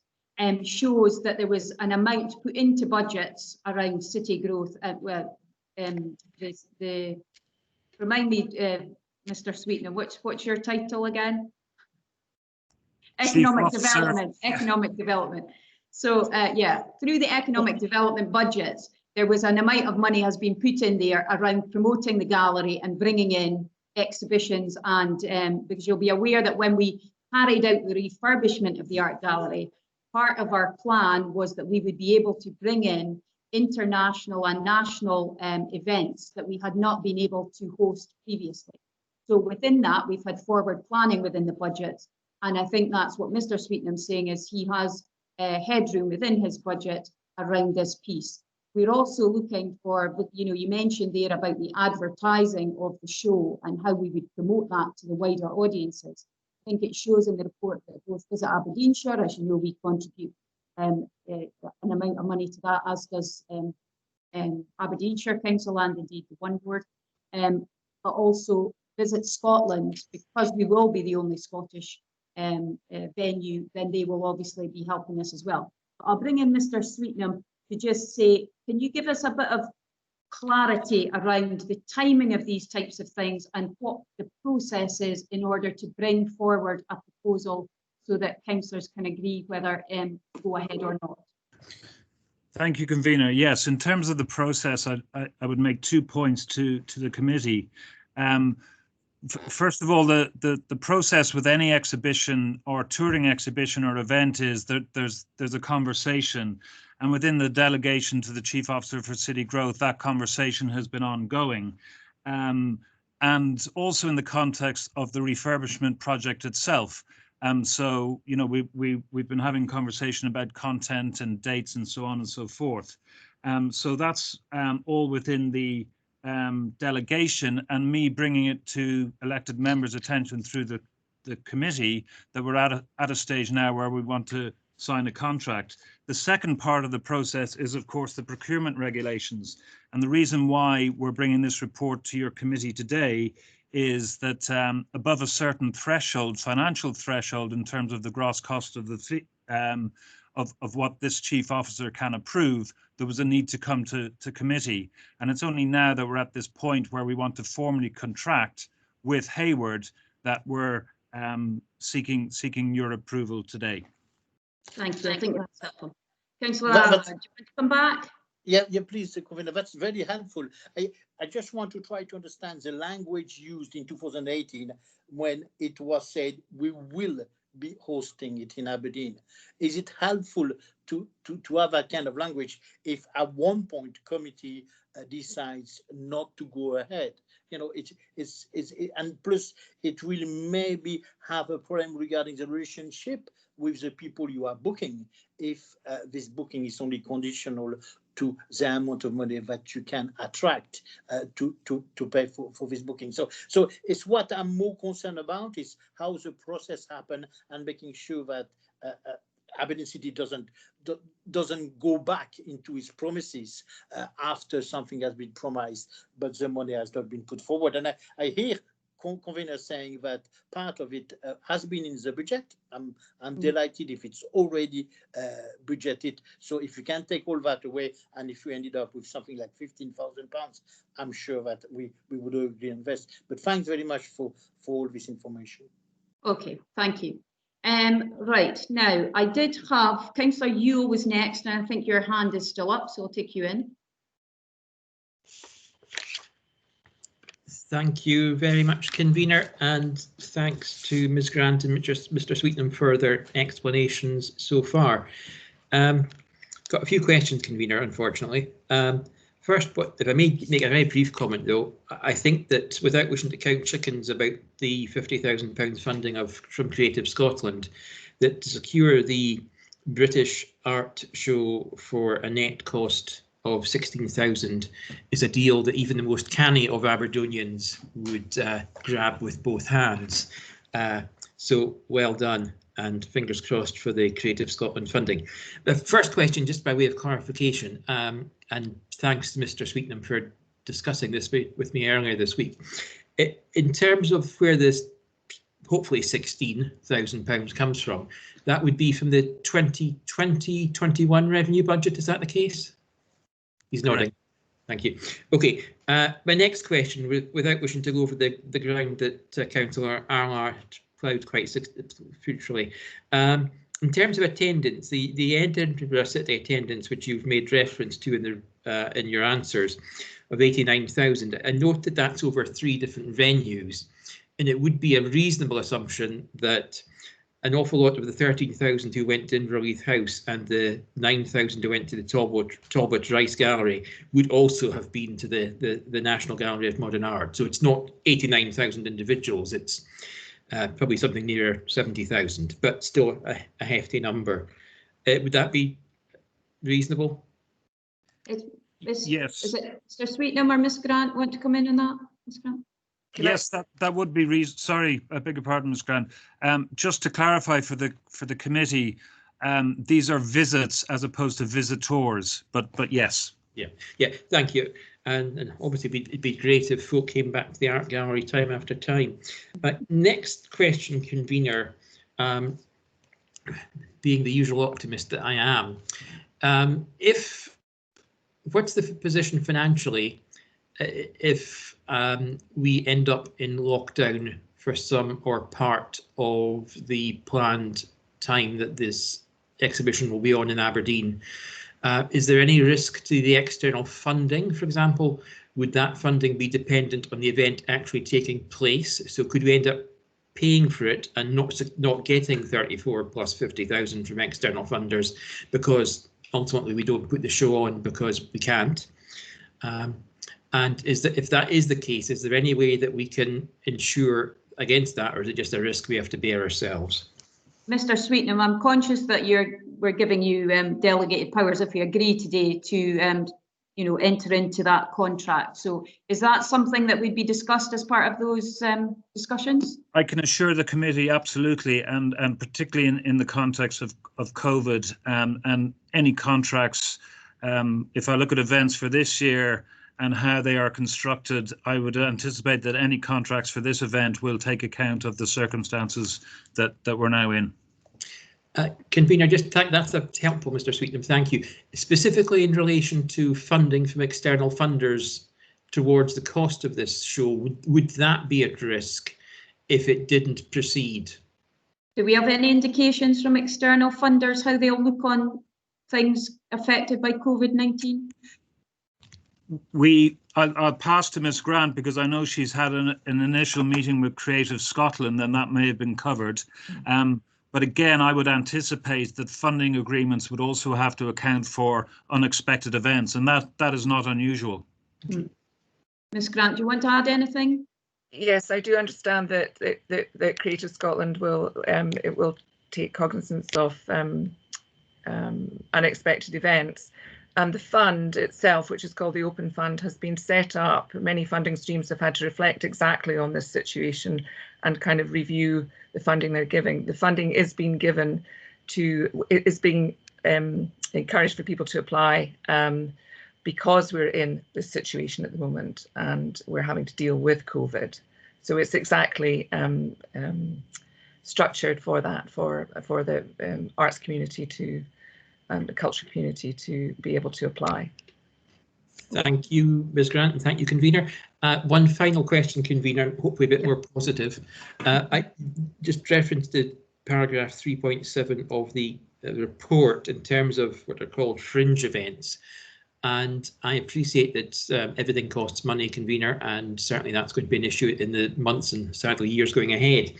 [SPEAKER 1] shows that there was an amount put into budgets around city growth. Remind me, Mr. Sweetnam, what's your title again? Economic Development. Economic Development. So yeah, through the economic development budgets, there was an amount of money has been put in there around promoting the gallery and bringing in exhibitions. And because you'll be aware that when we carried out the refurbishment of the art gallery, part of our plan was that we would be able to bring in international and national events that we had not been able to host previously. So within that, we've had forward planning within the budget. And I think that's what Mr. Sweetnam's saying, is he has headroom within his budget around this piece. We're also looking for, you mentioned there about the advertising of the show and how we would promote that to the wider audiences. I think it shows in the report that both Visit Aberdeenshire, as you know, we contribute an amount of money to that, as does Aberdeenshire Council and indeed the One Board, but also Visit Scotland, because we will be the only Scottish venue, then they will obviously be helping us as well. But I'll bring in Mr. Sweetnam to just say, can you give us a bit of clarity around the timing of these types of things and what the process is in order to bring forward a proposal so that councillors can agree whether go ahead or not?
[SPEAKER 15] Thank you, convener. Yes, in terms of the process, I would make 2 points to the committee. First of all, the process with any exhibition or touring exhibition or event is that there's a conversation, and within the delegation to the Chief Officer for City Growth, that conversation has been ongoing, and also in the context of the refurbishment project itself. So we've been having conversation about content and dates and so on and so forth. So that's all within the delegation, and me bringing it to elected members' attention through the committee that we're at a stage now where we want to sign a contract. The second part of the process is, of course, the procurement regulations. And the reason why we're bringing this report to your committee today is that above a certain threshold, financial threshold, in terms of the gross cost of the of what this chief officer can approve, there was a need to come to committee. And it's only now that we're at this point where we want to formally contract with Hayward that we're seeking your approval today.
[SPEAKER 1] Thank you. I think that's helpful. Councillor Allard, do you want to come back?
[SPEAKER 9] Yeah, please, Convener. That's very helpful. I just want to try to understand the language used in 2018 when it was said we will be hosting it in Aberdeen. Is it helpful to have that kind of language if at one point committee decides not to go ahead? And plus it will maybe have a problem regarding the relationship with the people you are booking if this booking is only conditional to the amount of money that you can attract to pay for this booking. So it's what I'm more concerned about is how the process happen and making sure that Aberdeen City doesn't go back into its promises after something has been promised, but the money has not been put forward. And I hear convener saying that part of it has been in the budget. I'm delighted if it's already budgeted. So if you can take all that away, and if you ended up with something like £15,000, I'm sure that we would agree invest. But thanks very much for all this information.
[SPEAKER 1] Okay, thank you. Right, now I did have Councillor Yule was next, and I think your hand is still up, so I'll take you in.
[SPEAKER 5] Thank you very much, convener, and thanks to Ms. Grant and Mr. Sweetnam for their explanations so far. Got a few questions, convener, unfortunately. First, if I may make a very brief comment, though, I think that without wishing to count chickens about the £50,000 funding from Creative Scotland, that to secure the British art show for a net cost of 16,000 is a deal that even the most canny of Aberdonians would grab with both hands. So well done, and fingers crossed for the Creative Scotland funding. The first question, just by way of clarification, and thanks to Mr. Sweetnam for discussing this with me earlier this week. In terms of where this hopefully £16,000 comes from, that would be from the 2020-21 revenue budget, is that the case? He's nodding. Right. Thank you. Okay, my next question, without wishing to go over the ground that Councillor Allard plowed quite fruitfully. In terms of attendance, the Edinburgh City attendance, which you've made reference to in your answers, of 89,000, I note that that's over 3 different venues, and it would be a reasonable assumption that an awful lot of the 13,000 who went to Inverleith House and the 9,000 who went to the Talbot Rice Gallery would also have been to the National Gallery of Modern Art. So it's not 89,000 individuals, it's probably something near 70,000, but still a hefty number. Would that be reasonable?
[SPEAKER 15] Yes.
[SPEAKER 1] Is it Mr. Sweetnam or Ms. Grant want to come in on that? Ms. Grant?
[SPEAKER 15] Yes, that would be sorry, I beg your pardon, Ms. Grant. Just to clarify for the committee, these are visits as opposed to visitors, but yes.
[SPEAKER 5] Yeah, thank you. And obviously it'd be great if folk came back to the art gallery time after time. But next question, convener, being the usual optimist that I am, what's the position financially if we end up in lockdown for some or part of the planned time that this exhibition will be on in Aberdeen? Is there any risk to the external funding, for example? Would that funding be dependent on the event actually taking place? So could we end up paying for it and not getting 34 plus 50,000 from external funders because ultimately we don't put the show on because we can't? And if that is the case, is there any way that we can ensure against that, or is it just a risk we have to bear ourselves?
[SPEAKER 1] Mr. Sweetnam, I'm conscious that we're giving you delegated powers if we agree today to enter into that contract. So is that something that would be discussed as part of those discussions?
[SPEAKER 15] I can assure the committee absolutely, and particularly in the context of COVID and any contracts. If I look at events for this year and how they are constructed, I would anticipate that any contracts for this event will take account of the circumstances that we're now in.
[SPEAKER 5] Convener, that's helpful, Mr. Sweetnam, thank you. Specifically in relation to funding from external funders towards the cost of this show, would that be at risk if it didn't proceed?
[SPEAKER 1] Do we have any indications from external funders how they'll look on things affected by COVID-19?
[SPEAKER 15] I'll pass to Ms. Grant because I know she's had an initial meeting with Creative Scotland and that may have been covered. But again, I would anticipate that funding agreements would also have to account for unexpected events, and that is not unusual.
[SPEAKER 1] Ms. Grant, do you want to add anything?
[SPEAKER 18] Yes, I do understand that Creative Scotland will take cognizance of unexpected events. And the fund itself, which is called the Open Fund, has been set up. Many funding streams have had to reflect exactly on this situation and kind of review the funding they're giving. The funding is being given is being encouraged for people to apply because we're in this situation at the moment and we're having to deal with COVID. So it's exactly structured for that, for the arts community and the culture community to be able to apply.
[SPEAKER 5] Thank you, Ms. Grant, and thank you, convener. One final question, convener, hopefully a bit more positive. I just referenced the paragraph 3.7 of the report in terms of what are called fringe events. And I appreciate that everything costs money, convener, and certainly that's going to be an issue in the months and sadly years going ahead.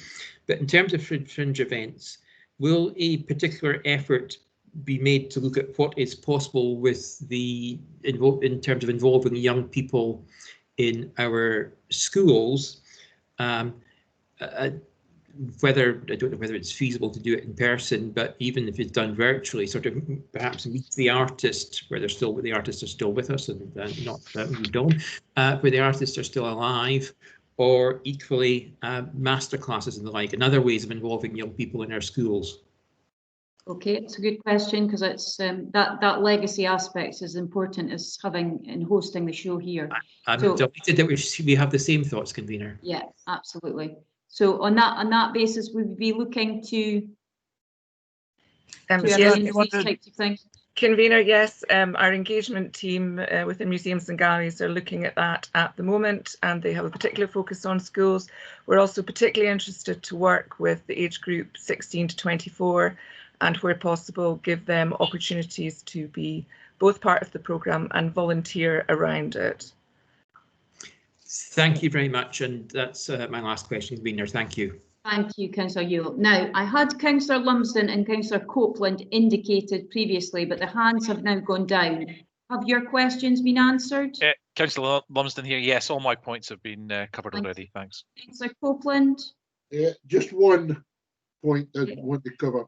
[SPEAKER 5] But in terms of fringe events, will a particular effort be made to look at what is possible with in terms of involving young people in our schools? whether, I don't know whether it's feasible to do it in person, but even if it's done virtually, sort of perhaps meet the artist where the artists are still with us and not moved on, where the artists are still alive, or equally masterclasses and the like, and other ways of involving young people in our schools.
[SPEAKER 1] Okay, it's a good question, because it's that legacy aspect is important as having and hosting the show here.
[SPEAKER 5] I'm
[SPEAKER 1] So,
[SPEAKER 5] delighted that we have the same thoughts, convener.
[SPEAKER 1] yeah, absolutely. So on that basis, we would be looking to
[SPEAKER 18] Yes,
[SPEAKER 1] arrange these types of things.
[SPEAKER 18] Convener, yes, our engagement team within museums and galleries are looking at that at the moment, and they have a particular focus on schools. We're also particularly interested to work with the age group 16 to 24, and where possible, give them opportunities to be both part of the programme and volunteer around it.
[SPEAKER 5] Thank you very much, and that's my last question, convener. Thank you.
[SPEAKER 1] Thank you, Councillor Ewell. Now, I had Councillor Lumsden and Councillor Copeland indicated previously, but the hands have now gone down. Have your questions been answered?
[SPEAKER 14] Councillor Lumsden here. Yes, all my points have been covered already. Thanks.
[SPEAKER 1] Councillor Copeland?
[SPEAKER 13] Just one point that I want to cover.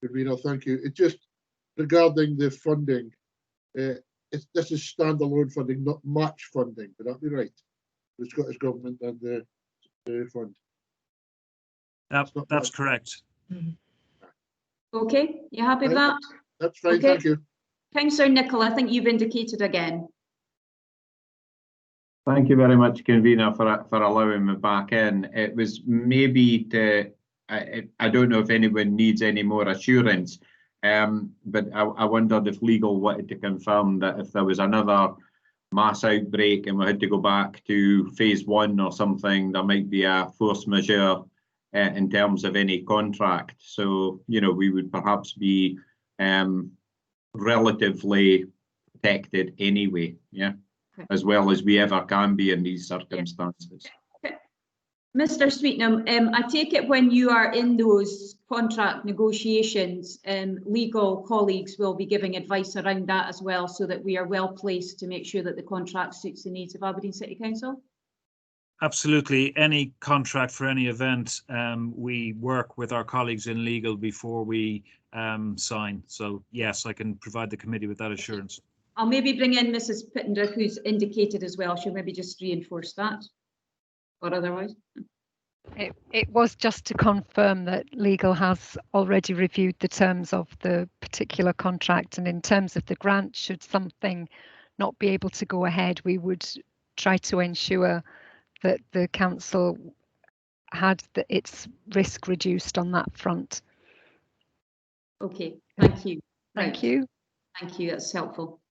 [SPEAKER 13] Convener, thank you. It's just regarding the funding. This is standalone funding, not match funding. Would that be right? The Scottish Government and the fund.
[SPEAKER 15] That's correct.
[SPEAKER 1] Okay, you happy with that?
[SPEAKER 13] That's fine,
[SPEAKER 1] okay.
[SPEAKER 13] Thank you.
[SPEAKER 1] Councillor Nicholl, I think you've indicated again.
[SPEAKER 3] Thank you very much, convener, for allowing me back in. It was maybe to, I don't know if anyone needs any more assurance, but I wondered if legal wanted to confirm that if there was another mass outbreak and we had to go back to phase 1 or something, there might be a force majeure in terms of any contract. So, you know, we would perhaps be relatively protected anyway, yeah, as well as we ever can be in these circumstances.
[SPEAKER 1] Okay. Mr. Sweetnam, I take it when you are in those contract negotiations, legal colleagues will be giving advice around that as well, so that we are well placed to make sure that the contract suits the needs of Aberdeen City Council?
[SPEAKER 15] Absolutely. Any contract for any event, we work with our colleagues in legal before we sign. So yes, I can provide the committee with that assurance.
[SPEAKER 1] I'll maybe bring in Mrs. Pittender, who's indicated as well. She'll maybe just reinforce that, or otherwise.
[SPEAKER 6] It was just to confirm that legal has already reviewed the terms of the particular contract, and in terms of the grant, should something not be able to go ahead, we would try to ensure that the council had its risk reduced on that front.
[SPEAKER 1] Okay, thank you.
[SPEAKER 6] Thank you.
[SPEAKER 1] Thank you, that's helpful.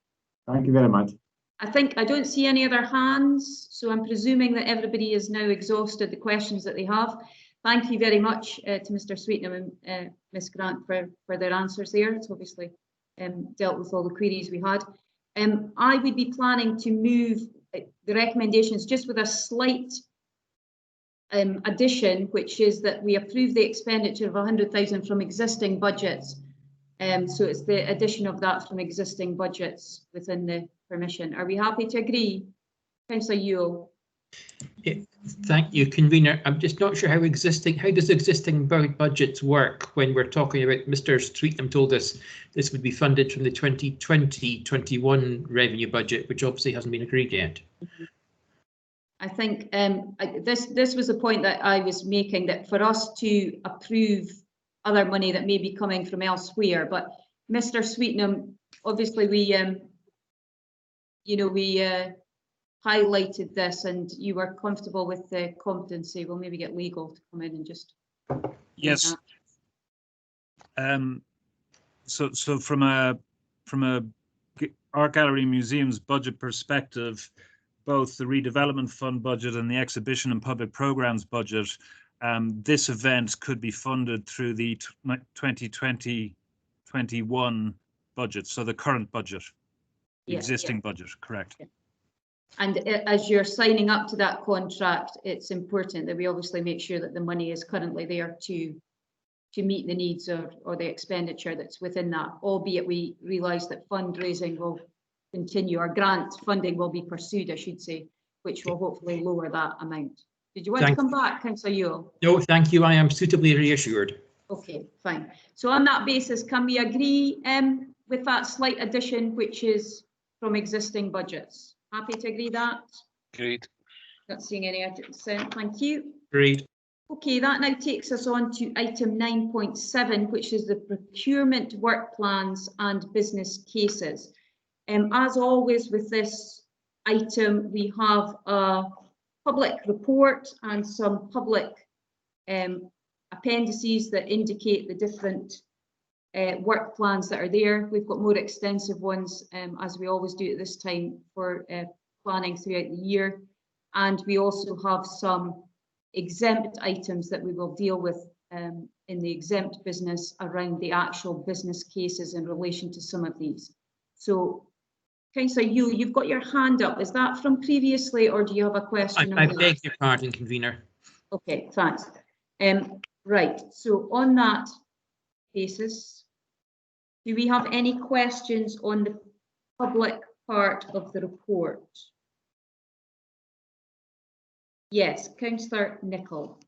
[SPEAKER 3] Thank you very much.
[SPEAKER 1] I don't see any other hands, so I'm presuming that everybody has now exhausted the questions that they have. Thank you very much to Mr. Sweetnam and Ms. Grant for their answers there. It's obviously dealt with all the queries we had. I would be planning to move the recommendations just with a slight addition, which is that we approve the expenditure of 100,000 from existing budgets. So it's the addition of that from existing budgets within the permission. Are we happy to agree? Councillor Ewell.
[SPEAKER 5] Yeah, thank you, convener. I'm just not sure how does existing budgets work when we're talking about, Mr. Sweetnam told us this would be funded from the 2020-21 revenue budget, which obviously hasn't been agreed yet.
[SPEAKER 1] I think this was the point that I was making, that for us to approve other money that may be coming from elsewhere, but Mr. Sweetnam, obviously we highlighted this and you were comfortable with the competency. We'll maybe get legal to come in and just.
[SPEAKER 15] Yes. So from a art gallery museums budget perspective, both the redevelopment fund budget and the exhibition and public programs budget, this event could be funded through the 2020-21 budget, so the current budget, the existing budget, correct.
[SPEAKER 1] Yeah. And as you're signing up to that contract, it's important that we obviously make sure that the money is currently there to meet the needs or the expenditure that's within that, albeit we realise that fundraising will continue, or grant funding will be pursued, I should say, which will hopefully lower that amount. Did you want to come back, Councillor Ewell?
[SPEAKER 5] No, thank you. I am suitably reassured.
[SPEAKER 1] Okay, fine. So on that basis, can we agree with that slight addition, which is from existing budgets? Happy to agree that?
[SPEAKER 14] Agreed.
[SPEAKER 1] Not seeing any dissent. Thank you.
[SPEAKER 5] Agreed.
[SPEAKER 1] Okay, that now takes us on to item 9.7, which is the procurement work plans and business cases. As always with this item, we have a public report and some public appendices that indicate the different work plans that are there. We've got more extensive ones, as we always do at this time, for planning throughout the year. And we also have some exempt items that we will deal with in the exempt business around the actual business cases in relation to some of these. So, Councillor Yu, you've got your hand up. Is that from previously, or do you have a question?
[SPEAKER 5] I beg your pardon, Convener.
[SPEAKER 1] Okay, thanks. Right, so on that basis, do we have any questions on the public part of the report? Yes, Councillor Nicholl.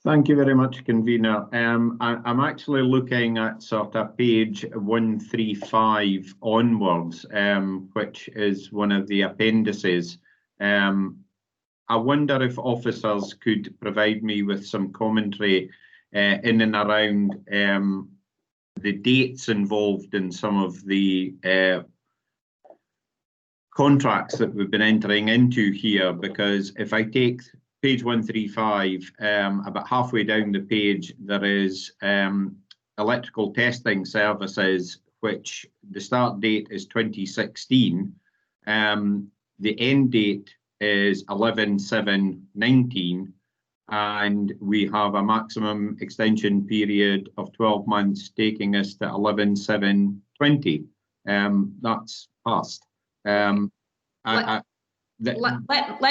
[SPEAKER 3] Thank you very much, Convener. I'm actually looking at sort of page 135 onwards, which is one of the appendices. I wonder if officers could provide me with some commentary in and around the dates involved in some of the contracts that we've been entering into here, because if I take page 135, about halfway down the page, there is electrical testing services, which the start date is 2016. The end date is 11/7/19, and we have a maximum extension period of 12 months, taking us to 11/7/20. That's passed.
[SPEAKER 1] Let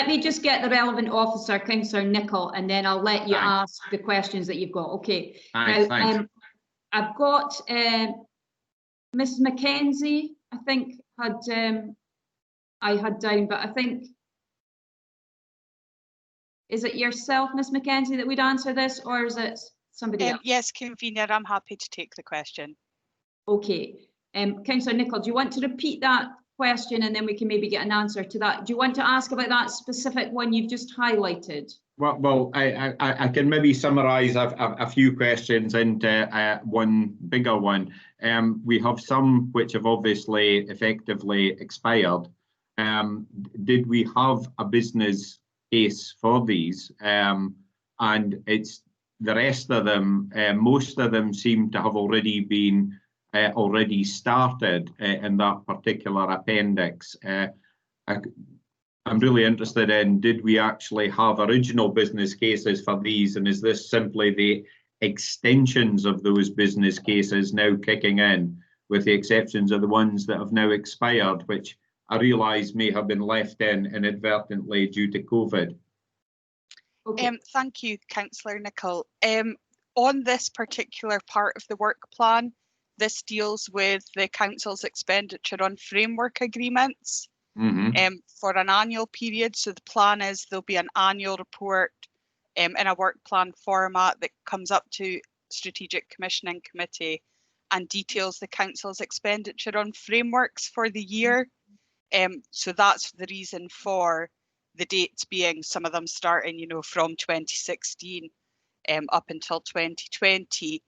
[SPEAKER 1] me just get the relevant officer, Councillor Nicholl, and then I'll let you ask the questions that you've got. Okay. Now, I've got Ms. Mackenzie, I think, I had down, but I think, is it yourself, Ms. Mackenzie, that would answer this, or is it somebody else?
[SPEAKER 19] Yes, Convener, I'm happy to take the question.
[SPEAKER 1] Okay. Councillor Nicholl, do you want to repeat that question and then we can maybe get an answer to that? Do you want to ask about that specific one you've just highlighted?
[SPEAKER 3] Well, I can maybe summarise a few questions into one bigger one. We have some which have obviously effectively expired. Did we have a business case for these? And it's the rest of them, most of them seem to have already been already started in that particular appendix. I'm really interested in, did we actually have original business cases for these, and is this simply the extensions of those business cases now kicking in, with the exceptions of the ones that have now expired, which I realise may have been left in inadvertently due to COVID?
[SPEAKER 1] Okay.
[SPEAKER 19] Thank you, Councillor Nicholl. On this particular part of the work plan, this deals with the council's expenditure on framework agreements for an annual period. So the plan is there'll be an annual report in a work plan format that comes up to Strategic Commissioning Committee and details the council's expenditure on frameworks for the year. So that's the reason for the dates being some of them starting, you know, from 2016 up until 2020.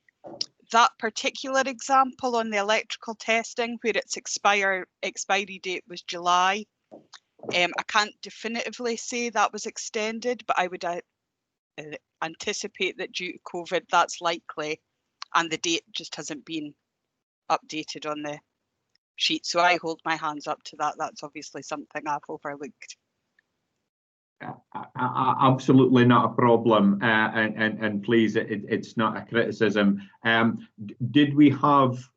[SPEAKER 19] That particular example on the electrical testing, where its expiry date was July, I can't definitively say that was extended, but I would anticipate that due to COVID, that's likely, and the date just hasn't been updated on the sheet. So I hold my hands up to that. That's obviously something I've overlooked.
[SPEAKER 3] Absolutely not a problem, and please, it's not a criticism. Did we have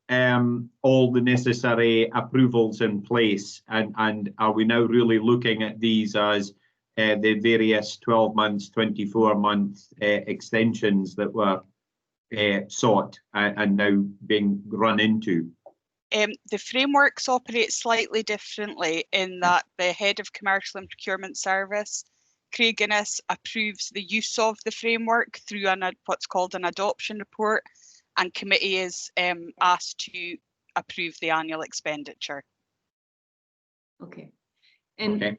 [SPEAKER 3] all the necessary approvals in place, and are we now really looking at these as the various 12 months, 24-month extensions that were sought and now being run into?
[SPEAKER 19] The frameworks operate slightly differently in that the head of commercial and procurement service Craig Innes approves the use of the framework through what's called an adoption report, and committee is asked to approve the annual expenditure.
[SPEAKER 1] Okay.
[SPEAKER 3] Okay.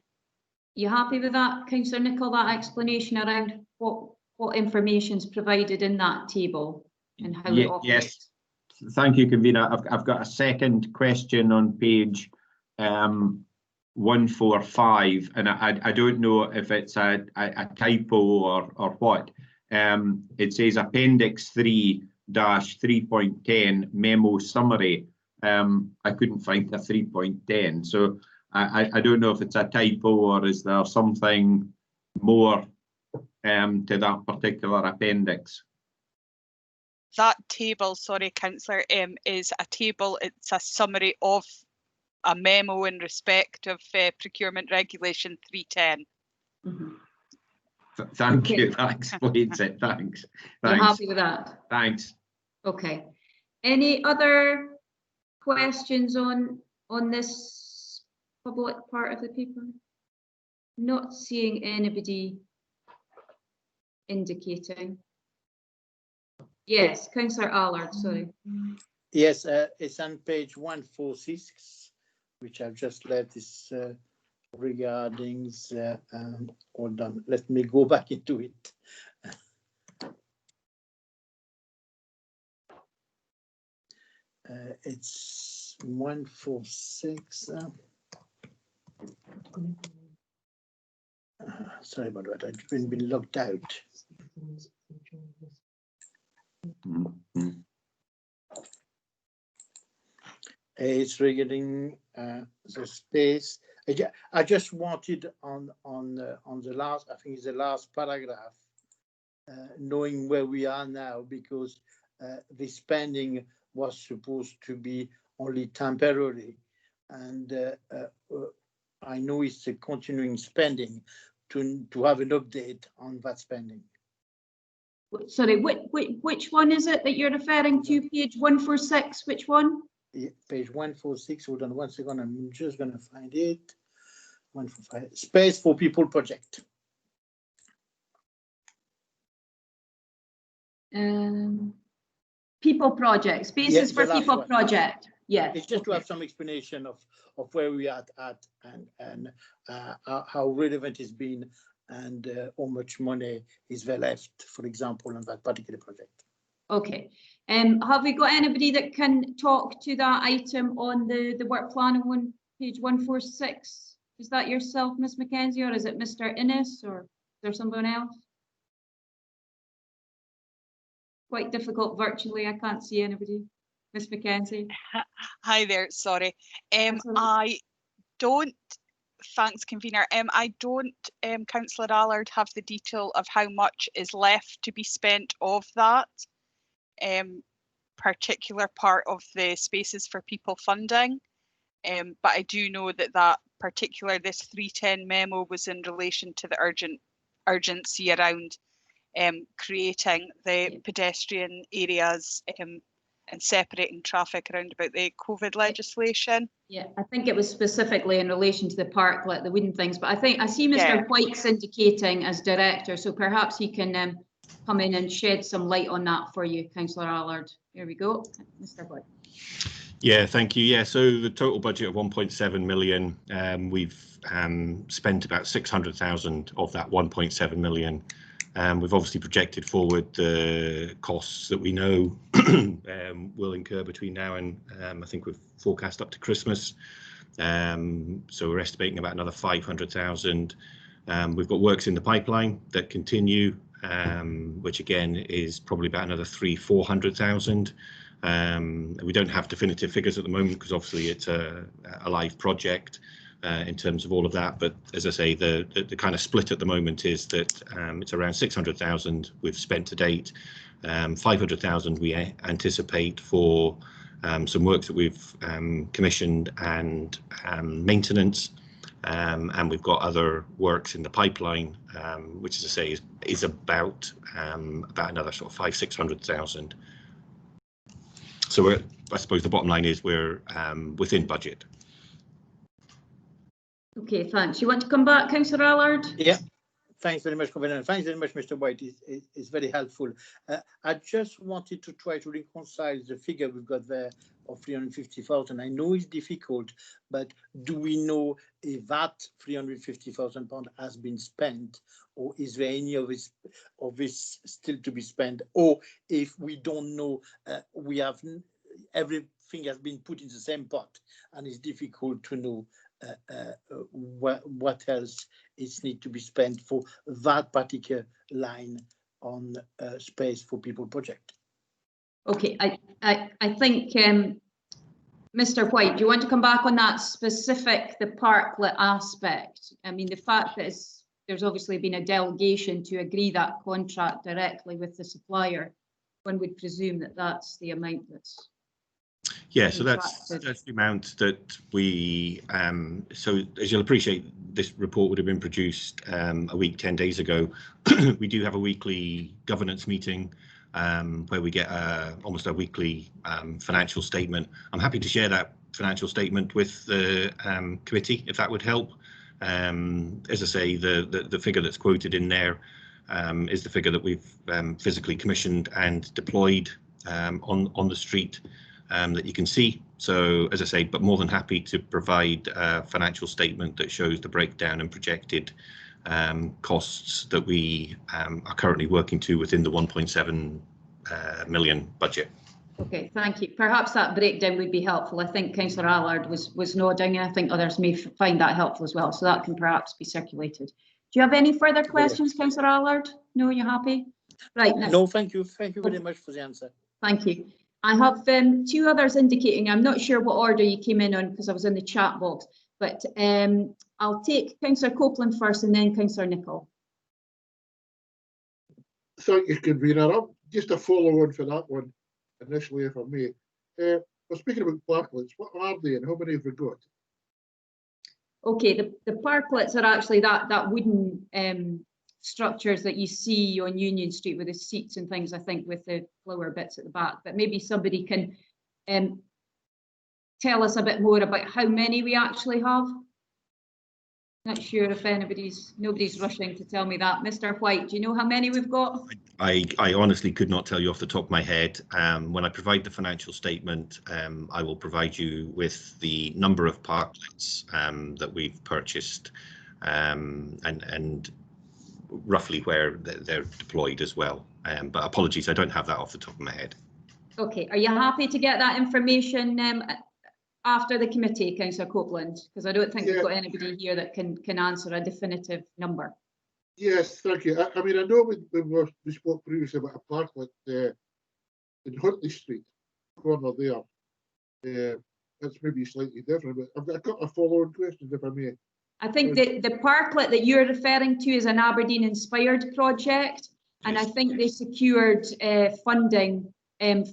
[SPEAKER 1] You happy with that, Councillor Nicholl, that explanation around what information is provided in that table and how it operates?
[SPEAKER 3] Yes, thank you, convener. I've got a second question on page 145, and I don't know if it's a typo or what. It says Appendix 3-3.10 memo summary. I couldn't find the 3.10, so I don't know if it's a typo or is there something more to that particular appendix.
[SPEAKER 19] That table, sorry, Councillor, is a table. It's a summary of a memo in respect of Procurement Regulation 310.
[SPEAKER 3] Thank you. That explains it. Thanks.
[SPEAKER 1] You're happy with that?
[SPEAKER 3] Thanks.
[SPEAKER 1] Okay. Any other questions on this public part of the paper? Not seeing anybody indicating. Yes, Councillor Allard, sorry.
[SPEAKER 9] Yes, it's on page 146, which I've just left this regarding hold on, let me go back into it. It's 146. Sorry about that, I've been locked out. It's regarding the space. I just wanted on the last, I think it's the last paragraph, knowing where we are now, because the spending was supposed to be only temporary, and I know it's a continuing spending to have an update on that spending.
[SPEAKER 1] Sorry, which one is it that you're referring to? Page 146, which one?
[SPEAKER 9] Yeah, page 146, hold on 1 second, I'm just going to find it. 145, Space for People project.
[SPEAKER 1] People project, Spaces for People project. Yeah.
[SPEAKER 9] It's just to have some explanation of where we are at and how relevant it's been and how much money is there left, for example, on that particular project.
[SPEAKER 1] Okay. Have we got anybody that can talk to that item on the work plan on page 146? Is that yourself, Ms. Mackenzie, or is it Mr. Innes, or is there someone else? Quite difficult virtually. I can't see anybody. Ms. Mackenzie.
[SPEAKER 19] Hi there. Sorry. I don't. Thanks, convener. I don't, Councillor Allard, have the detail of how much is left to be spent of that particular part of the Spaces for People funding. But I do know that this 310 memo was in relation to the urgency around creating the pedestrian areas and separating traffic around about the COVID legislation.
[SPEAKER 1] Yeah, I think it was specifically in relation to the park, like the wooden things, but I see Mr. White's indicating as director, so perhaps he can come in and shed some light on that for you, Councillor Allard. Here we go, Mr. White.
[SPEAKER 20] Yeah, thank you. Yeah, so the total budget of 1.7 million, we've spent about 600,000 of that 1.7 million. We've obviously projected forward the costs that we know will incur between now and I think we've forecast up to Christmas. So we're estimating about another 500,000. We've got works in the pipeline that continue, which again is probably about another 300,000-400,000. We don't have definitive figures at the moment because obviously it's a live project. In terms of all of that, but as I say, the kind of split at the moment is that it's around 600,000 we've spent to date, 500,000 we anticipate for some works that we've commissioned and maintenance, and we've got other works in the pipeline, which, as I say, is about another sort of 500,000-600,000. So I suppose the bottom line is we're within budget.
[SPEAKER 1] Okay, thanks. You want to come back, Councillor Allard?
[SPEAKER 9] Yeah, Thanks very much, Convener. Thanks very much, Mr. White. It's very helpful. I just wanted to try to reconcile the figure we've got there of 350,000. I know it's difficult, but do we know if that £350,000 has been spent, or is there any of this still to be spent? Or if we don't know, we have everything has been put in the same pot, and it's difficult to know what else is need to be spent for that particular line on Space for People project.
[SPEAKER 1] Okay, I think Mr. White, do you want to come back on that specific, the parklet aspect? I mean, the fact that there's obviously been a delegation to agree that contract directly with the supplier, one would presume that that's the amount that's.
[SPEAKER 20] Yeah, so that's the amount that we, so as you'll appreciate, this report would have been produced a week, 10 days ago. We do have a weekly governance meeting where we get almost a weekly financial statement. I'm happy to share that financial statement with the committee, if that would help. As I say, the figure that's quoted in there is the figure that we've physically commissioned and deployed on the street. That you can see. So as I say, but more than happy to provide a financial statement that shows the breakdown and projected costs that we are currently working to within the 1.7 million budget.
[SPEAKER 1] Okay, thank you. Perhaps that breakdown would be helpful. I think Councillor Allard was nodding, and I think others may find that helpful as well. So that can perhaps be circulated. Do you have any further questions, Councillor Allard? No, you're happy? Right.
[SPEAKER 9] No, thank you. Thank you very much for the answer.
[SPEAKER 1] Thank you. I have two others indicating, I'm not sure what order you came in on because I was in the chat box, but I'll take Councillor Copeland first and then Councillor Nicholl.
[SPEAKER 13] Thank you, Convener. Just a follow on for that one initially, if I may. We're speaking about parklets. What are they and how many have we got?
[SPEAKER 1] Okay, the parklets are actually that wooden structures that you see on Union Street with the seats and things, I think, with the flower bits at the back. But maybe somebody can tell us a bit more about how many we actually have. Not sure if nobody's rushing to tell me that. Mr. White, do you know how many we've got?
[SPEAKER 20] I honestly could not tell you off the top of my head. When I provide the financial statement, I will provide you with the number of parklets that we've purchased and roughly where they're deployed as well. But apologies, I don't have that off the top of my head.
[SPEAKER 1] Okay, are you happy to get that information after the committee, Councillor Copeland? Because I don't think we've got anybody here that can answer a definitive number.
[SPEAKER 13] Yes, thank you. I mean, I know we spoke previously about a parklet in Huntley Street, corner there. That's maybe slightly different, but I've got a couple of follow-on questions, if I may.
[SPEAKER 1] I think the parklet that you're referring to is an Aberdeen inspired project, and I think they secured funding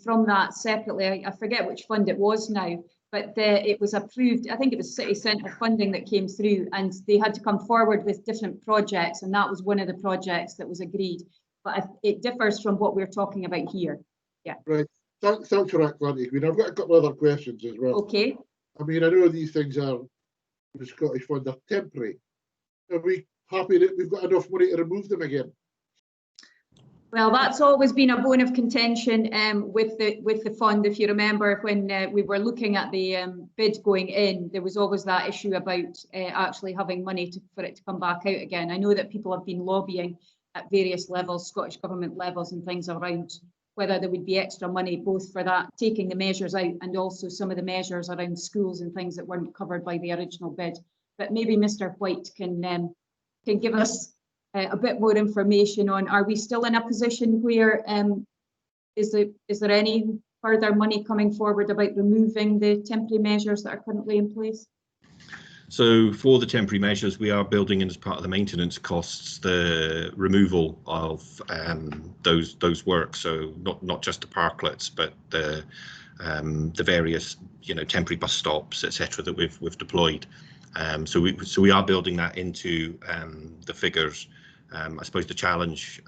[SPEAKER 1] from that separately. I forget which fund it was now, but it was approved. I think it was city centre funding that came through, and they had to come forward with different projects, and that was one of the projects that was agreed. But it differs from what we're talking about here. Yeah.
[SPEAKER 13] Right. Thanks for that, Gladys. I mean, I've got a couple other questions as well.
[SPEAKER 1] Okay.
[SPEAKER 13] I mean, I know these things are the Scottish Fund are temporary. Are we happy that we've got enough money to remove them again?
[SPEAKER 1] Well, that's always been a bone of contention with the fund. If you remember, when we were looking at the bid going in, there was always that issue about actually having money for it to come back out again. I know that people have been lobbying at various levels, Scottish Government levels and things around whether there would be extra money both for that, taking the measures out, and also some of the measures around schools and things that weren't covered by the original bid. But maybe Mr. White can give us a bit more information on, are we still in a position where is there any further money coming forward about removing the temporary measures that are currently in place?
[SPEAKER 20] So for the temporary measures, we are building in as part of the maintenance costs the removal of those works. So not just the parklets, but the various temporary bus stops, etc. that we've deployed. So we are building that into the figures. I suppose the challenge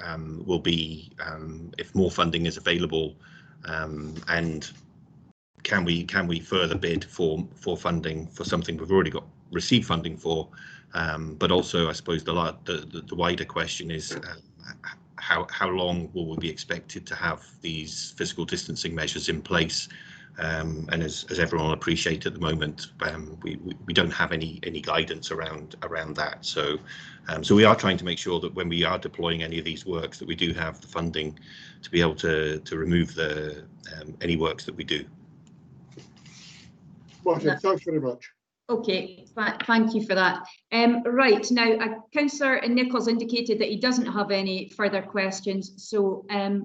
[SPEAKER 20] will be if more funding is available, and can we further bid for funding for something we've already got received funding for, But also, I suppose the wider question is how long will we be expected to have these physical distancing measures in place? And as everyone will appreciate at the moment, we don't have any guidance around that. So we are trying to make sure that when we are deploying any of these works, that we do have the funding to be able to remove any works that we do.
[SPEAKER 13] Martin, thanks very much.
[SPEAKER 1] Okay, thank you for that. Right, now, Councillor Nichols indicated that he doesn't have any further questions, so I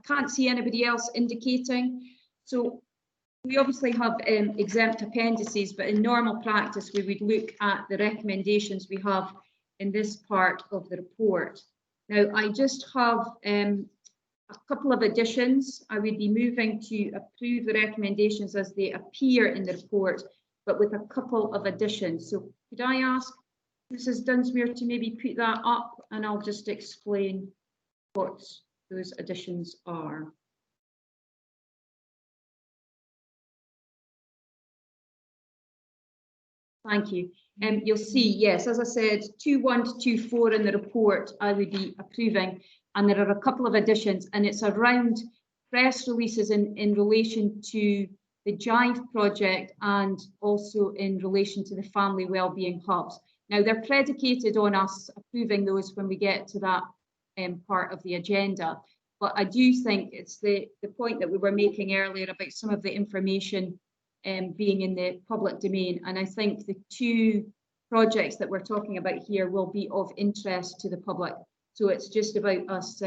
[SPEAKER 1] can't see anybody else indicating. So we obviously have exempt appendices, but in normal practice, we would look at the recommendations we have in this part of the report. Now, I just have a couple of additions. I would be moving to approve the recommendations as they appear in the report, but with a couple of additions. So could I ask Mrs. Dunsmuir to maybe put that up, and I'll just explain what those additions are. Thank you. You'll see, yes, as I said, 2.1 to 2.4 in the report I would be approving, and there are a couple of additions, and it's around press releases in relation to the Jive project and also in relation to the family wellbeing hubs. Now, they're predicated on us approving those when we get to that part of the agenda. But I do think it's the point that we were making earlier about some of the information being in the public domain. And I think the two projects that we're talking about here will be of interest to the public. So it's just about us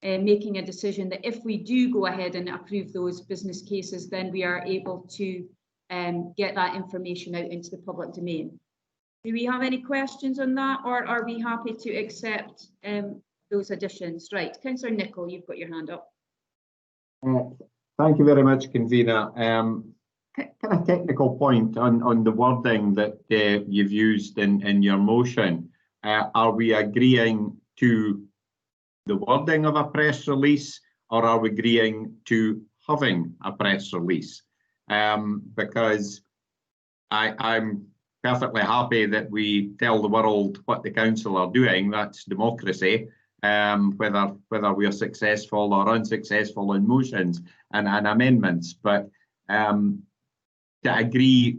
[SPEAKER 1] making a decision that if we do go ahead and approve those business cases, then we are able to get that information out into the public domain. Do we have any questions on that, or are we happy to accept those additions? Right, Councillor Nicholl, you've got your hand up.
[SPEAKER 3] Thank you very much, Convener. Kind of technical point on the wording that you've used in your motion. Are we agreeing to the wording of a press release, or are we agreeing to having a press release? Because I'm perfectly happy that we tell the world what the council are doing. That's democracy. Whether we are successful or unsuccessful in motions and amendments, but to agree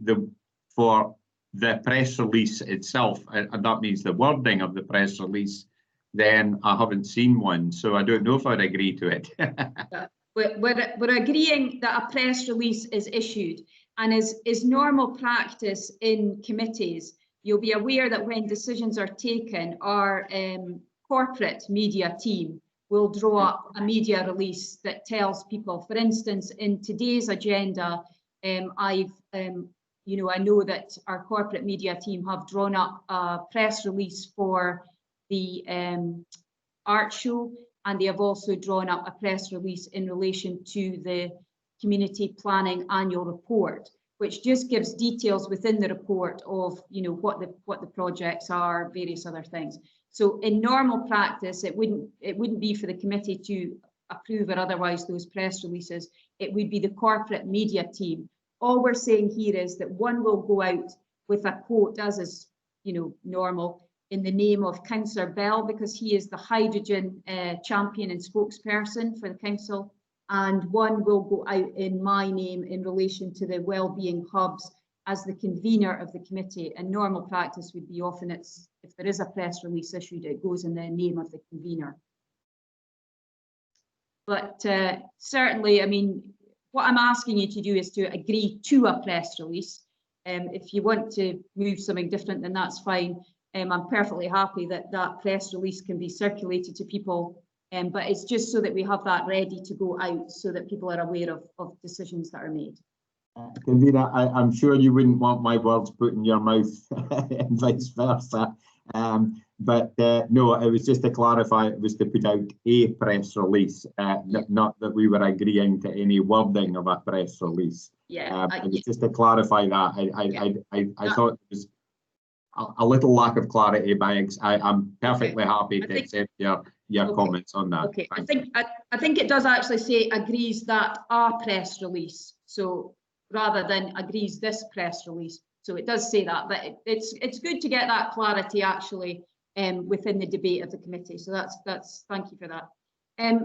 [SPEAKER 3] for the press release itself, and that means the wording of the press release, then I haven't seen one, so I don't know if I'd agree to it.
[SPEAKER 1] We're agreeing that a press release is issued, and is normal practice in committees. You'll be aware that when decisions are taken, our corporate media team will draw up a media release that tells people. For instance, in today's agenda, I know that our corporate media team have drawn up a press release for the art show, and they have also drawn up a press release in relation to the community planning annual report, which just gives details within the report of what the projects are, various other things. So in normal practice, it wouldn't be for the committee to approve or otherwise those press releases. It would be the corporate media team. All we're saying here is that one will go out with a quote, as is normal, in the name of Councillor Bell, because he is the hydrogen champion and spokesperson for the council, and one will go out in my name in relation to the wellbeing hubs as the convener of the committee. And normal practice would be often if there is a press release issued, it goes in the name of the convener. But certainly, I mean, what I'm asking you to do is to agree to a press release. If you want to move something different, then that's fine. I'm perfectly happy that that press release can be circulated to people, but it's just so that we have that ready to go out so that people are aware of decisions that are made.
[SPEAKER 3] Convener, I'm sure you wouldn't want my words put in your mouth and vice versa. But no, it was just to clarify, it was to put out a press release, not that we were agreeing to any wording of a press release.
[SPEAKER 1] Yeah.
[SPEAKER 3] It was just to clarify that. I thought it was a little lack of clarity, but I'm perfectly happy to accept your comments on that.
[SPEAKER 1] Okay, I think it does actually say agrees that a press release. So rather than agrees this press release, So it does say that, but it's good to get that clarity actually within the debate of the committee. So that's thank you for that. I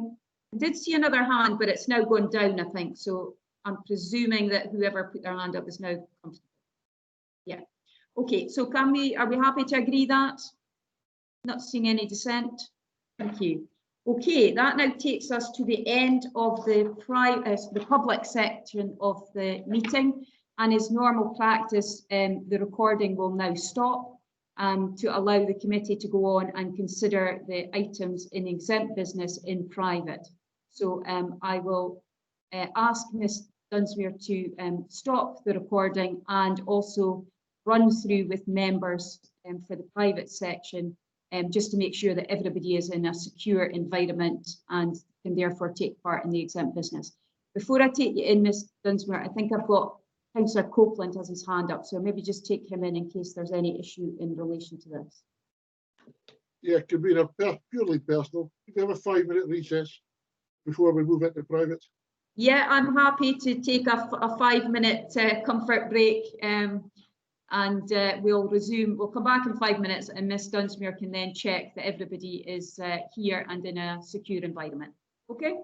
[SPEAKER 1] did see another hand, but it's now gone down, I think. So I'm presuming that whoever put their hand up is now comfortable. Yeah. Okay. So are we happy to agree that? Not seeing any dissent. Thank you. Okay, that now takes us to the end of the public section of the meeting, and as normal practice, the recording will now stop to allow the committee to go on and consider the items in exempt business in private. So I will ask Ms Dunsmuir to stop the recording and also run through with members for the private section, just to make sure that everybody is in a secure environment and can therefore take part in the exempt business. Before I take you in, Ms Dunsmuir, I think I've got Councillor Copeland has his hand up, so maybe just take him in case there's any issue in relation to this.
[SPEAKER 13] Yeah, could be purely personal. Could we have a 5-minute recess before we move into private?
[SPEAKER 1] Yeah, I'm happy to take a 5-minute comfort break. And we'll resume. We'll come back in 5 minutes, and Ms Dunsmuir can then check that everybody is here and in a secure environment. Okay.